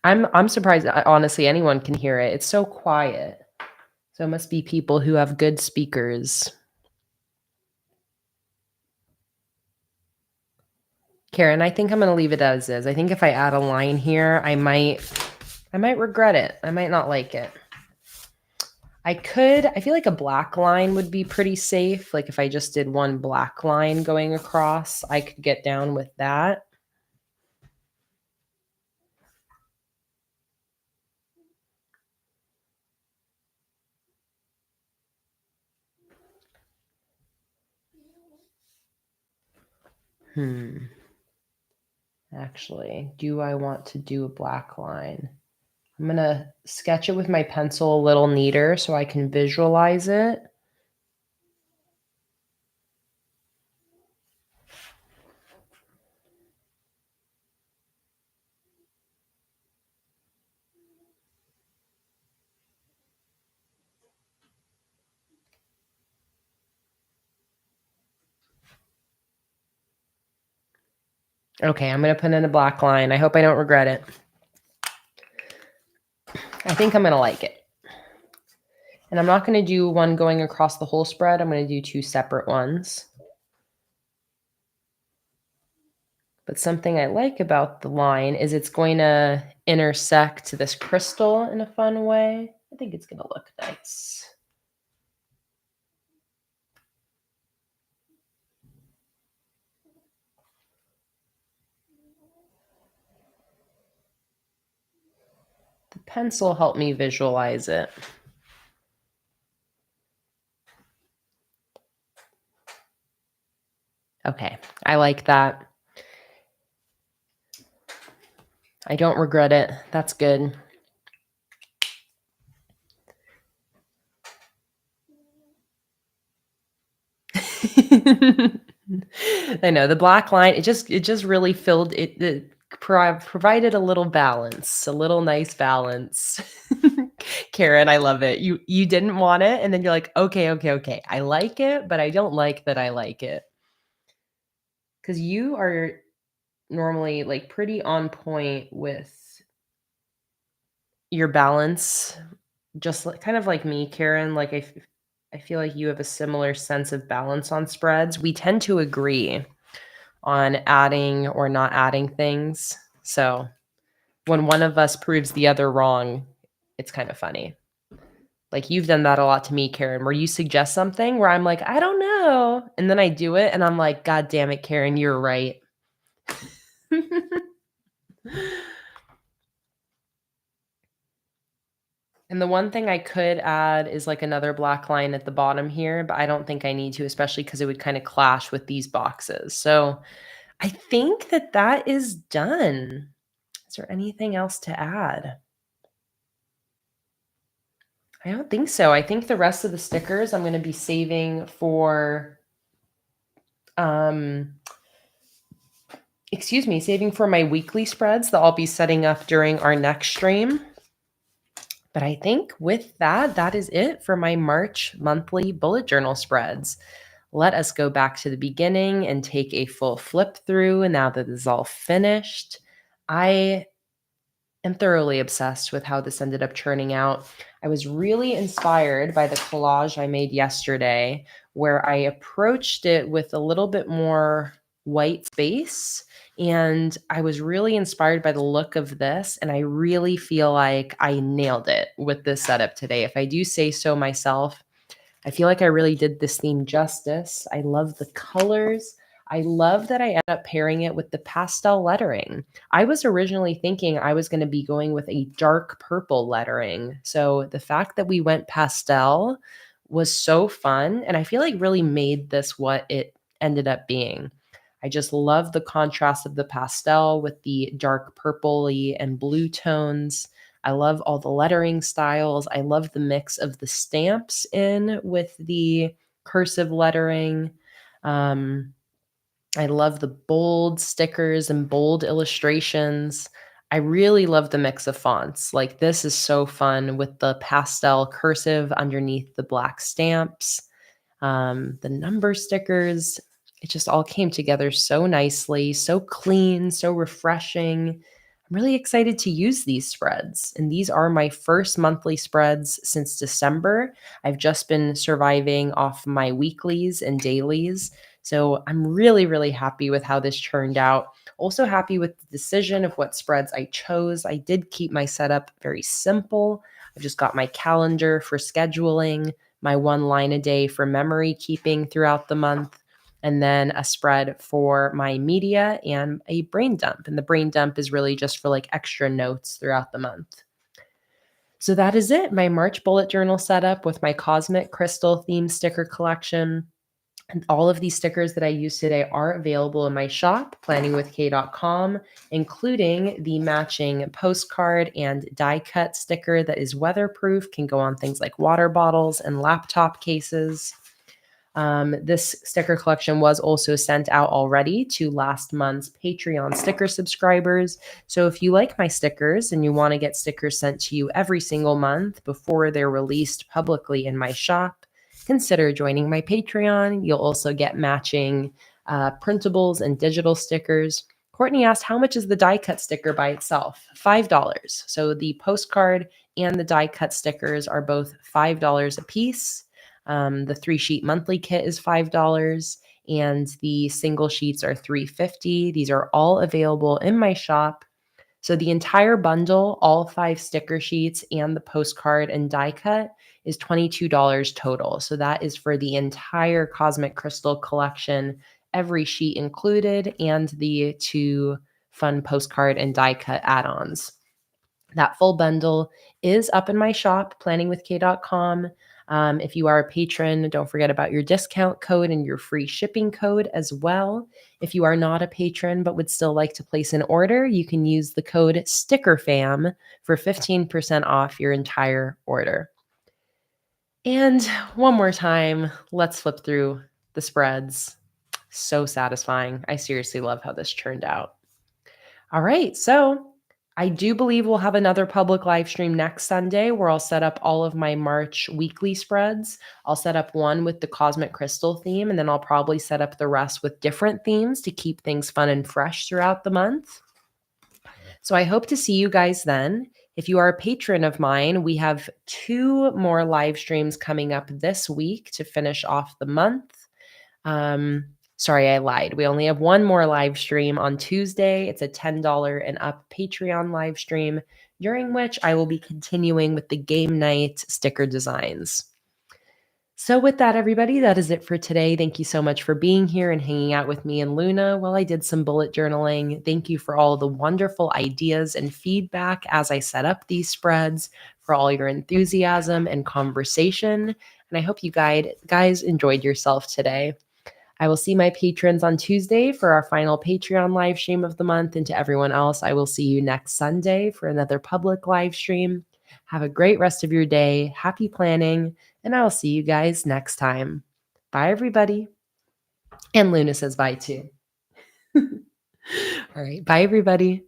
I'm surprised, honestly, anyone can hear it. It's so quiet. So it must be people who have good speakers. Karen, I think I'm going to leave it as is. I think if I add a line here, I might regret it. I might not like it. I feel like a black line would be pretty safe. Like if I just did one black line going across, I could get down with that. Actually, do I want to do a black line? I'm going to sketch it with my pencil a little neater so I can visualize it. Okay, I'm going to put in a black line. I hope I don't regret it. I think I'm going to like it. And I'm not going to do one going across the whole spread. I'm going to do two separate ones. But something I like about the line is it's going to intersect this crystal in a fun way. I think it's going to look nice. The pencil helped me visualize it. Okay, I like that. I don't regret it. That's good. I know the black line, it just really filled it, provided a little balance, a little nice balance. Karen, I love it. You didn't want it, and then you're like, okay. I like it, but I don't like that I like it. Because you are normally like pretty on point with your balance, just like, kind of like me, Karen. Like I feel like you have a similar sense of balance on spreads. We tend to agree on adding or not adding things. So when one of us proves the other wrong, it's kind of funny. Like you've done that a lot to me, Karen, where you suggest something where I'm like, I don't know. And then I do it and I'm like, God damn it, Karen, you're right. And the one thing I could add is like another black line at the bottom here, but I don't think I need to, especially because it would kind of clash with these boxes. So I think that is done. Is there anything else to add? I don't think so. I think the rest of the stickers I'm going to be saving for, saving for my weekly spreads that I'll be setting up during our next stream. But I think with that, that is it for my March monthly bullet journal spreads. let us go back to the beginning and take a full flip through. And now that this is all finished, I am thoroughly obsessed with how this ended up churning out. I was really inspired by the collage I made yesterday, where I approached it with a little bit more white space. And I was really inspired by the look of this. And I really feel like I nailed it with this setup today. If I do say so myself, I feel like I really did this theme justice. I love the colors. I love that I end up pairing it with the pastel lettering. I was originally thinking I was going to be going with a dark purple lettering. So the fact that we went pastel was so fun. And I feel like really made this what it ended up being. I just love the contrast of the pastel with the dark purpley and blue tones. I love all the lettering styles. I love the mix of the stamps in with the cursive lettering. Um, I love the bold stickers and bold illustrations. I really love the mix of fonts. Like, this is so fun with the pastel cursive underneath the black stamps, the number stickers. It just all came together so nicely, so clean, so refreshing. I'm really excited to use these spreads. And these are my first monthly spreads since December. I've just been surviving off my weeklies and dailies. So I'm really, really happy with how this turned out. Also happy with the decision of what spreads I chose. I did keep my setup very simple. I've just got my calendar for scheduling, my one line a day for memory keeping throughout the month, and then a spread for my media and a brain dump. And the brain dump is really just for like extra notes throughout the month. So that is it, my March bullet journal setup with my cosmic crystal theme sticker collection. And all of these stickers that I use today are available in my shop, planningwithkay.com, including the matching postcard and die cut sticker that is weatherproof, can go on things like water bottles and laptop cases. This sticker collection was also sent out already to last month's Patreon sticker subscribers. So if you like my stickers and you want to get stickers sent to you every single month before they're released publicly in my shop, consider joining my Patreon. You'll also get matching printables and digital stickers. Courtney asked, how much is the die cut sticker by itself? $5. So the postcard and the die cut stickers are both $5 a piece. The 3-sheet monthly kit is $5, and the single sheets are $3.50. These are all available in my shop. So the entire bundle, all 5 sticker sheets and the postcard and die cut, is $22 total. So that is for the entire Cosmic Crystal collection, every sheet included, and the 2 fun postcard and die cut add-ons. That full bundle is up in my shop, planningwithkay.com. If you are a patron, don't forget about your discount code and your free shipping code as well. If you are not a patron but would still like to place an order, you can use the code STICKERFAM for 15% off your entire order. And one more time, let's flip through the spreads. So satisfying. I seriously love how this turned out. All right, so I do believe we'll have another public live stream next Sunday where I'll set up all of my March weekly spreads. I'll set up one with the Cosmic Crystal theme, and then I'll probably set up the rest with different themes to keep things fun and fresh throughout the month. So I hope to see you guys then. If you are a patron of mine, we have 2 more live streams coming up this week to finish off the month. Sorry, I lied. We only have 1 more live stream on Tuesday. It's a $10 and up Patreon live stream, during which I will be continuing with the game night sticker designs. So with that, everybody, that is it for today. Thank you so much for being here and hanging out with me and Luna while I did some bullet journaling. Thank you for all the wonderful ideas and feedback as I set up these spreads, for all your enthusiasm and conversation. And I hope you guys enjoyed yourself today. I will see my patrons on Tuesday for our final Patreon live stream of the month. And to everyone else, I will see you next Sunday for another public live stream. Have a great rest of your day. Happy planning. And I will see you guys next time. Bye, everybody. And Luna says bye too. All right. Bye, everybody.